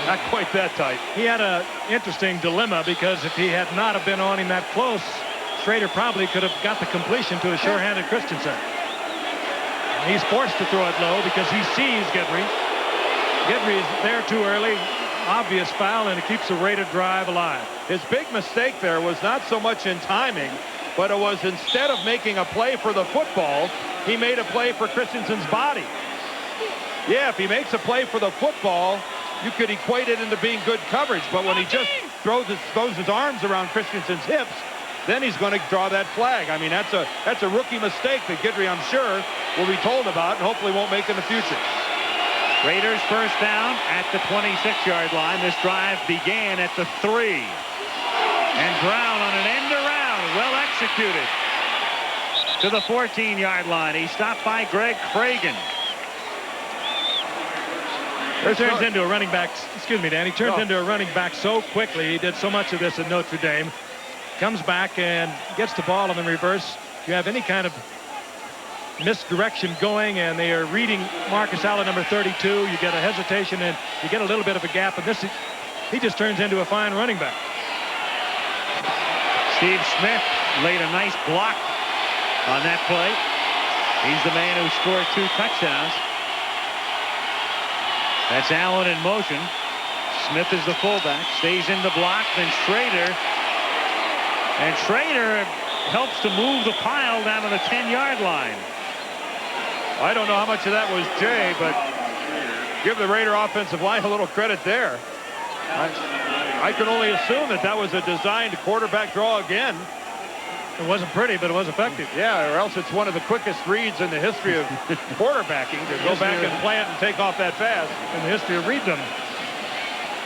not quite that tight. He had an interesting dilemma because if he had not have been on him that close, Schrader probably could have got the completion to a sure-handed Christensen. And he's forced to throw it low because he sees Guidry. Guidry is there too early. Obvious foul, and it keeps the Raider drive alive. His big mistake there was not so much in timing, but it was instead of making a play for the football, he made a play for Christensen's body. Yeah, if he makes a play for the football, you could equate it into being good coverage. But when he just throws his arms around Christensen's hips, then he's going to draw that flag. I mean, that's a rookie mistake that Guidry, I'm sure, will be told about and hopefully won't make in the future. Raiders 1st down at the 26-yard line. This drive began at the 3. And Brown on an end around, well executed. To the 14-yard line. He stopped by Greg Cragen. He turns into a running back. Excuse me, Dan. He turns into a running back so quickly. He did so much of this at Notre Dame. Comes back and gets the ball in the reverse. You have any kind of misdirection going, and they are reading Marcus Allen, number 32. You get a hesitation, and you get a little bit of a gap. And he just turns into a fine running back. Steve Smith laid a nice block on that play. He's the man who scored 2 touchdowns. That's Allen in motion. Smith is the fullback. Stays in the block. Then Schrader. And Schrader helps to move the pile down to the 10-yard line. I don't know how much of that was Jay, but give the Raider offensive line a little credit there. I can only assume that was a designed quarterback draw again. It wasn't pretty, but it was effective. Yeah, or else it's one of the quickest reads in the history of quarterbacking to go back and plant and take off that fast. In the history of reading.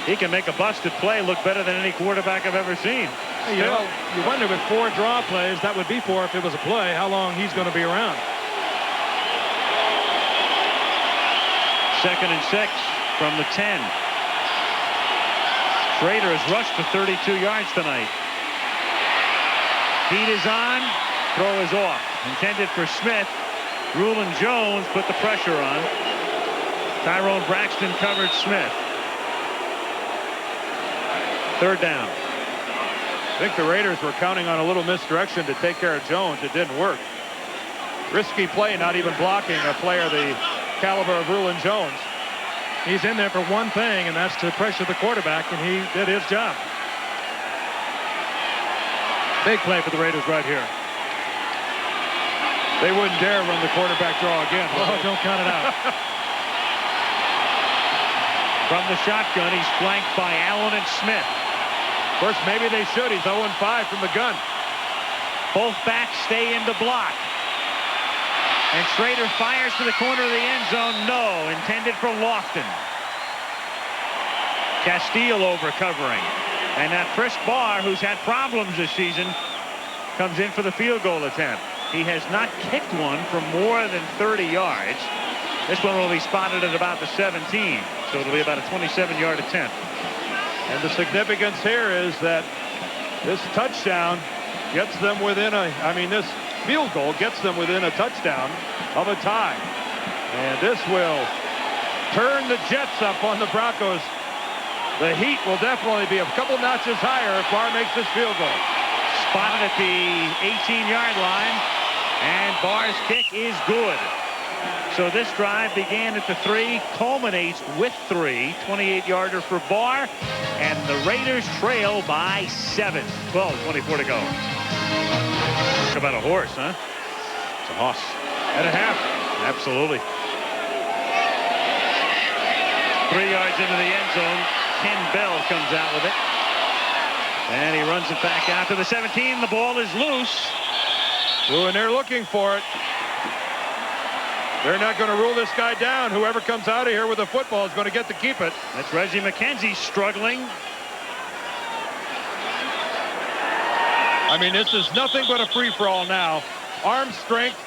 He can make a busted play look better than any quarterback I've ever seen. Hey, you wonder with 4 draw plays, that would be 4 if it was a play, how long he's going to be around. 2nd and 6 from the 10. Schrader has rushed for 32 yards tonight. Heat is on. Throw is off. Intended for Smith. Rulon Jones put the pressure on. Tyrone Braxton covered Smith. 3rd down. I think the Raiders were counting on a little misdirection to take care of Jones. It didn't work. Risky play, not even blocking a player the caliber of Rulon Jones. He's in there for one thing, and that's to pressure the quarterback, and he did his job. Big play for the Raiders right here. They wouldn't dare run the quarterback draw again. Oh, don't count it out. From the shotgun, he's flanked by Allen and Smith. Of course, maybe they should. He's 0-5 from the gun. Both backs stay in the block. And Schrader fires to the corner of the end zone. No. Intended for Lofton. Castile over covering. And that Chris Barr, who's had problems this season, comes in for the field goal attempt. He has not kicked one from more than 30 yards. This one will be spotted at about the 17. So it'll be about a 27-yard attempt. And the significance here is that this touchdown gets them within this field goal gets them within a touchdown of a tie. And this will turn the Jets up on the Broncos. The heat will definitely be a couple notches higher if Barr makes this field goal. Spotted at the 18-yard line. And Barr's kick is good. So this drive began at the 3, culminates with 3. 28-yarder for Barr, and the Raiders trail by 7. 12:24 to go. Talk about a horse, huh? It's a hoss and a half. Absolutely. 3 yards into the end zone. Ken Bell comes out with it. And he runs it back out to the 17. The ball is loose. Ooh, and they're looking for it. They're not going to rule this guy down. Whoever comes out of here with the football is going to get to keep it. That's Reggie McKenzie struggling. I mean, this is nothing but a free-for-all now. Arm strength,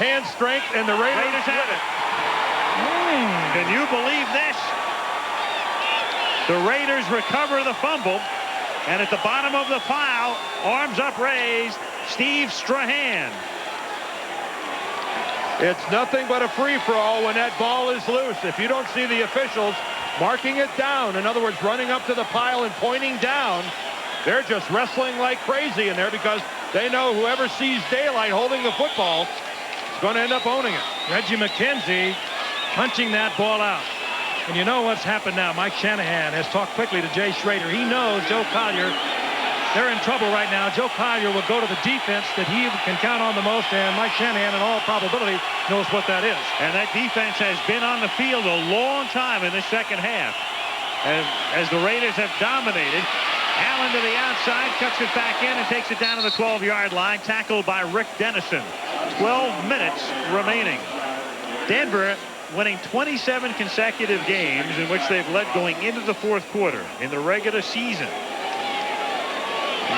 hand strength, and the Raiders have it. Can you believe this? The Raiders recover the fumble, and at the bottom of the pile, arms upraised, Steve Strahan. It's nothing but a free-for-all when that ball is loose. If you don't see the officials marking it down, in other words, running up to the pile and pointing down, they're just wrestling like crazy in there because they know whoever sees daylight holding the football is going to end up owning it. Reggie McKenzie punching that ball out. And you know what's happened now. Mike Shanahan has talked quickly to Jay Schrader. He knows Joe Collier, they're in trouble right now. Joe Collier will go to the defense that he can count on the most, and Mike Shanahan, in all probability, knows what that is. And that defense has been on the field a long time in the second half. And as the Raiders have dominated, Allen to the outside, cuts it back in and takes it down to the 12-yard line, tackled by Rick Dennison. 12 minutes remaining. Denver winning 27 consecutive games in which they've led going into the fourth quarter in the regular season.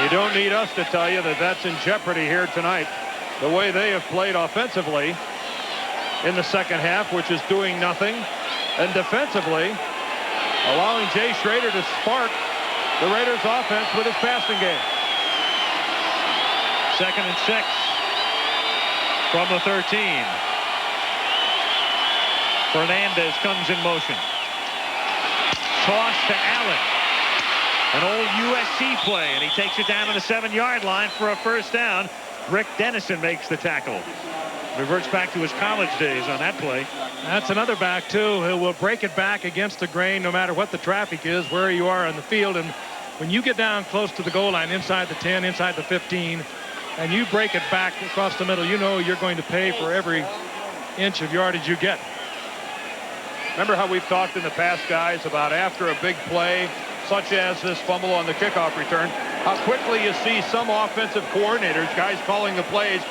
You don't need us to tell you that that's in jeopardy here tonight. The way they have played offensively in the second half, which is doing nothing, and defensively allowing Jay Schrader to spark the Raiders offense with his passing game. 2nd and 6 from the 13. Fernandez comes in motion. Toss to Allen. An old USC play, and he takes it down to the 7-yard line for a first down. Rick Dennison makes the tackle. Reverts back to his college days on that play. That's another back, too, who will break it back against the grain no matter what the traffic is, where you are on the field. And when you get down close to the goal line, inside the 10, inside the 15, and you break it back across the middle, you know you're going to pay for every inch of yardage you get. Remember how we've talked in the past, guys, about after a big play, such as this fumble on the kickoff return, how quickly you see some offensive coordinators, guys calling the plays,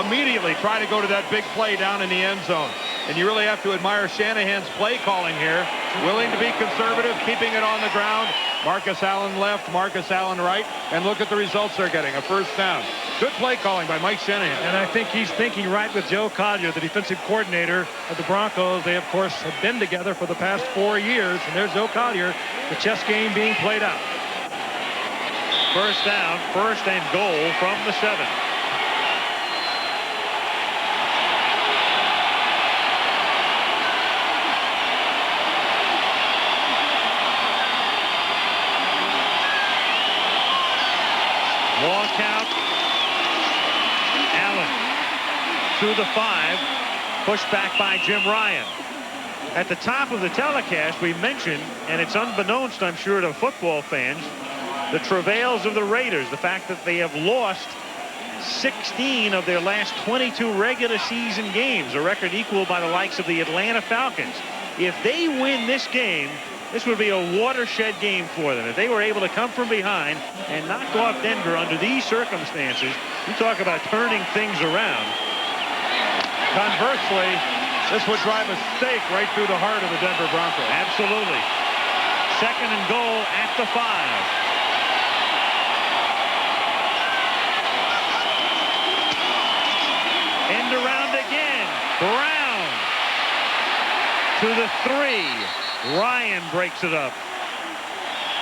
immediately try to go to that big play down in the end zone. And you really have to admire Shanahan's play calling here. Willing to be conservative, keeping it on the ground. Marcus Allen left, Marcus Allen right, and look at the results they're getting, a first down. Good play calling by Mike Shanahan. And I think he's thinking right with Joe Collier, the defensive coordinator of the Broncos. They, of course, have been together for the past 4 years. And there's Joe Collier, the chess game being played out. First down, 1st and goal from the 7. Long count. Allen to the 5. Pushed back by Jim Ryan. At the top of the telecast, we mentioned, and it's unbeknownst, I'm sure, to football fans, the travails of the Raiders. The fact that they have lost 16 of their last 22 regular season games, a record equaled by the likes of the Atlanta Falcons. If they win this game, this would be a watershed game for them. If they were able to come from behind and knock off Denver under these circumstances, you talk about turning things around. Conversely, this would drive a stake right through the heart of the Denver Broncos. Absolutely. 2nd and goal at the 5. End around again. Brown to the 3. Ryan breaks it up.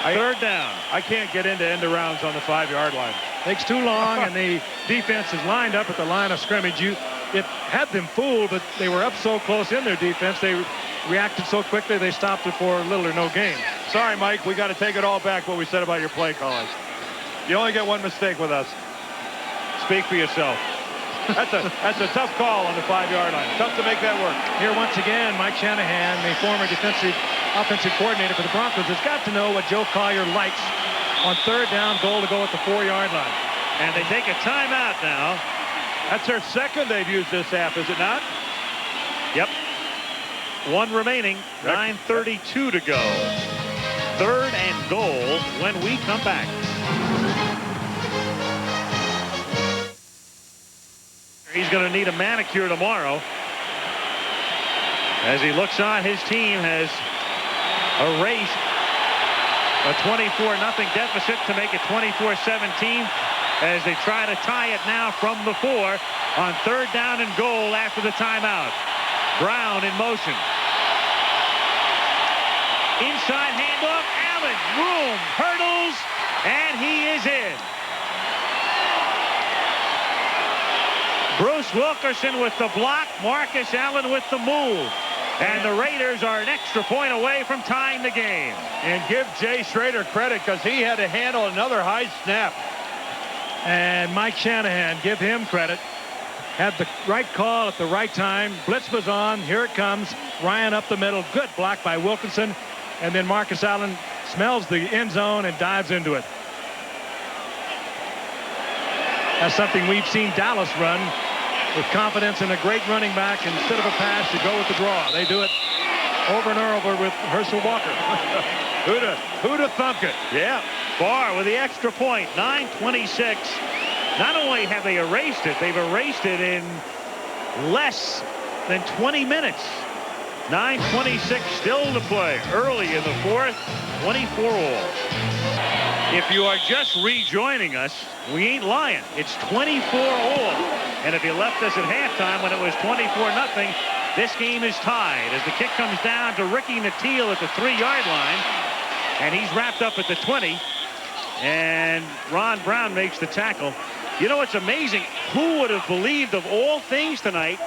3rd down. I can't get into end arounds on the 5-yard line. Takes too long, and the defense is lined up at the line of scrimmage. It had them fooled, but they were up so close in their defense. They reacted so quickly, they stopped it for little or no gain. Sorry, Mike. We got to take it all back what we said about your play calling. You only get one mistake with us. Speak for yourself. That's a tough call on the 5-yard line. Tough to make that work. Here once again, Mike Shanahan, the former offensive coordinator for the Broncos, has got to know what Joe Collier likes on 3rd down goal to go at the 4-yard line. And they take a timeout now. That's their second they've used this half, is it not? Yep. 1 remaining. 9:32 to go. 3rd and goal when we come back. He's going to need a manicure tomorrow. As he looks on, his team has erased a 24-0 deficit to make it 24-17 as they try to tie it now from the 4 on 3rd down and goal after the timeout. Brown in motion. Inside handoff. Allen, room, hurdles, and he is in. Bruce Wilkerson with the block. Marcus Allen with the move. And the Raiders are an extra point away from tying the game. And give Jay Schrader credit because he had to handle another high snap. And Mike Shanahan, give him credit. Had the right call at the right time. Blitz was on. Here it comes. Ryan up the middle. Good block by Wilkinson. And then Marcus Allen smells the end zone and dives into it. That's something we've seen Dallas run with confidence in a great running back. Instead of a pass, you go with the draw. They do it over and over with Herschel Walker. Who'd have thunk it? Yeah. Barr with the extra point. 9:26. Not only have they erased it, they've erased it in less than 20 minutes. 9:26 still to play. Early in the 4th. 24 all. If you are just rejoining us, we ain't lying. It's 24 all. And if you left us at halftime when it was 24-0, this game is tied as the kick comes down to Ricky Nattil at the 3-yard line. And he's wrapped up at the 20. And Ron Brown makes the tackle. You know, it's amazing. Who would have believed of all things tonight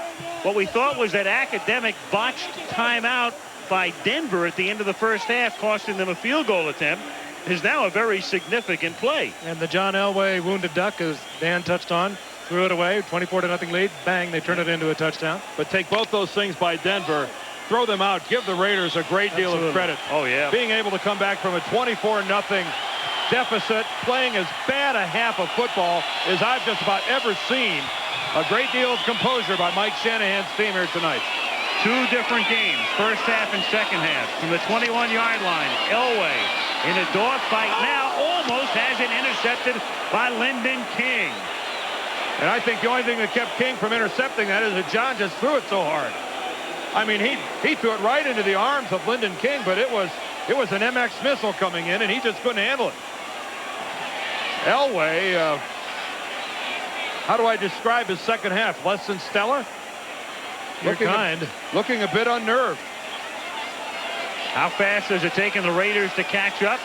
what we thought was that academic botched timeout by Denver at the end of the first half, costing them a field goal attempt, is now a very significant play. And the John Elway wounded duck, as Dan touched on, threw it away, 24-0 lead. Bang, they turn it into a touchdown. But take both those things by Denver, throw them out, give the Raiders a great deal of credit. Oh, yeah. Being able to come back from a 24-0 deficit, playing as bad a half of football as I've just about ever seen. A great deal of composure by Mike Shanahan's team here tonight. 2 different games, first half and second half. From the 21-yard line, Elway in a dogfight now, almost has it intercepted by Lyndon King. And I think the only thing that kept King from intercepting that is that John just threw it so hard. I mean, he threw it right into the arms of Lyndon King, but it was an MX missile coming in, and he just couldn't handle it. Elway, how do I describe his second half? Less than stellar? Looking a bit unnerved. How fast has it taken the Raiders to catch up?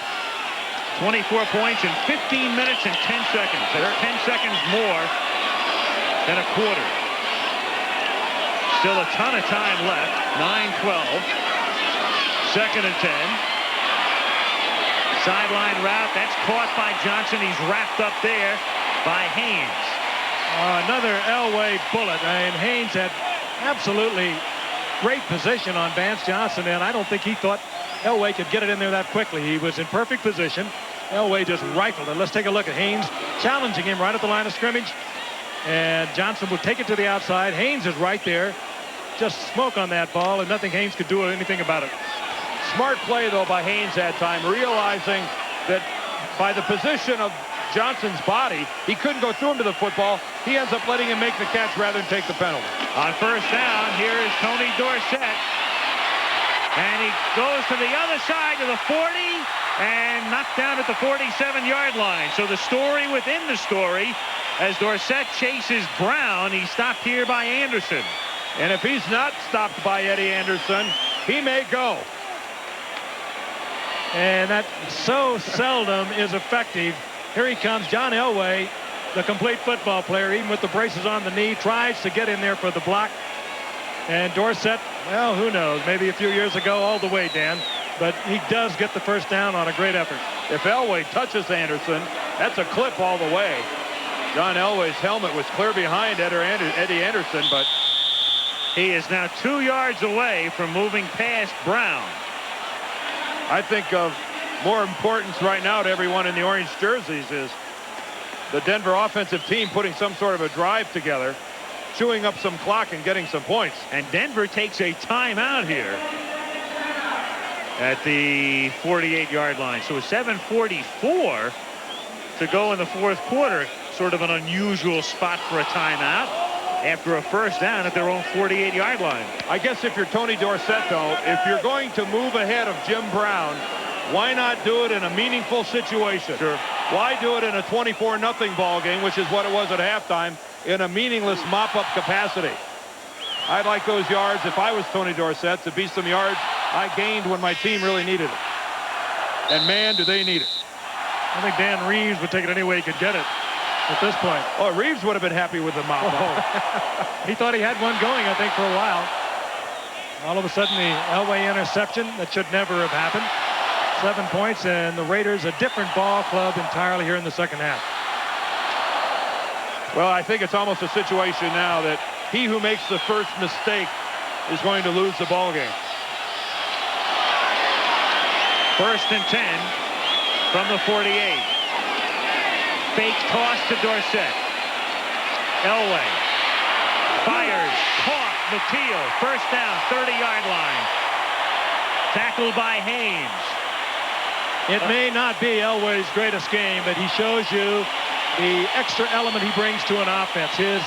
24 points in 15 minutes and 10 seconds. That's 10 seconds more than a quarter. Still a ton of time left. 9-12. 2nd and 10. Sideline route. That's caught by Johnson. He's wrapped up there by Haynes. Another Elway bullet. And Haynes had absolutely great position on Vance Johnson, and I don't think he thought Elway could get it in there that quickly. He was in perfect position. Elway just rifled it. Let's take a look at Haynes challenging him right at the line of scrimmage. And Johnson will take it to the outside. Haynes is right there. Just smoke on that ball, and nothing Haynes could do anything about it. Smart play, though, by Haynes that time, realizing that by the position of Johnson's body, he couldn't go through him to the football. He ends up letting him make the catch rather than take the penalty. On first down, here is Tony Dorsett. And he goes to the other side to the 40 and knocked down at the 47-yard line. So the story within the story, as Dorsett chases Brown, he's stopped here by Anderson. And if he's not stopped by Eddie Anderson, he may go. And that so seldom is effective. Here he comes, John Elway, the complete football player, even with the braces on the knee, tries to get in there for the block. And Dorsett, well, who knows, maybe a few years ago all the way, Dan. But he does get the first down on a great effort. If Elway touches Anderson, that's a clip all the way. John Elway's helmet was clear behind Eddie Anderson, but he is now 2 yards away from moving past Brown. I think of more importance right now to everyone in the orange jerseys is the Denver offensive team putting some sort of a drive together, chewing up some clock and getting some points. And Denver takes a timeout here at the 48-yard line. So 7:44 to go in the fourth quarter. Sort of an unusual spot for a timeout after a first down at their own 48-yard line. I guess if you're Tony Dorsett, though, if you're going to move ahead of Jim Brown, why not do it in a meaningful situation? Sure. Why do it in a 24-0 ball game, which is what it was at halftime, in a meaningless mop-up capacity? I'd like those yards, if I was Tony Dorsett, to be some yards I gained when my team really needed it. And, man, do they need it. I think Dan Reeves would take it any way he could get it at this point. Oh, Reeves would have been happy with the mop-up. He thought he had one going, I think, for a while. All of a sudden, the Elway interception that should never have happened. 7 points, and the Raiders a different ball club entirely here in the second half. Well, I think it's almost a situation now that he who makes the first mistake is going to lose the ball game. 1st and 10 from the 48. Fake toss to Dorsett. Elway fires, caught, McTeal, first down, 30-yard line. Tackled by Haynes. It may not be Elway's greatest game, but he shows you the extra element he brings to an offense. His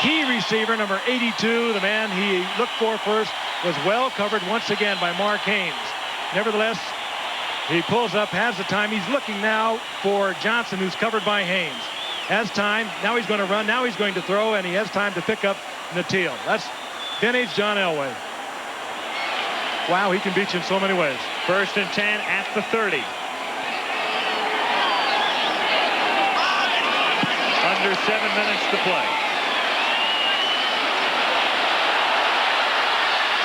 key receiver, number 82, the man he looked for first, was well covered once again by Mark Haynes. Nevertheless, he pulls up, has the time. He's looking now for Johnson, who's covered by Haynes. Has time. Now he's going to run. Now he's going to throw, and he has time to pick up McTeal. That's vintage John Elway. Wow, he can beat you in so many ways. 1st and 10 at the 30. Under 7 minutes to play.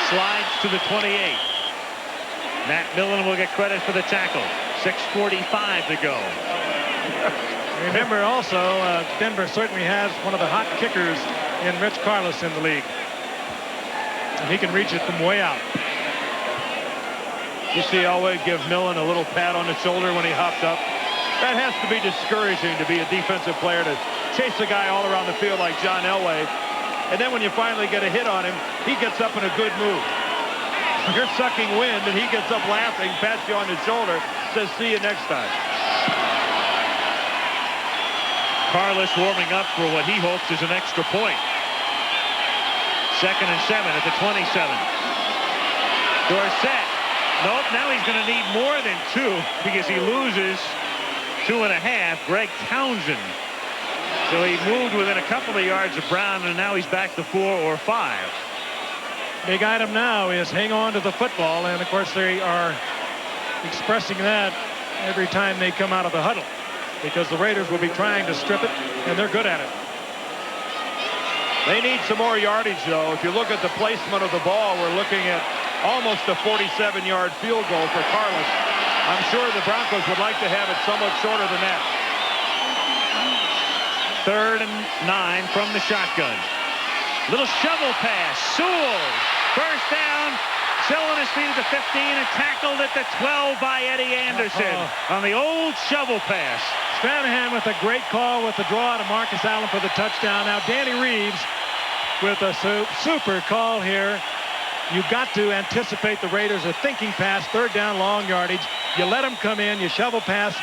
Slides to the 28. Matt Millen will get credit for the tackle. 6:45 to go. Remember also, Denver certainly has one of the hot kickers in Rich Carlos in the league. And he can reach it from way out. You see Elway give Millen a little pat on the shoulder when he hopped up. That has to be discouraging to be a defensive player, to chase a guy all around the field like John Elway. And then when you finally get a hit on him, he gets up in a good mood. You're sucking wind, and he gets up laughing, pats you on the shoulder, says, see you next time. Carlos warming up for what he hopes is an extra point. 2nd and 7 at the 27. Dorsett. Nope, now he's going to need more than 2 because he loses 2.5. Greg Townsend. So he moved within a couple of yards of Brown, and now he's back to 4 or 5. Big item now is hang on to the football, and of course they are expressing that every time they come out of the huddle, because the Raiders will be trying to strip it, and they're good at it. They need some more yardage, though. If you look at the placement of the ball, we're looking at almost a 47-yard field goal for Carlos. I'm sure the Broncos would like to have it somewhat shorter than that. 3rd and 9 from the shotgun. Little shovel pass. Sewell. First down. Still on his feet at the 15 and tackled at the 12 by Eddie Anderson on the old shovel pass. Stranahan with a great call with the draw to Marcus Allen for the touchdown. Now Danny Reeves with a super call here. You've got to anticipate the Raiders are thinking pass, 3rd down, long yardage. You let them come in, you shovel pass,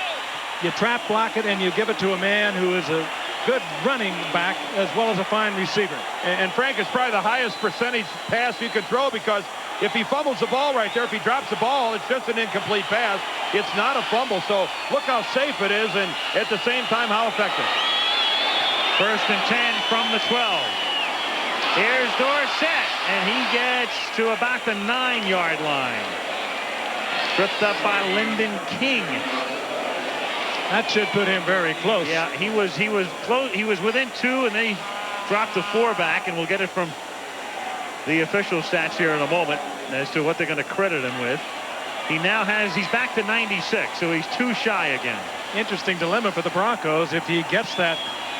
you trap block it, and you give it to a man who is a good running back as well as a fine receiver. And Frank, it's probably the highest percentage pass you could throw, because if he fumbles the ball right there, if he drops the ball, it's just an incomplete pass. It's not a fumble. So look how safe it is, and at the same time, how effective. 1st and 10 from the 12. Here's Dorsett, and he gets to about the 9-yard line. Tripped up by Lyndon King. That should put him very close. Yeah, he was close. He was within 2, and then he dropped the 4 back, and we'll get it from the official stats here in a moment as to what they're going to credit him with. He's back to 96, so he's 2 shy again. Interesting dilemma for the Broncos. If he gets that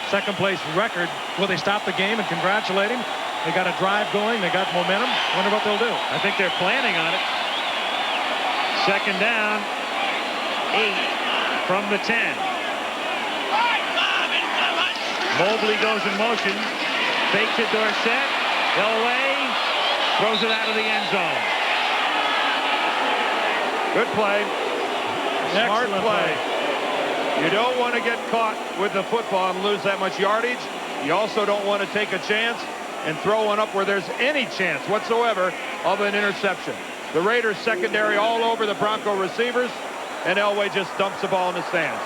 second place record, will they stop the game and congratulate him? They got a drive going. They got momentum. Wonder what they'll do. I think they're planning on it. Second down, 8 from the 10. Mobley goes in motion. Fakes it, Dorsett. Elway throws it out of the end zone. Good play. Smart Excellent play. You don't want to get caught with the football and lose that much yardage. You also don't want to take a chance and throw one up where there's any chance whatsoever of an interception. The Raiders secondary all over the Bronco receivers, and Elway just dumps the ball in the stands.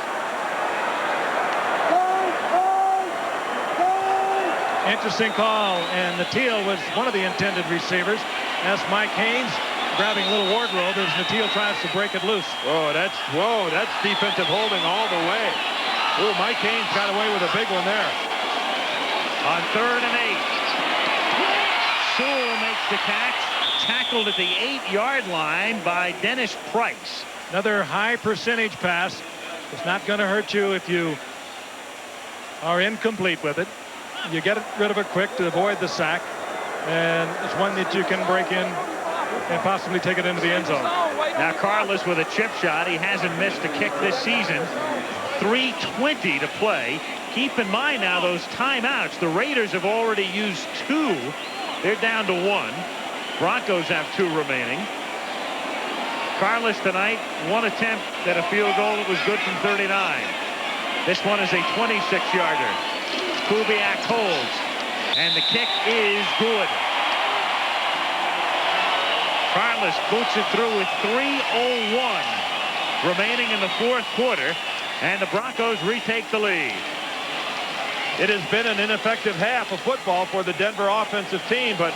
Interesting call, and Natil was one of the intended receivers. That's Mike Haynes grabbing a little wardrobe as Natil tries to break it loose. Whoa, that's defensive holding all the way. Oh, Mike Haynes got away with a big one there. On 3rd and 8. Sewell makes the catch. Tackled at the 8-yard line by Dennis Price. Another high percentage pass. It's not going to hurt you if you are incomplete with it. You get rid of it quick to avoid the sack, and it's one that you can break in and possibly take it into the end zone. Now Carlos with a chip shot. He hasn't missed a kick this season. 3:20 to play. Keep in mind now those timeouts. The Raiders have already used 2. They're down to 1. Broncos have 2 remaining. Carlos tonight, 1 attempt at a field goal that was good from 39. This one is a 26-yarder. Kubiak holds, and the kick is good. Carlos boots it through with 3:01 remaining in the 4th quarter, and the Broncos retake the lead. It has been an ineffective half of football for the Denver offensive team, but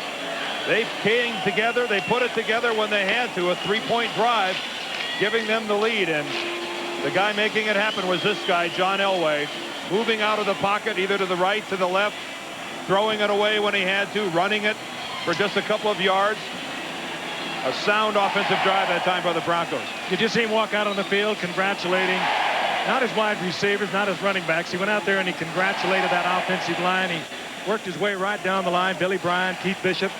they came together. They put it together when they had to. A 3-point drive, giving them the lead, and the guy making it happen was this guy, John Elway, moving out of the pocket either to the right, to the left, throwing it away when he had to, running it for just a couple of yards. A sound offensive drive that time by the Broncos. Did you see him walk out on the field congratulating not his wide receivers, not his running backs? He went out there and he congratulated that offensive line. He worked his way right down the line. Billy Bryan, Keith Bishop.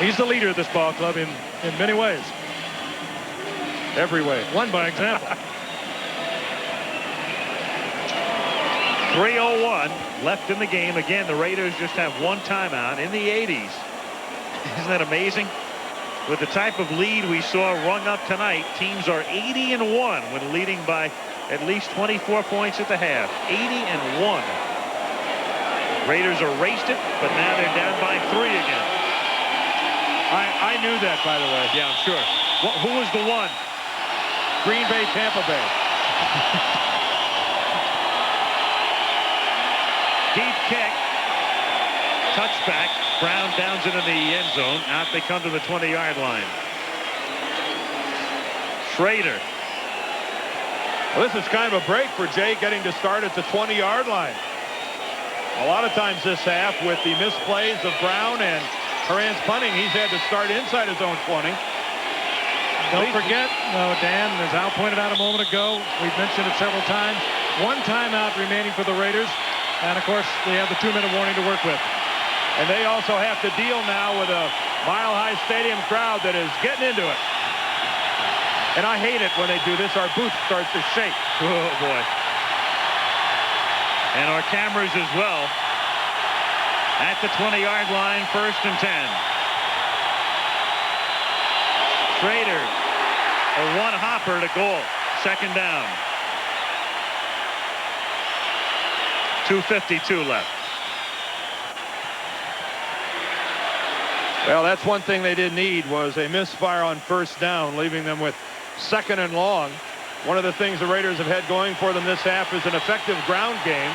He's the leader of this ball club in many ways. Every way. One by example. 3:01 left in the game. Again, the Raiders just have 1 timeout in the 80s. Isn't that amazing? With the type of lead we saw rung up tonight, teams are 80-1 when leading by at least 24 points at the half. 80-1. Raiders erased it, but now they're down by 3 again. I knew that, by the way. Yeah, I'm sure. Who was the one? Green Bay, Tampa Bay. Deep kick. Touchback. Brown downs it in the end zone. Out they come to the 20-yard line. Schrader. Well, this is kind of a break for Jay, getting to start at the 20-yard line. A lot of times this half, with the misplays of Brown and Horan's punting, he's had to start inside his own 20. Don't forget, Dan, as Al pointed out a moment ago, we've mentioned it several times, 1 timeout remaining for the Raiders. And, of course, they have the 2-minute warning to work with. And they also have to deal now with a mile-high stadium crowd that is getting into it. And I hate it when they do this. Our booth starts to shake. Oh, boy. And our cameras as well. At the 20-yard line, 1st and 10. Schrader, a one-hopper to goal. 2nd down. 2:52 left. Well, that's one thing they didn't need, was a misfire on 1st down, leaving them with 2nd and long. One of the things the Raiders have had going for them this half is an effective ground game.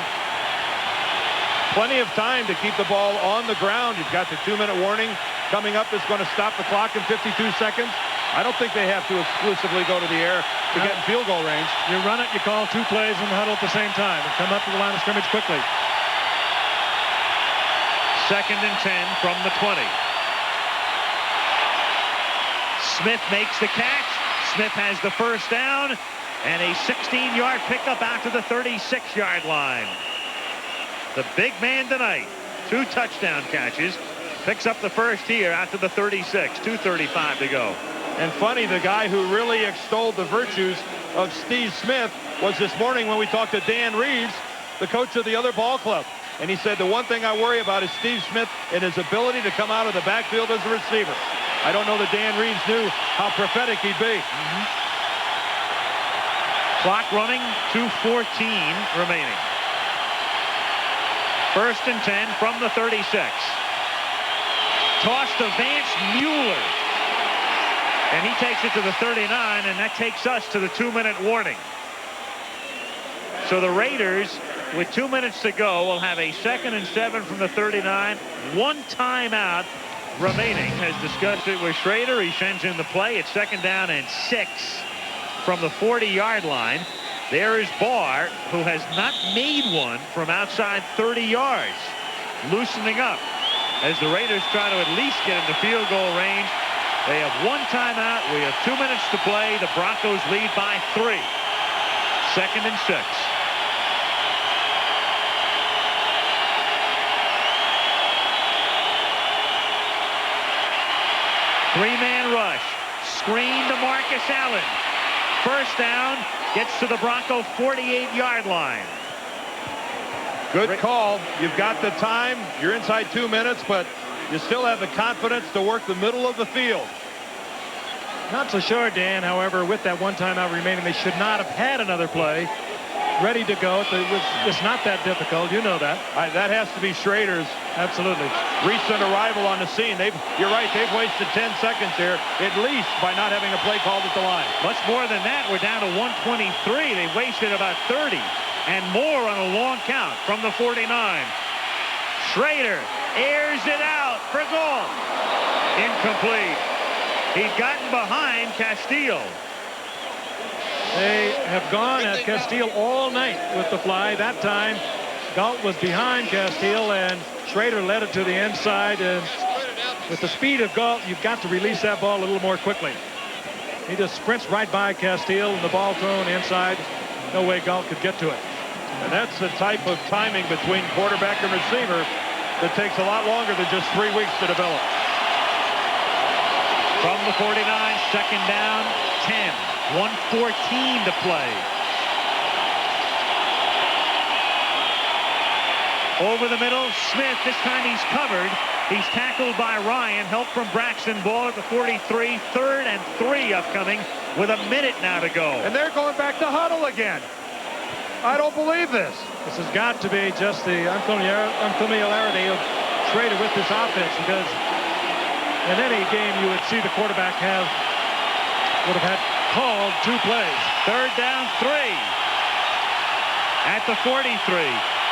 Plenty of time to keep the ball on the ground. You've got the 2-minute warning coming up that's going to stop the clock in 52 seconds. I don't think they have to exclusively go to the air to get in field goal range. You run it, you call 2 plays in the huddle at the same time and come up to the line of scrimmage quickly. 2nd and 10 from the 20. Smith makes the catch. Smith has the first down, and a 16-yard pickup out to the 36-yard line. The big man tonight, 2 touchdown catches, picks up the first here out to the 36, 2:35 to go. And funny, the guy who really extolled the virtues of Steve Smith was this morning when we talked to Dan Reeves, the coach of the other ball club. And he said, the one thing I worry about is Steve Smith and his ability to come out of the backfield as a receiver. I don't know that Dan Reeves knew how prophetic he'd be. Clock running, 2:14 remaining. 1st and 10 from the 36. Toss to Vance Mueller. And he takes it to the 39, and that takes us to the 2-minute warning. So the Raiders, with 2 minutes to go, will have a 2nd and 7 from the 39. 1 timeout remaining. Has discussed it with Schrader. He sends in the play. It's 2nd down and 6 from the 40-yard line. There is Barr, who has not made one from outside 30 yards. Loosening up as the Raiders try to at least get into field goal range. They have 1 timeout. We have 2 minutes to play. The Broncos lead by 3. 2nd and 6. Three-man rush. Screen to Marcus Allen. First down. Gets to the Bronco 48-yard line. Good call. You've got the time. You're inside 2 minutes, but you still have the confidence to work the middle of the field. Not so sure, Dan. However, with that 1 timeout remaining, they should not have had another play ready to go. It's not that difficult. You know that. That has to be Schrader's. Absolutely. Recent arrival on the scene. You're right. They've wasted 10 seconds here, at least, by not having a play called at the line. Much more than that. We're down to 123. They wasted about 30 and more on a long count from the 49. Schrader airs it out for goal. Incomplete. He'd gotten behind Castile. They have gone at Castile all night with the fly. That time, Galt was behind Castile, and Schrader led it to the inside. And with the speed of Galt, you've got to release that ball a little more quickly. He just sprints right by Castile, and the ball thrown inside. No way Galt could get to it. And that's the type of timing between quarterback and receiver that takes a lot longer than just 3 weeks to develop. From the 49, 2nd down, 10. 1:14 to play. Over the middle, Smith. This time he's covered. He's tackled by Ryan. Help from Braxton Ball at the 43. 3rd and 3 upcoming with a minute now to go. And they're going back to huddle again. I don't believe this. This has got to be just the unfamiliarity of Schrader with this offense, because in any game you would see the quarterback would have had called 2 plays. 3rd down, 3. At the 43.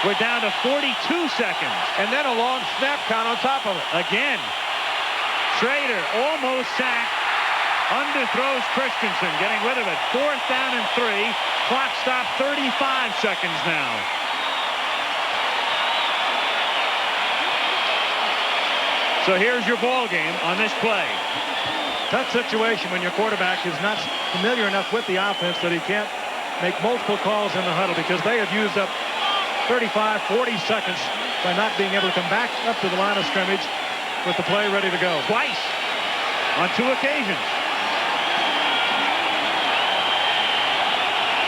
We're down to 42 seconds. And then a long snap count on top of it. Again. Schrader almost sacked. Underthrows Christensen. Getting rid of it. 4th down and 3. Clock stop 35 seconds now. So here's your ball game on this play. Tough situation when your quarterback is not familiar enough with the offense that he can't make multiple calls in the huddle, because they have used up 35, 40 seconds by not being able to come back up to the line of scrimmage with the play ready to go. Twice on 2 occasions.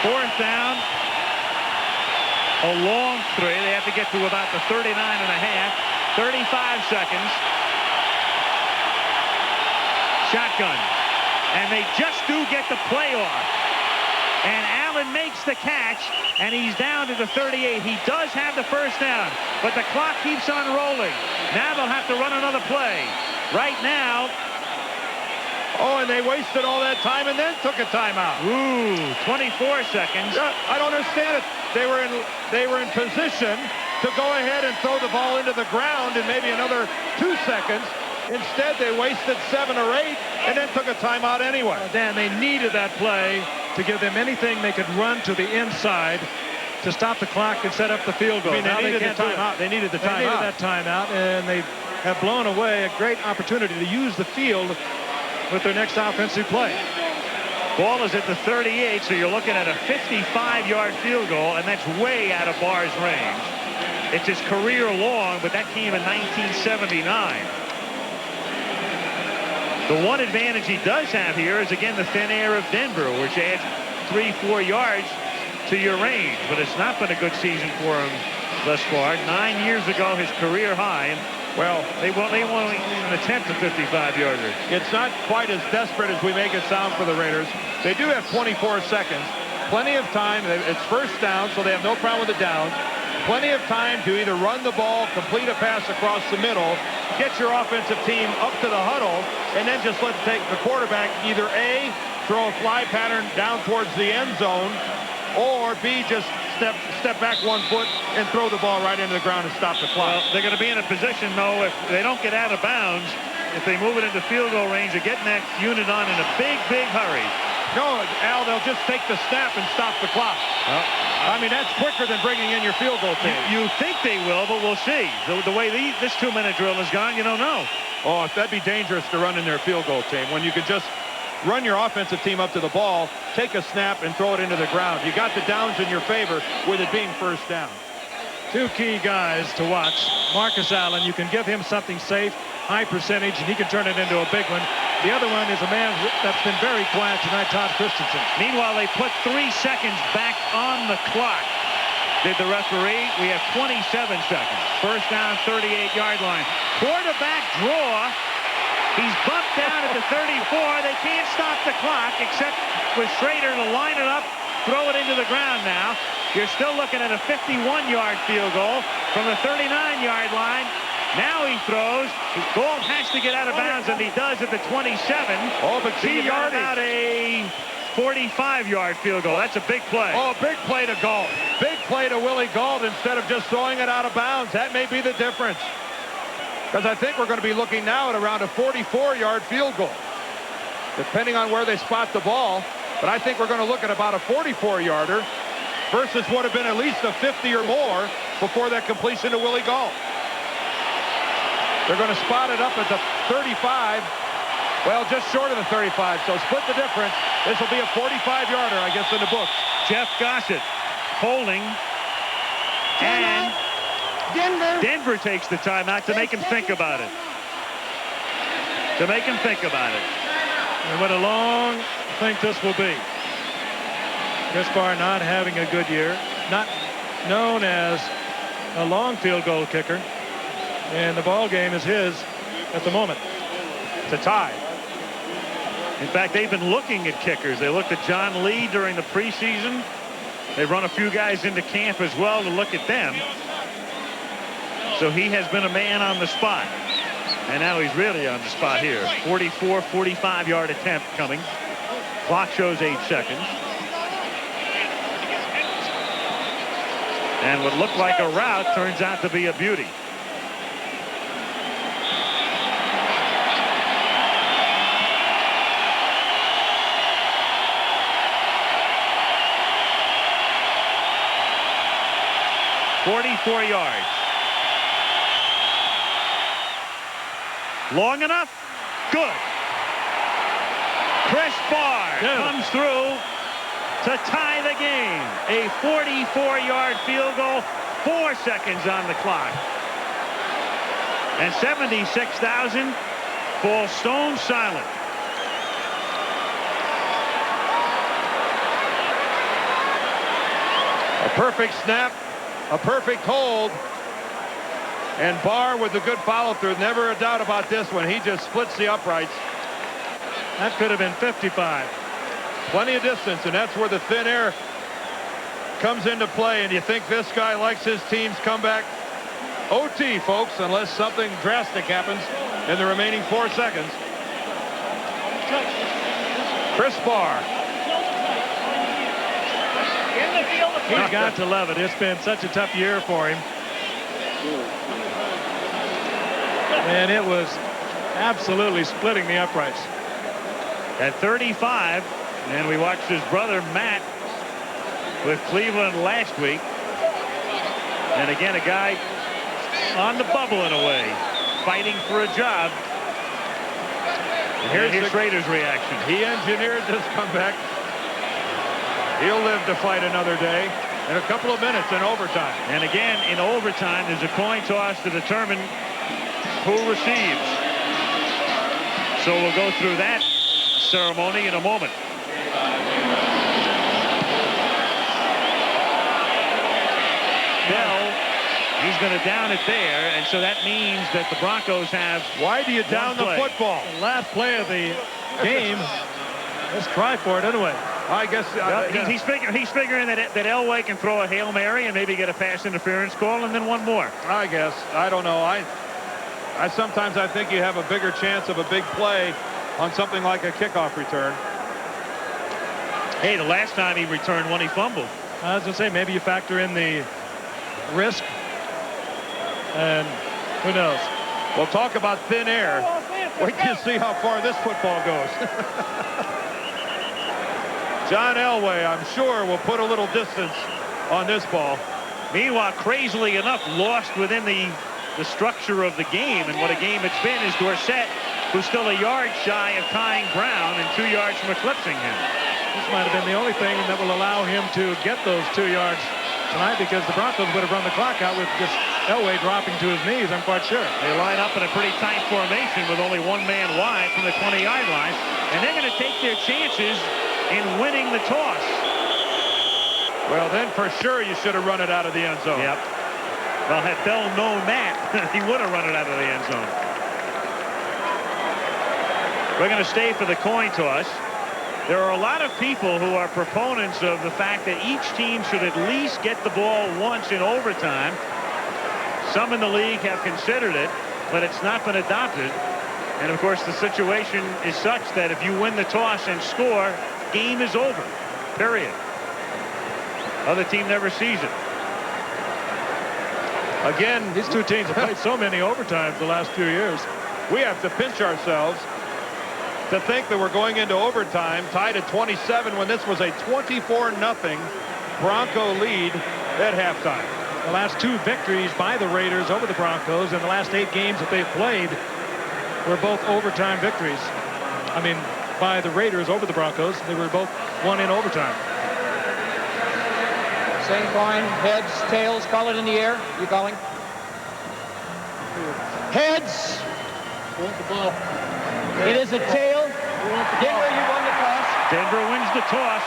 4th down. A long 3. They have to get to about the 39 and a half. 35 seconds. Shotgun. And they just do get the play off. And Allen makes the catch, and he's down to the 38. He does have the first down, but the clock keeps on rolling. Now they'll have to run another play. Right now. Oh, and they wasted all that time and then took a timeout. Ooh, 24 seconds. I don't understand it. They were in position to go ahead and throw the ball into the ground in maybe another 2 seconds. Instead, they wasted 7 or 8 and then took a timeout anyway. Dan, they needed that play to give them anything they could run to the inside to stop the clock and set up the field goal. I mean, they needed the timeout. They needed the timeout. They needed that timeout, and they have blown away a great opportunity to use the field with their next offensive play. Ball is at the 38, so you're looking at a 55-yard field goal, and that's way out of Barr's range. It's his career long, but that came in 1979. The one advantage he does have here is, again, the thin air of Denver, which adds 3-4 yards to your range. But it's not been a good season for him thus far. 9 years ago, his career high. And, well, they won't even attempt a 55-yarder. It's not quite as desperate as we make it sound for the Raiders. They do have 24 seconds. Plenty of time. It's first down, so they have no problem with the downs. Plenty of time to either run the ball, complete a pass across the middle, get your offensive team up to the huddle, and then just let the quarterback either A, throw a fly pattern down towards the end zone, or B, just step back 1 foot and throw the ball right into the ground and stop the clock. Well, they're going to be in a position, though, if they don't get out of bounds, if they move it into field goal range, they're getting that unit on in a big, big hurry. No, Al, they'll just take the snap and stop the clock. Well, I mean, that's quicker than bringing in your field goal team. You think they will, but we'll see. The way this 2-minute drill is gone, you don't know. Oh, that'd be dangerous to run in their field goal team when you could just run your offensive team up to the ball, take a snap, and throw it into the ground. You got the downs in your favor with it being first down. Two key guys to watch. Marcus Allen, you can give him something safe, high percentage, and he can turn it into a big one. The other one is a man that's been very quiet tonight, Todd Christensen. Meanwhile, they put 3 seconds back on the clock. Did the referee? We have 27 seconds. First down, 38-yard line. Quarterback draw. He's bumped down at the 34. They can't stop the clock except with Schrader to line it up, throw it into the ground now. You're still looking at a 51-yard field goal from the 39-yard line. Now he throws. His ball has to get out of bounds, and he does at the 27. Oh, but key yard out a 45-yard field goal. That's a big play. Oh, big play to Galt. Big play to Willie Galt instead of just throwing it out of bounds. That may be the difference. Because I think we're going to be looking now at around a 44-yard field goal, depending on where they spot the ball. But I think we're going to look at about a 44-yarder versus would have been at least a 50 or more before that completion to Willie Galt. They're going to spot it up at the 35. Well, just short of the 35. So split the difference. This will be a 45-yarder, I guess, in the books. Jeff Gossett holding. And Denver takes the timeout to make him think about it. To make him think about it. And what a long think this will be. Chris Barr not having a good year. Not known as a long field goal kicker. And the ball game is his at the moment. It's a tie. In fact, they've been looking at kickers. They looked at John Lee during the preseason. They've run a few guys into camp as well to look at them. So he has been a man on the spot. And now he's really on the spot here. 44, 45-yard attempt coming. Clock shows 8 seconds. And what looked like a route turns out to be a beauty. .44 yards. Long enough? Good. Chris Barr comes through to tie the game. A 44-yard field goal, 4 seconds on the clock. And 76,000 fall stone silent. A perfect snap, a perfect hold. And Barr with a good follow-through. Never a doubt about this one. He just splits the uprights. That could have been 55. Plenty of distance, and that's where the thin air comes into play. And you think this guy likes his team's comeback? OT, folks, unless something drastic happens in the remaining 4 seconds. Chris Barr. He's got to love it. It's been such a tough year for him. And it was absolutely splitting the uprights. At 35, and we watched his brother Matt with Cleveland last week. And again, a guy on the bubble in a way, fighting for a job. Here's Schrader's reaction. He engineered this comeback. He'll live to fight another day. In a couple of minutes in overtime. And again, in overtime, there's a coin toss to determine who receives. So we'll go through that ceremony in a moment. Bell, he's going to down it there, and so that means that the Broncos have. Why do you down the football? The last play of the game. Let's try for it anyway. I guess he's figuring that Elway can throw a Hail Mary and maybe get a pass interference call and then one more. I guess. I don't know. I sometimes I think you have a bigger chance of a big play on something like a kickoff return. Hey, the last time he returned one, he fumbled. I was going to say, maybe you factor in the risk, and who knows. We'll talk about thin air. Wait till you see how far this football goes. John Elway, I'm sure, will put a little distance on this ball. Meanwhile, crazily enough, lost within the structure of the game, and what a game it's been is Dorsett, who's still a yard shy of tying Brown and 2 yards from eclipsing him. This might have been the only thing that will allow him to get those 2 yards tonight, because the Broncos would have run the clock out with just Elway dropping to his knees, I'm quite sure. They line up in a pretty tight formation with only one man wide from the 20-yard line, and they're going to take their chances in winning the toss. Well, then for sure you should have run it out of the end zone. Yep. Well, had Bell known that, he would have run it out of the end zone. We're going to stay for the coin toss. There are a lot of people who are proponents of the fact that each team should at least get the ball once in overtime. Some in the league have considered it, but it's not been adopted. And of course, the situation is such that if you win the toss and score, game is over, period. Other team never sees it. Again, these two teams have played so many overtimes the last few years. We have to pinch ourselves to think that we're going into overtime tied at 27 when this was a 24-0 Bronco lead at halftime. The last 2 victories by the Raiders over the Broncos in the last 8 games that they've played were both overtime victories. I mean, by the Raiders over the Broncos, they were both won in overtime. Same coin, heads, tails, call it in the air. You calling? Heads. It is a tail. Denver, you won the toss. Denver wins the toss.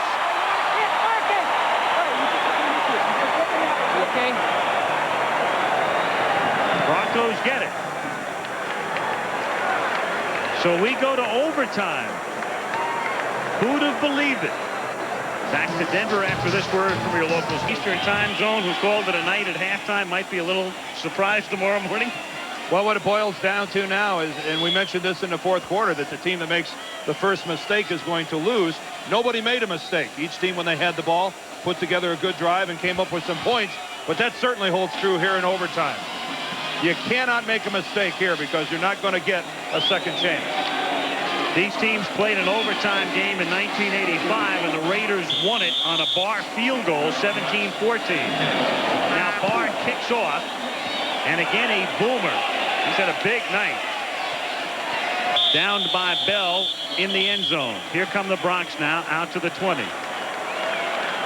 Okay. Broncos get it. So we go to overtime. Who'd have believed it? Back to Denver after this word from your local Eastern time zone, who called it a night at halftime. Might be a little surprised tomorrow morning. Well, what it boils down to now is, and we mentioned this in the fourth quarter, that the team that makes the first mistake is going to lose. Nobody made a mistake. Each team, when they had the ball, put together a good drive and came up with some points. But that certainly holds true here in overtime. You cannot make a mistake here because you're not going to get a second chance. These teams played an overtime game in 1985, and the Raiders won it on a Barr field goal, 17-14. Now Barr kicks off, and again a boomer. He's had a big night. Downed by Bell in the end zone. Here come the Bronx now, out to the 20.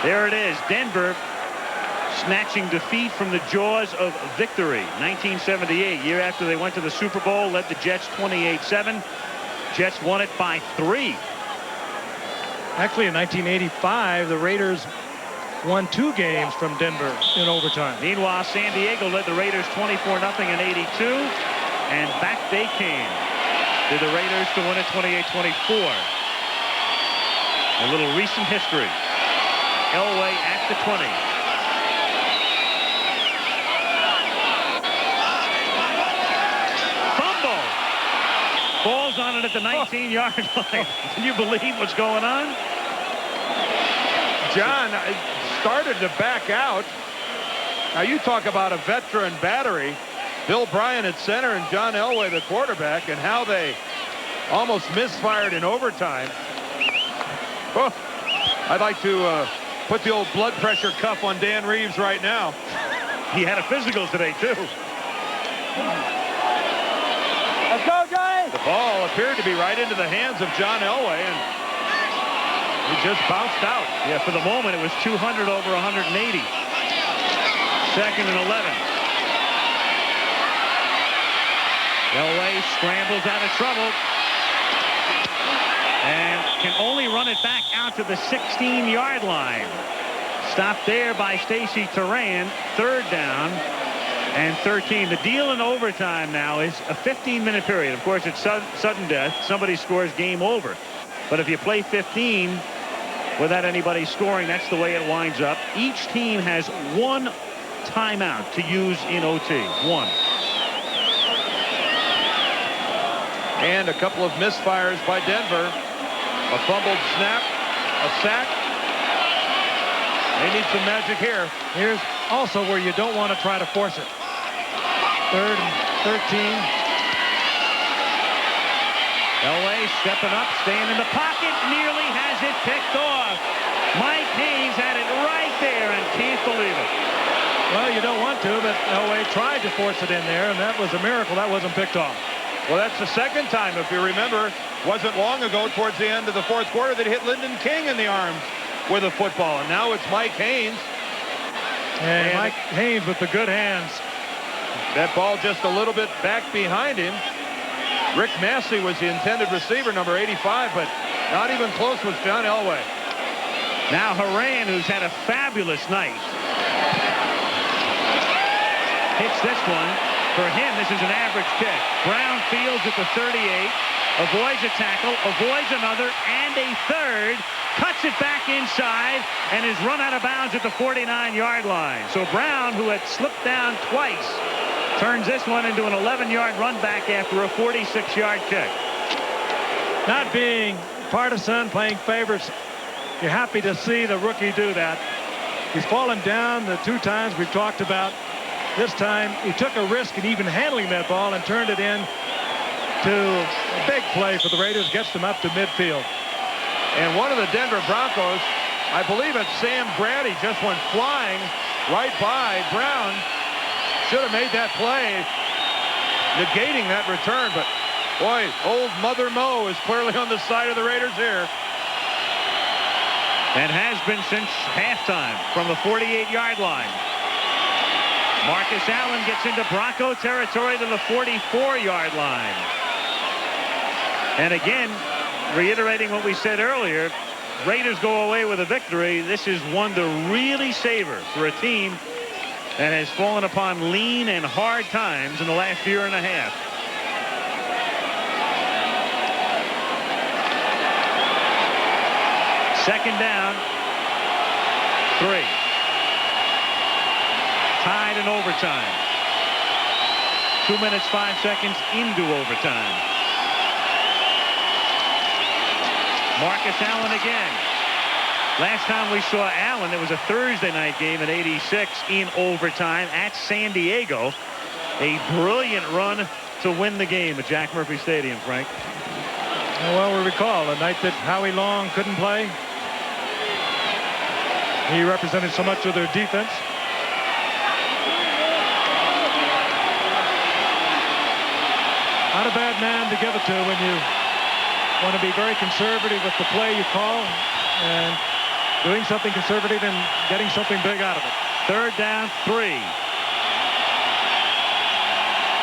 There it is, Denver snatching defeat from the jaws of victory. 1978, year after they went to the Super Bowl, led the Jets 28-7. Jets won it by 3. Actually, in 1985, the Raiders won 2 games from Denver in overtime. Meanwhile, San Diego led the Raiders 24-0 in 82, and back they came to the Raiders to win it 28-24. A little recent history. Elway at the 20. Falls on it at the 19-yard line. Can you believe what's going on? John started to back out. Now you talk about a veteran battery. Bill Bryan at center and John Elway the quarterback, and how they almost misfired in overtime. Oh, I'd like to put the old blood pressure cuff on Dan Reeves right now. He had a physical today too. Let's go, Johnny. The ball appeared to be right into the hands of John Elway, and he just bounced out. Yeah, for the moment, it was 200 over 180. Second and 11. Elway scrambles out of trouble and can only run it back out to the 16-yard line. Stopped there by Stacey Turan. Third down and 13. The deal in overtime now is a 15-minute period. Of course, it's sudden death. Somebody scores, game over. But if you play 15 without anybody scoring, that's the way it winds up. Each team has one timeout to use in OT. One. And a couple of misfires by Denver. A fumbled snap, a sack. They need some magic here. Here's also where you don't want to try to force it. Third and 13. Elway stepping up, staying in the pocket, nearly has it picked off. Mike Haynes had it right there and can't believe it. Well, you don't want to, but Elway tried to force it in there, and that was a miracle that wasn't picked off. Well, that's the second time, if you remember. Wasn't long ago, towards the end of the fourth quarter, that hit Lyndon King in the arms with a football. And now it's Mike Haynes. And Mike Haynes with the good hands. That ball just a little bit back behind him. Rick Massey was the intended receiver, number 85, but not even close was John Elway. Now Haran, who's had a fabulous night, hits this one. For him, this is an average kick. Brown fields at the 38, avoids a tackle, avoids another, and a third, cuts it back inside, and is run out of bounds at the 49-yard line. So Brown, who had slipped down twice, turns this one into an 11-yard run back after a 46-yard kick. Not being partisan, playing favorites, you're happy to see the rookie do that. He's fallen down the two times we've talked about. This time, he took a risk in even handling that ball and turned it in to a big play for the Raiders, gets them up to midfield. And one of the Denver Broncos, I believe it's Sam Grady, just went flying right by Brown. Should have made that play, negating that return. But, boy, old Mother Mo is clearly on the side of the Raiders here. And has been since halftime from the 48-yard line. Marcus Allen gets into Bronco territory to the 44-yard line. And again, reiterating what we said earlier, Raiders go away with a victory. This is one to really savor for a team that has fallen upon lean and hard times in the last year and a half. Second down, 3. Tied in overtime. 2 minutes, 5 seconds into overtime. Marcus Allen again. Last time we saw Allen, it was a Thursday night game at 86 in overtime at San Diego. A brilliant run to win the game at Jack Murphy Stadium, Frank. Well, we recall the night that Howie Long couldn't play. He represented so much of their defense. Not a bad man to give it to when you want to be very conservative with the play you call and doing something conservative and getting something big out of it. Third down, 3.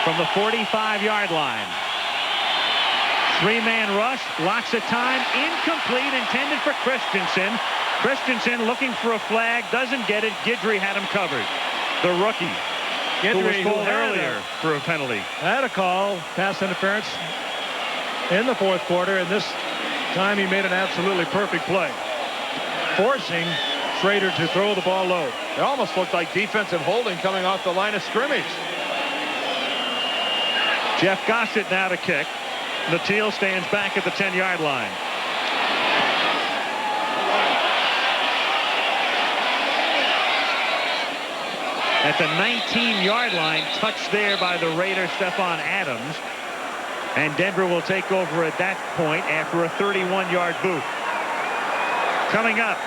From the 45-yard line. 3-man rush, lots of time, incomplete, intended for Christensen. Christensen looking for a flag, doesn't get it. Guidry had him covered. The rookie. Who was called earlier for a penalty. Had a call, pass interference in the fourth quarter, and this time he made an absolutely perfect play, forcing Schrader to throw the ball low. It almost looked like defensive holding coming off the line of scrimmage. Jeff Gossett now to kick. Natil stands back at the 10-yard line. At the 19-yard line, touched there by the Raider, Stephon Adams. And Denver will take over at that point after a 31-yard boot. Coming up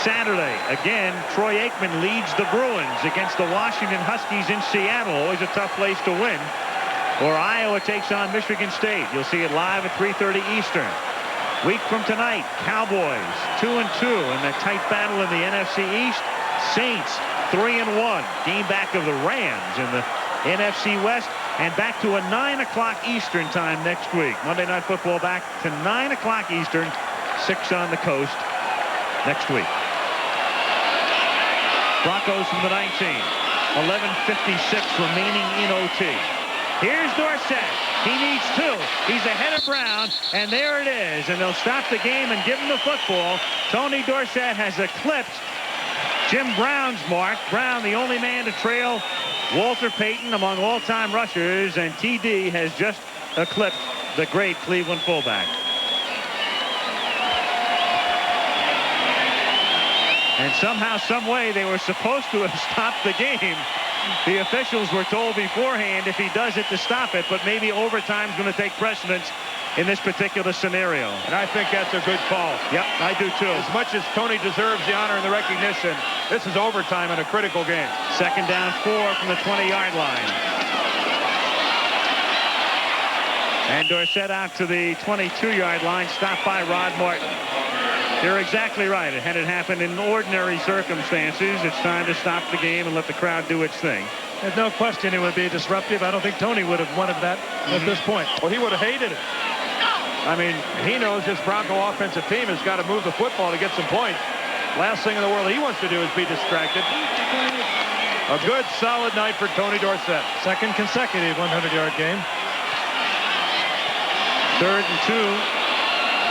Saturday, again, Troy Aikman leads the Bruins against the Washington Huskies in Seattle. Always a tough place to win. or Iowa takes on Michigan State. You'll see it live at 3:30 Eastern. Week from tonight, Cowboys 2-2 in that tight battle in the NFC East. Saints 3-1. Game back of the Rams in the NFC West. And back to a 9 o'clock Eastern time next week. Monday Night Football back to 9 o'clock Eastern, 6 on the coast next week. Broncos from the 19. 11:56 remaining in OT. Here's Dorsett. He needs 2. He's ahead of Brown, and there it is. And they'll stop the game and give him the football. Tony Dorsett has eclipsed Jim Brown's mark. Brown, the only man to trail Walter Payton among all-time rushers, and TD has just eclipsed the great Cleveland fullback. And somehow, some way, they were supposed to have stopped the game. The officials were told beforehand if he does it to stop it, but maybe overtime's going to take precedence in this particular scenario. And I think that's a good call. Yep, I do too. As much as Tony deserves the honor and the recognition, this is overtime in a critical game. 2nd down 4 from the 20-yard line. And Dorsett out to the 22-yard line, stopped by Rod Martin. You're exactly right. Had it happened in ordinary circumstances, it's time to stop the game and let the crowd do its thing. There's no question it would be disruptive. I don't think Tony would have wanted that at this point. Well, he would have hated it. I mean, he knows this Bronco offensive team has got to move the football to get some points. Last thing in the world he wants to do is be distracted. A good, solid night for Tony Dorsett. 2nd consecutive 100-yard game. 3rd and 2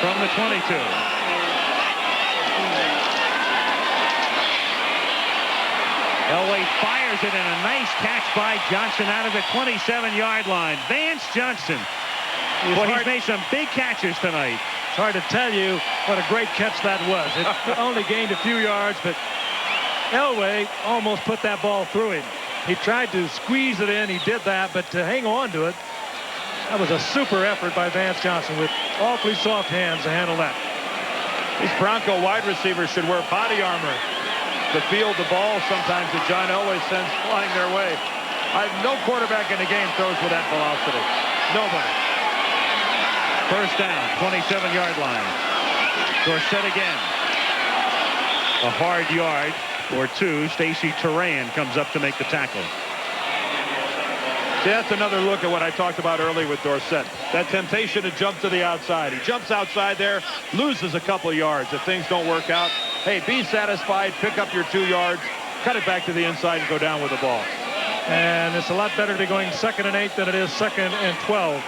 from the 22. Elway fires it, and a nice catch by Johnson out of the 27-yard line. Vance Johnson. Boy, he's made some big catches tonight. It's hard to tell you what a great catch that was. It only gained a few yards, but Elway almost put that ball through him. He tried to squeeze it in. He did that, but to hang on to it, that was a super effort by Vance Johnson with awfully soft hands to handle that. These Bronco wide receivers should wear body armor to field the ball sometimes that John Elway sends flying their way. No quarterback in the game throws with that velocity. Nobody. 1st down, 27-yard line. Dorsett again. A hard yard or 2. Stacy Turan comes up to make the tackle. See, that's another look at what I talked about earlier with Dorsett. That temptation to jump to the outside. He jumps outside there, loses a couple yards. If things don't work out, hey, be satisfied, pick up your 2 yards, cut it back to the inside and go down with the ball. And it's a lot better to going 2nd and 8 than it is 2nd and 12.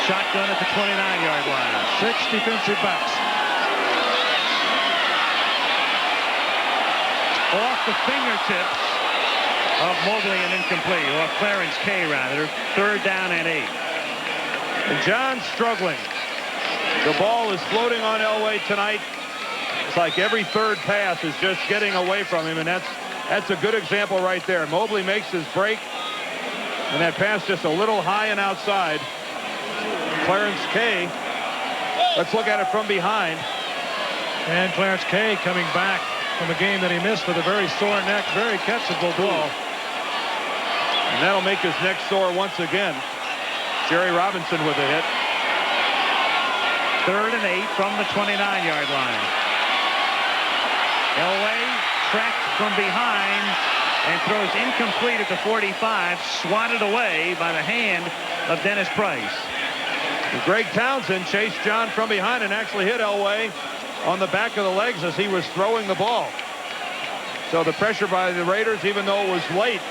Shotgun at the 29-yard line. 6 defensive backs. Off the fingertips of Mobley and incomplete, or Clarence K rather. 3rd down and 8. And John's struggling. The ball is floating on Elway tonight. It's like every 3rd pass is just getting away from him, and that's a good example right there. Mobley makes his break, and that pass just a little high and outside. Clarence K, let's look at it from behind. And Clarence K coming back from a game that he missed with a very sore neck, very catchable ball. And that'll make his neck sore once again. Jerry Robinson with a hit. 3rd and 8 from the 29-yard line. Elway tracked from behind and throws incomplete at the 45, swatted away by the hand of Dennis Price. And Greg Townsend chased John from behind and actually hit Elway on the back of the legs as he was throwing the ball. So the pressure by the Raiders, even though it was late,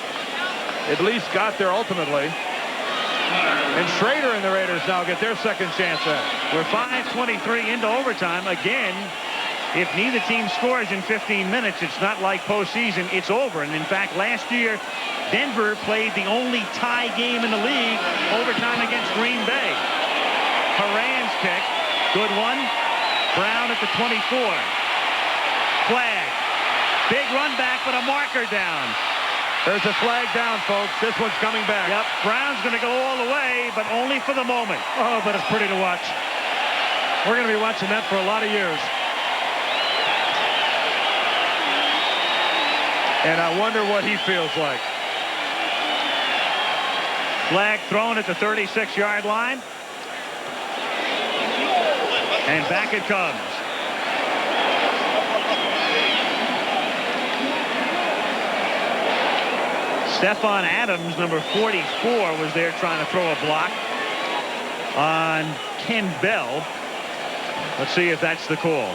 at least got there ultimately. And Schrader and the Raiders now get their 2nd chance at it. We're 5:23 into overtime. Again, if neither team scores in 15 minutes, it's not like postseason. It's over. And in fact, last year, Denver played the only tie game in the league, overtime against Green Bay. Horan's kick, good one. Brown at the 24. Flag. Big run back, but a marker down. There's a flag down, folks. This one's coming back. Yep, Brown's going to go all the way, but only for the moment. Oh, but it's pretty to watch. We're going to be watching that for a lot of years. And I wonder what he feels like. Flag thrown at the 36-yard line. And back it comes. Stephon Adams, number 44, was there trying to throw a block on Ken Bell. Let's see if that's the call.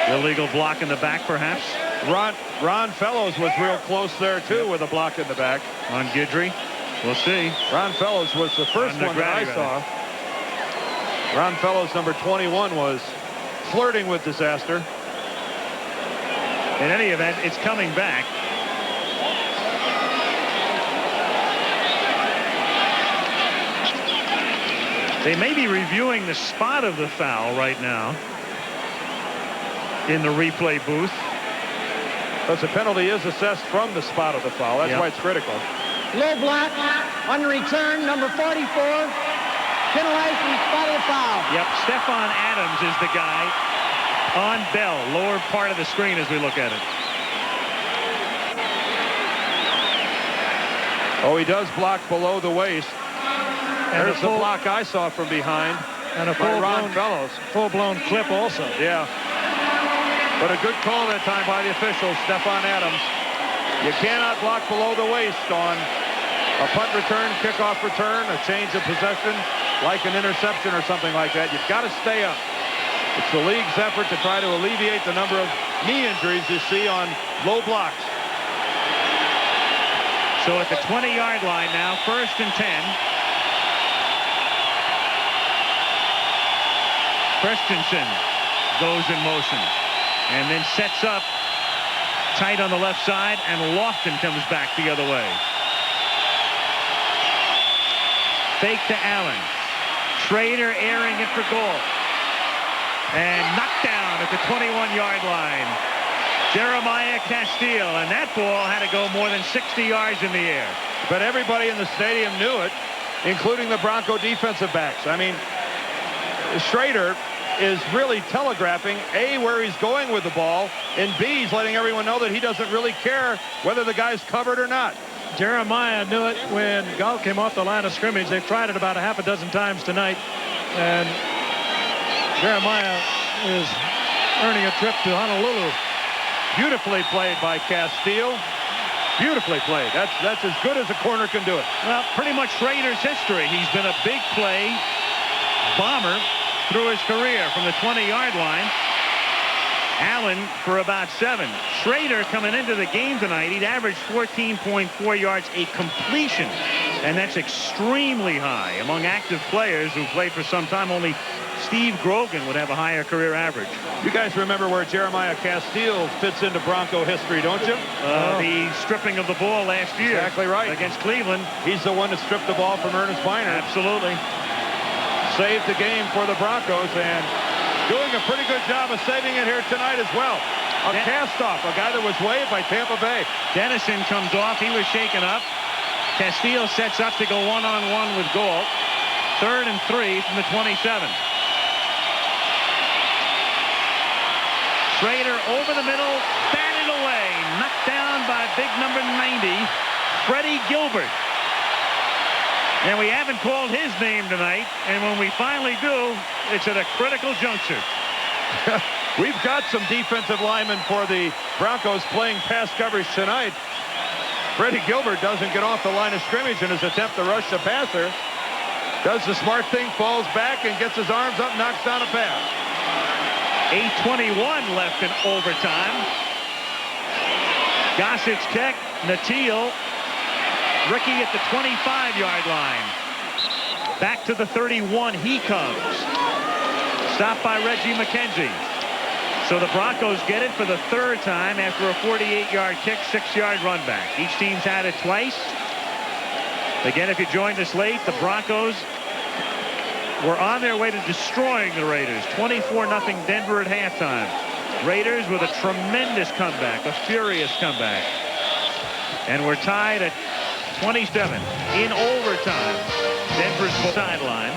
Illegal block in the back, perhaps. Ron Fellows was real close there, too, with a block in the back. On Guidry. We'll see. Ron Fellows was the first one that I saw. Ron Fellows, number 21, was flirting with disaster. In any event, it's coming back. They may be reviewing the spot of the foul right now in the replay booth. Because the penalty is assessed from the spot of the foul. That's why it's critical. Low block on return, number 44. Penalized from the spot of the foul. Yep, Stephon Adams is the guy on Bell, lower part of the screen as we look at it. Oh, he does block below the waist. And there's the block I saw from behind. And a full-blown clip also. Yeah. But a good call that time by the officials, Stephon Adams. You cannot block below the waist on a punt return, kickoff return, a change of possession, like an interception or something like that. You've got to stay up. It's the league's effort to try to alleviate the number of knee injuries you see on low blocks. So at the 20-yard line now, 1st and 10. Christensen goes in motion and then sets up tight on the left side, and Lofton comes back the other way. Fake to Allen. Schrader airing it for goal. And knocked down at the 21-yard line. Jeremiah Castile, and that ball had to go more than 60 yards in the air. But everybody in the stadium knew it, including the Bronco defensive backs. I mean, Schrader is really telegraphing, A, where he's going with the ball, and B, he's letting everyone know that he doesn't really care whether the guy's covered or not. Jeremiah knew it when Galt came off the line of scrimmage. They've tried it about a half a dozen times tonight, and Jeremiah is earning a trip to Honolulu. Beautifully played by Castile. Beautifully played. That's as good as a corner can do it. Well, pretty much Schrader's history. He's been a big play bomber through his career from the 20-yard line. Allen for about 7. Schrader coming into the game tonight, he'd averaged 14.4 yards a completion, and that's extremely high among active players who played for some time. Only Steve Grogan would have a higher career average. You guys remember where Jeremiah Castile fits into Bronco history, don't you? The stripping of the ball last year. Exactly right. Against Cleveland. He's the one that stripped the ball from Ernest Biner. Absolutely. Saved the game for the Broncos, and doing a pretty good job of saving it here tonight as well. A cast-off, a guy that was waived by Tampa Bay. Dennison comes off. He was shaken up. Castile sets up to go one-on-one with Galt. 3rd and 3 from the 27. Schrader over the middle, batted away, knocked down by big number 90, Freddie Gilbert. And we haven't called his name tonight, and when we finally do, it's at a critical juncture. We've got some defensive linemen for the Broncos playing pass coverage tonight. Freddie Gilbert doesn't get off the line of scrimmage in his attempt to rush the passer. Does the smart thing, falls back and gets his arms up, knocks down a pass. 8:21 left in overtime. Gossage kick, Natil. Ricky at the 25-yard line. Back to the 31 he comes. Stopped by Reggie McKenzie. So the Broncos get it for the 3rd time after a 48-yard kick, 6-yard run back. Each team's had it twice. Again, if you joined us late, the Broncos were on their way to destroying the Raiders. 24-0 Denver at halftime. Raiders with a tremendous comeback, a furious comeback. And we're tied at 27 in overtime. Denver's sideline.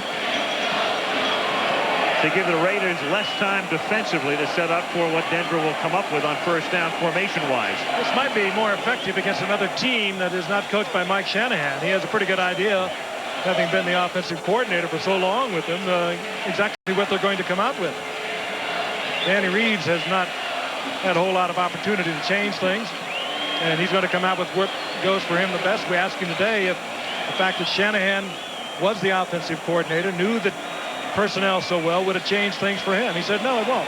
to give the Raiders less time defensively to set up for what Denver will come up with on first down formation-wise. This might be more effective against another team that is not coached by Mike Shanahan. He has a pretty good idea, having been the offensive coordinator for so long with him, exactly what they're going to come out with. Danny Reeves has not had a whole lot of opportunity to change things, and he's going to come out with what goes for him the best. We asked him today if the fact that Shanahan was the offensive coordinator, knew the personnel so well, would have changed things for him. He said, no, it won't.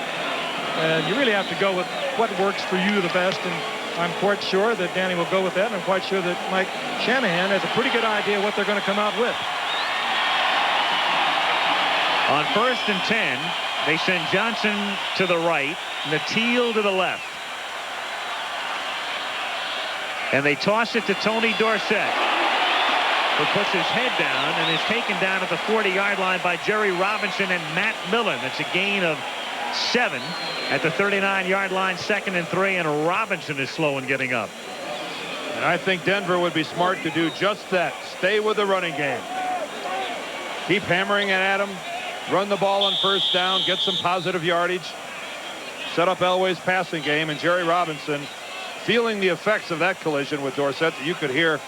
And you really have to go with what works for you the best, and I'm quite sure that Danny will go with that, and I'm quite sure that Mike Shanahan has a pretty good idea what they're going to come out with. On 1st and 10, they send Johnson to the right, Natil to the left. And they toss it to Tony Dorsett, who puts his head down and is taken down at the 40-yard line by Jerry Robinson and Matt Millen. That's a gain of 7 at the 39-yard line, 2nd and 3, and Robinson is slow in getting up. And I think Denver would be smart to do just that. Stay with the running game. Keep hammering it at him. Run the ball on first down. Get some positive yardage. Set up Elway's passing game. And Jerry Robinson, feeling the effects of that collision with Dorsett that you could hear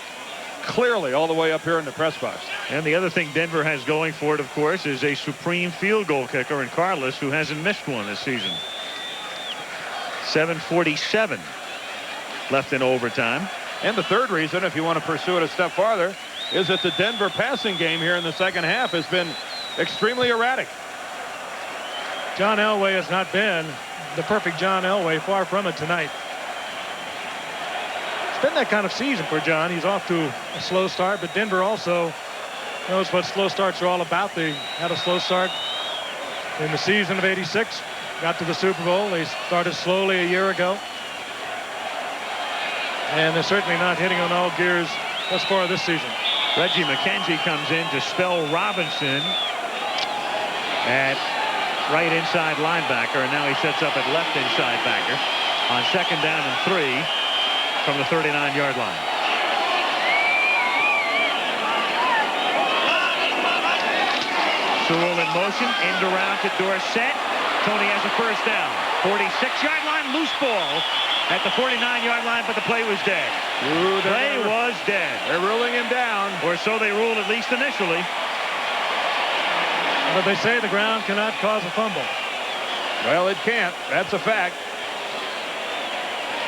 clearly all the way up here in the press box. And the other thing Denver has going for it, of course, is a supreme field goal kicker in Carlos, who hasn't missed one this season. 7:47 left in overtime. And the third reason, if you want to pursue it a step farther, is that the Denver passing game here in the second half has been extremely erratic. John Elway has not been the perfect John Elway, far from it tonight. It's been that kind of season for John. He's off to a slow start, but Denver also knows what slow starts are all about. They had a slow start in the season of '86, got to the Super Bowl. They started slowly a year ago, and they're certainly not hitting on all gears thus far this season. Reggie McKenzie comes in to spell Robinson at right inside linebacker, and now he sets up at left inside backer on 2nd down and 3 from the 39-yard line. Sewell in motion, end around to Dorsett. Tony has a first down. 46-yard line, loose ball at the 49-yard line, but the play was dead. Play was dead. They're ruling him down. Or so they ruled, at least initially. But they say the ground cannot cause a fumble. Well, it can't. That's a fact.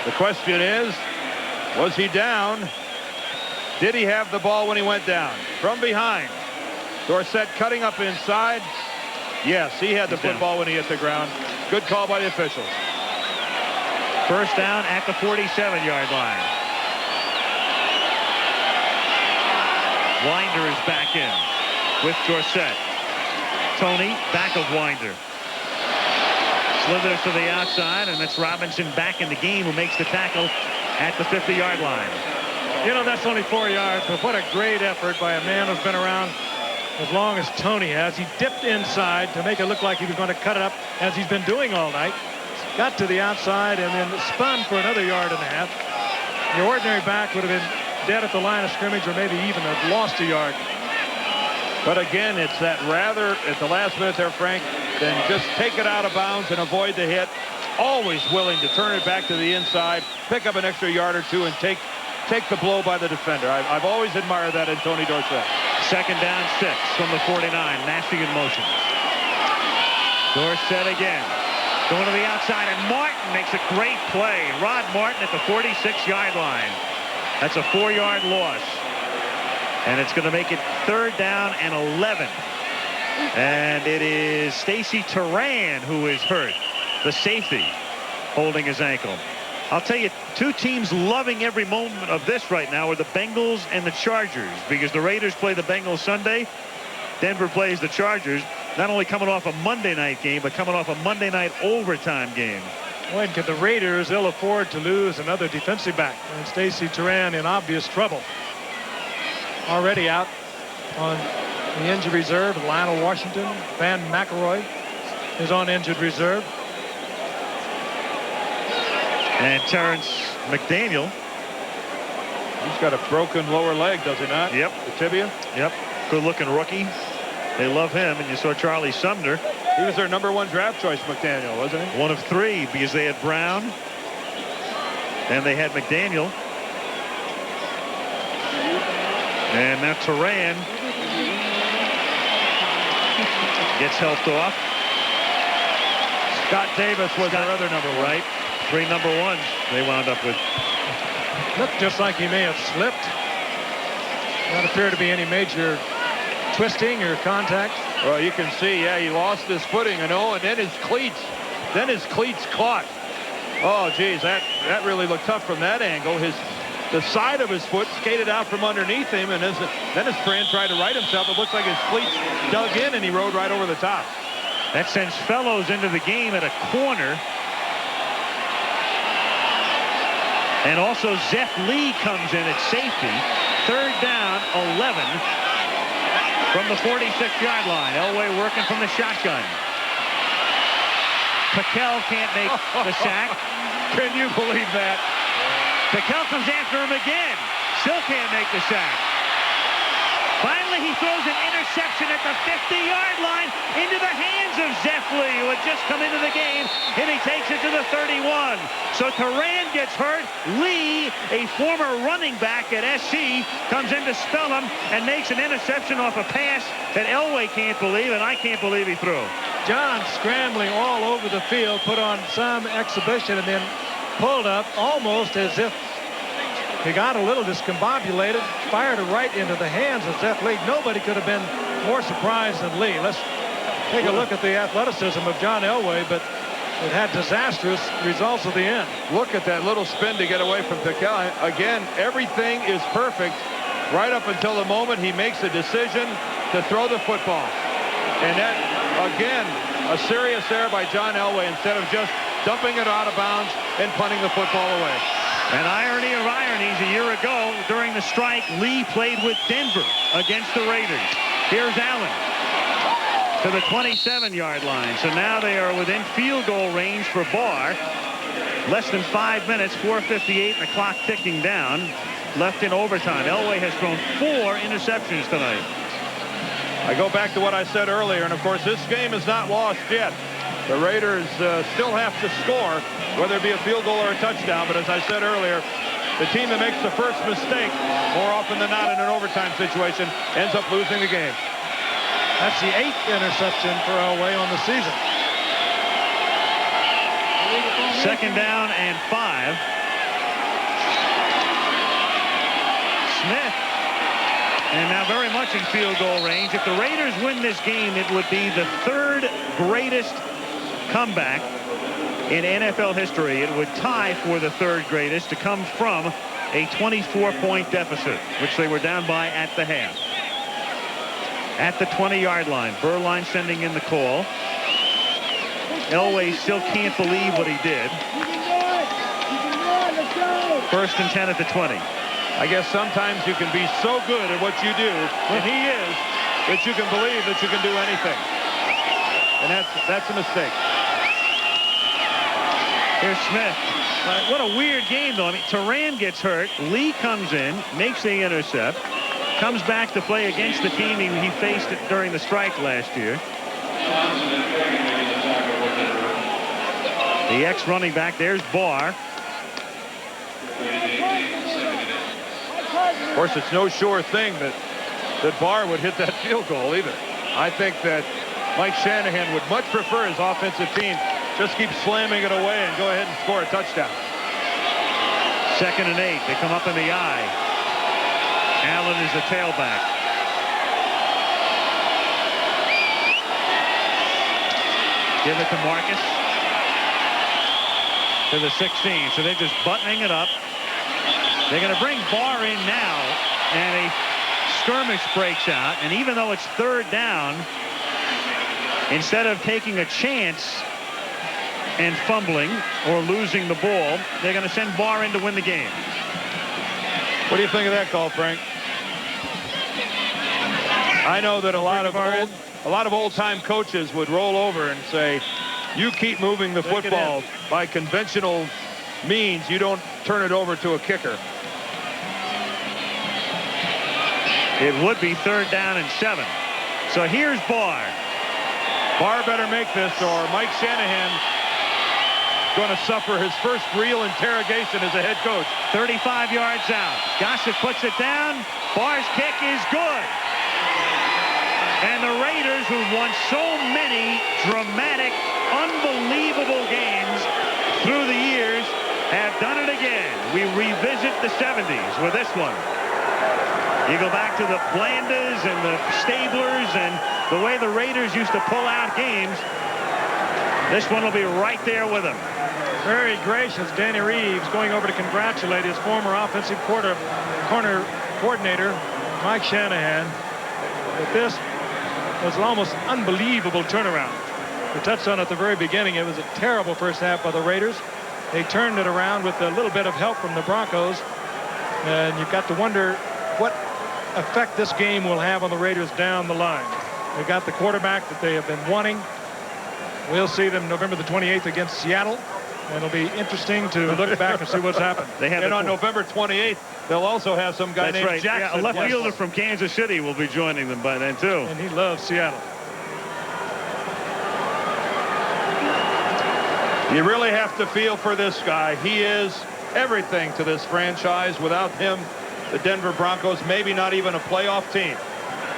The question is, was he down? Did he have the ball when he went down? From behind. Dorsett cutting up inside. Yes, he had the football when he hit the ground. Good call by the officials. First down at the 47-yard line. Winder is back in with Dorsett. Tony back of Winder. Slithers to the outside, and it's Robinson back in the game, who makes the tackle at the 50-yard line. You know, that's only 4 yards, but what a great effort by a man who's been around as long as Tony has. He dipped inside to make it look like he was going to cut it up, as he's been doing all night. Got to the outside and then spun for another yard and a half. The ordinary back would have been dead at the line of scrimmage, or maybe even have lost a yard. But again, it's that rather at the last minute there, Frank, than just take it out of bounds and avoid the hit. Always willing to turn it back to the inside, pick up an extra yard or two, and take the blow by the defender. I've always admired that in Tony Dorsett. 2nd down 6 from the 49. Nasty in motion. Dorsett again. Going to the outside, and Martin makes a great play. Rod Martin at the 46-yard line. That's a 4-yard loss. And it's going to make it 3rd down and 11. And it is Stacy Turan who is hurt. The safety holding his ankle. I'll tell you, two teams loving every moment of this right now are the Bengals and the Chargers, because the Raiders play the Bengals Sunday. Denver plays the Chargers, not only coming off a Monday night game, but coming off a Monday night overtime game. Boy, could the Raiders ill afford to lose another defensive back, and Stacy Turan in obvious trouble. Already out on the injured reserve. Lionel Washington, Van McElroy is on injured reserve. And Terrence McDaniel. He's got a broken lower leg, does he not? Yep. The tibia? Yep. Good looking rookie. They love him. And you saw Charlie Sumner He was their #1 draft choice, McDaniel, wasn't he? One of 3, because they had Brown and they had McDaniel. And now Turan gets helped off. Scott Davis was their other #1. Right. 3 #1s they wound up with. Looked just like he may have slipped. Not appear to be any major twisting or contact. Well, you can see, yeah, he lost his footing, and then his cleats caught. Oh, geez, that really looked tough from that angle. The side of his foot skated out from underneath him, and then his friend tried to right himself. It looked like his cleats dug in, and he rode right over the top. That sends Fellows into the game at a corner. And also Zeph Lee comes in at safety. 3rd down, 11 from the 46-yard line. Elway working from the shotgun. Piquel can't make the sack. Can you believe that? Piquel comes after him again. Still can't make the sack. Finally, he throws an interception at the 50-yard line into the hands of Zeph Lee, who had just come into the game, and he takes it to the 31. So Turan gets hurt. Lee, a former running back at SC, comes in to spell him and makes an interception off a pass that Elway can't believe, and I can't believe he threw. John scrambling all over the field, put on some exhibition, and then pulled up almost as if he got a little discombobulated, fired it right into the hands of Zeph Lee. Nobody could have been more surprised than Lee. Let's take a look at the athleticism of John Elway, but it had disastrous results at the end. Look at that little spin to get away from Piquel. Again, everything is perfect right up until the moment he makes a decision to throw the football. And that, again, a serious error by John Elway instead of just dumping it out of bounds and punting the football away. An irony of ironies, a year ago during the strike, Lee played with Denver against the Raiders. Here's Allen to the 27-yard line. So now they are within field goal range for Barr. Less than 5 minutes, 4:58, and the clock ticking down. Left in overtime. Elway has thrown 4 interceptions tonight. I go back to what I said earlier, and of course this game is not lost yet. The Raiders still have to score, whether it be a field goal or a touchdown. But as I said earlier, the team that makes the first mistake more often than not in an overtime situation ends up losing the game. That's the 8th interception for Elway on the season. 2nd down and 5. Smith. And now very much in field goal range. If the Raiders win this game, it would be the 3rd greatest comeback in NFL history. It would tie for the 3rd greatest to come from a 24-point deficit, which they were down by at the half. At the 20-yard line, Berline sending in the call. Elway still can't believe what he did. 1st and 10 at the 20. I guess sometimes you can be so good at what you do, and he is, that you can believe that you can do anything. And that's a mistake. Here's Smith. What a weird game, though. I mean, Turan gets hurt. Lee comes in, makes the intercept, comes back to play against the team he faced during the strike last year. The ex-running back, there's Barr. Of course, it's no sure thing that Barr would hit that field goal either. I think that Mike Shanahan would much prefer his offensive team just keep slamming it away and go ahead and score a touchdown. 2nd and 8. They come up in the eye. Allen is the tailback. Give it to Marcus. To the 16. So they're just buttoning it up. They're going to bring Barr in now, and a skirmish breaks out. And even though it's 3rd down, instead of taking a chance and fumbling or losing the ball, they're going to send Barr in to win the game. What do you think of that call, Frank? I know that a lot of old-time coaches would roll over and say, you keep moving the football by conventional means. You don't turn it over to a kicker. It would be 3rd down and 7. So here's Barr. Barr better make this, or Mike Shanahan going to suffer his first real interrogation as a head coach. 35 yards out. Gossett puts it down. Barr's kick is good. And the Raiders, who've won so many dramatic, unbelievable games through the years, have done it again. We revisit the 70s with this one. You go back to the Blandas and the Stablers and the way the Raiders used to pull out games. This one will be right there with them. Very gracious, Danny Reeves going over to congratulate his former offensive corner coordinator, Mike Shanahan. But this was an almost unbelievable turnaround. The touchdown at the very beginning, it was a terrible first half by the Raiders. They turned it around with a little bit of help from the Broncos. And you've got to wonder what effect this game will have on the Raiders down the line. They got the quarterback that they have been wanting. We'll see them November the 28th against Seattle. And it'll be interesting to look back and see what's happened. And on November 28th, they'll also have some guy named Jackson. Yeah, a left fielder from Kansas City will be joining them by then, too. And he loves Seattle. You really have to feel for this guy. He is everything to this franchise. Without him, the Denver Broncos, maybe not even a playoff team.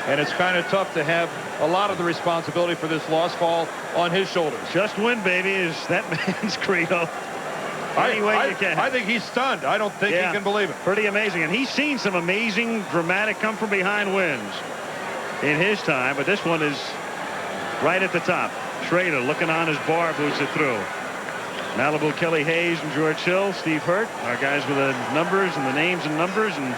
And it's kind of tough to have a lot of the responsibility for this loss fall on his shoulders. Just win, baby, is that man's credo. Any way you can. I think he's stunned. I don't think he can believe it. Pretty amazing. And he's seen some amazing, dramatic come-from-behind wins in his time. But this one is right at the top. Schrader looking on as Barr boots it through. Malibu, Kelly Hayes, and George Hill. Steve Hurt, our guys with the numbers and the names and numbers. And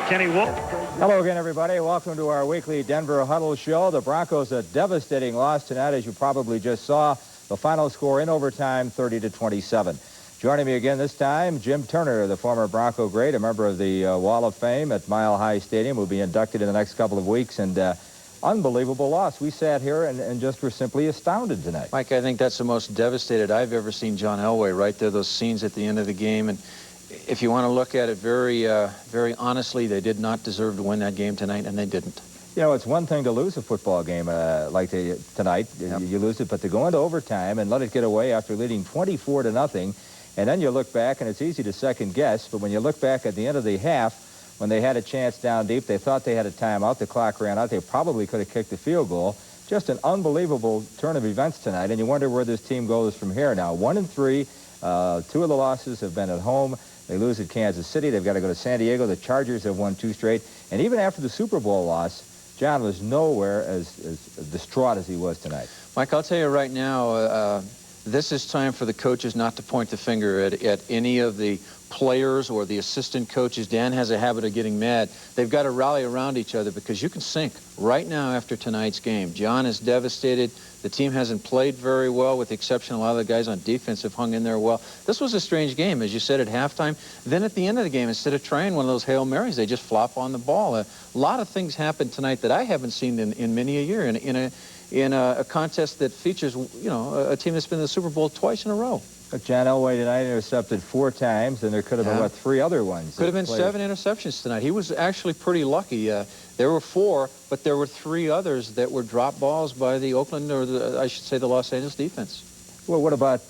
Kenny Wolf. Hello again, everybody. Welcome to our weekly Denver Huddle show. The Broncos a devastating loss tonight, as you probably just saw. The final score in overtime, 30-27. Joining me again this time, Jim Turner, the former Bronco great, a member of the Wall of Fame at Mile High Stadium, will be inducted in the next couple of weeks. And unbelievable loss. We sat here and just were simply astounded tonight. Mike, I think that's the most devastated I've ever seen John Elway right there, those scenes at the end of the game. And if you want to look at it very honestly, they did not deserve to win that game tonight, and they didn't. You know, it's one thing to lose a football game like tonight. Yep. You lose it, but to go into overtime and let it get away after leading 24-0, and then you look back, and it's easy to second guess, but when you look back at the end of the half, when they had a chance down deep, they thought they had a timeout, the clock ran out, they probably could have kicked the field goal. Just an unbelievable turn of events tonight, and you wonder where this team goes from here now. 1-3, 2 of the losses have been at home. They lose at Kansas City. They've got to go to San Diego. The Chargers have won 2 straight. And even after the Super Bowl loss, John was nowhere as distraught as he was tonight. Mike, I'll tell you right now, this is time for the coaches not to point the finger at any of the players or the assistant coaches. Dan has a habit of getting mad. They've got to rally around each other because you can sink right now after tonight's game. John is devastated. The team hasn't played very well, with the exception of a lot of the guys on defense have hung in there well. This was a strange game, as you said, at halftime. Then at the end of the game, instead of trying one of those Hail Marys, they just flop on the ball. A lot of things happened tonight that I haven't seen in many a year in a contest that features, you know, a team that's been in the Super Bowl twice in a row. John Elway tonight intercepted 4 times, and there could have been, what, 3 other ones? Could have been 7 interceptions tonight. He was actually pretty lucky. There were 4, but there were 3 others that were drop balls by the Oakland, or I should say the Los Angeles defense. Well, what about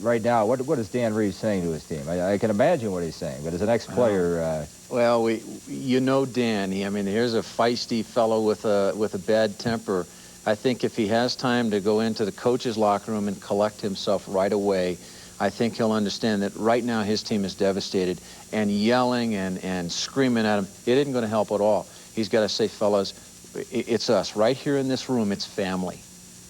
right now? What is Dan Reeves saying to his team? I can imagine what he's saying, but as an ex-player... Well, you know Dan. I mean, here's a feisty fellow with a bad temper. I think if he has time to go into the coach's locker room and collect himself right away, I think he'll understand that right now his team is devastated, and yelling and screaming at him, it isn't going to help at all. He's got to say, fellas, it's us. Right here in this room, it's family.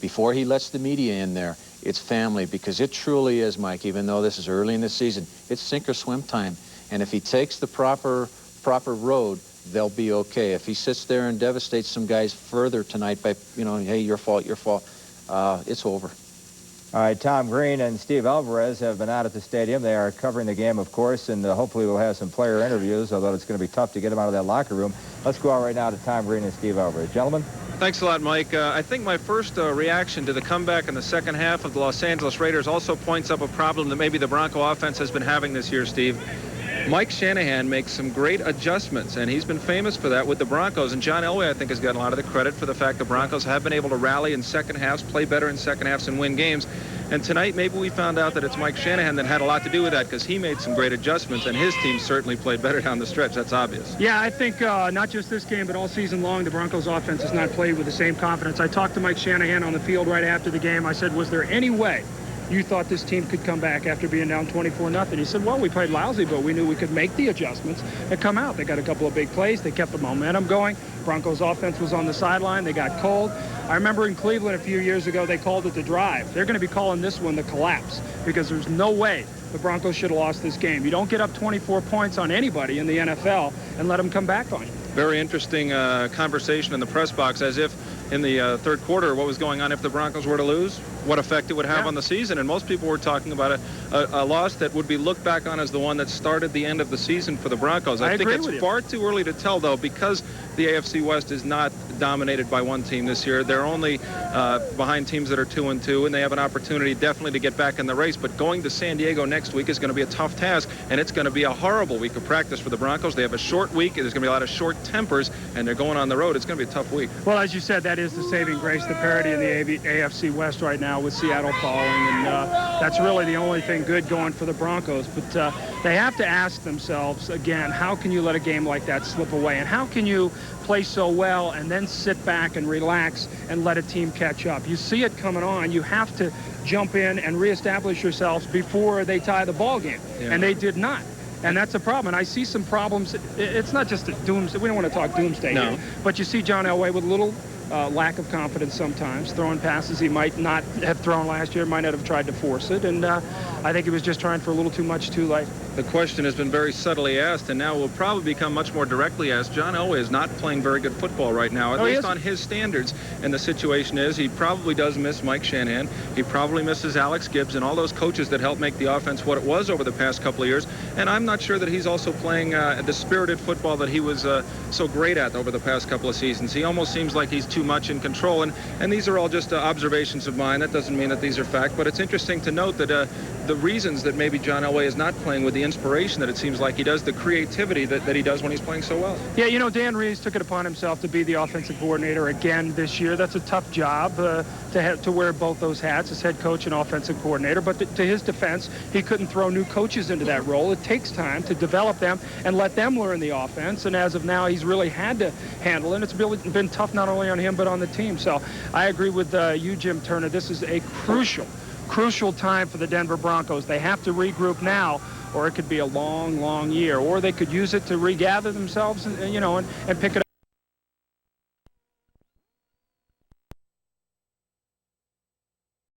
Before he lets the media in there, it's family, because it truly is, Mike, even though this is early in the season, it's sink or swim time. And if he takes the proper road, they'll be okay. If he sits there and devastates some guys further tonight by, you know, hey, your fault, it's over. All right, Tom Green and Steve Alvarez have been out at the stadium. They are covering the game, of course, and hopefully we'll have some player interviews, although it's going to be tough to get them out of that locker room. Let's go out right now to Tom Green and Steve Alvarez. Gentlemen? Thanks a lot, Mike. I think my first reaction to the comeback in the second half of the Los Angeles Raiders also points up a problem that maybe the Bronco offense has been having this year, Steve. Mike Shanahan makes some great adjustments, and he's been famous for that with the Broncos. And John Elway, I think, has gotten a lot of the credit for the fact the Broncos have been able to rally in second halves, play better in second halves, and win games. And tonight, maybe we found out that it's Mike Shanahan that had a lot to do with that, because he made some great adjustments, and his team certainly played better down the stretch. That's obvious. Yeah, I think not just this game, but all season long, the Broncos offense has not played with the same confidence. I talked to Mike Shanahan on the field right after the game. I said, was there any way you thought this team could come back after being down 24-0? He said, well, we played lousy, but we knew we could make the adjustments and come out. They got a couple of big plays. They kept the momentum going. Broncos offense was on the sideline. They got cold. I remember in Cleveland a few years ago, they called it the drive. They're going to be calling this one the collapse, because there's no way the Broncos should have lost this game. You don't get up 24 points on anybody in the NFL and let them come back on you. Very interesting conversation in the press box, as if in the third quarter what was going on if the Broncos were to lose, what effect it would have on the season. And most people were talking about a loss that would be looked back on as the one that started the end of the season for the Broncos. I think it's far too early to tell, though, because the AFC West is not dominated by one team this year. They're only behind teams that are 2-2, and they have an opportunity definitely to get back in the race. But going to San Diego next week is going to be a tough task, and it's going to be a horrible week of practice for the Broncos. They have a short week. There's going to be a lot of short tempers, and they're going on the road. It's going to be a tough week. Well, as you said, that is the saving grace, the parity in the AFC West right now with Seattle falling, and that's really the only thing good going for the Broncos. But they have to ask themselves, again, how can you let a game like that slip away, and how can you play so well and then sit back and relax and let a team catch up? You see it coming on. You have to jump in and reestablish yourselves before they tie the ball game, and they did not. And that's a problem. And I see some problems. It's not just a doomsday. We don't want to talk doomsday here. But you see John Elway with a little lack of confidence sometimes, throwing passes he might not have thrown last year, might not have tried to force it. And I think he was just trying for a little too much too late. The question has been very subtly asked, and now will probably become much more directly asked. John Elway is not playing very good football right now, at least on his standards. And the situation is he probably does miss Mike Shanahan. He probably misses Alex Gibbs and all those coaches that helped make the offense what it was over the past couple of years. And I'm not sure that he's also playing the spirited football that he was so great at over the past couple of seasons. He almost seems like he's too much in control. And these are all just observations of mine. That doesn't mean that these are fact. But it's interesting to note that the reasons that maybe John Elway is not playing with the inspiration that it seems like he does, the creativity that he does when he's playing so well. Yeah, you know, Dan Reeves took it upon himself to be the offensive coordinator again this year. That's a tough job to wear both those hats as head coach and offensive coordinator. But to his defense, he couldn't throw new coaches into that role. It takes time to develop them and let them learn the offense. And as of now, he's really had to handle it. And it's been tough not only on him but on the team. So I agree with you, Jim Turner. This is a crucial time for the Denver Broncos. They have to regroup now, or it could be a long year, or they could use it to regather themselves and pick it up.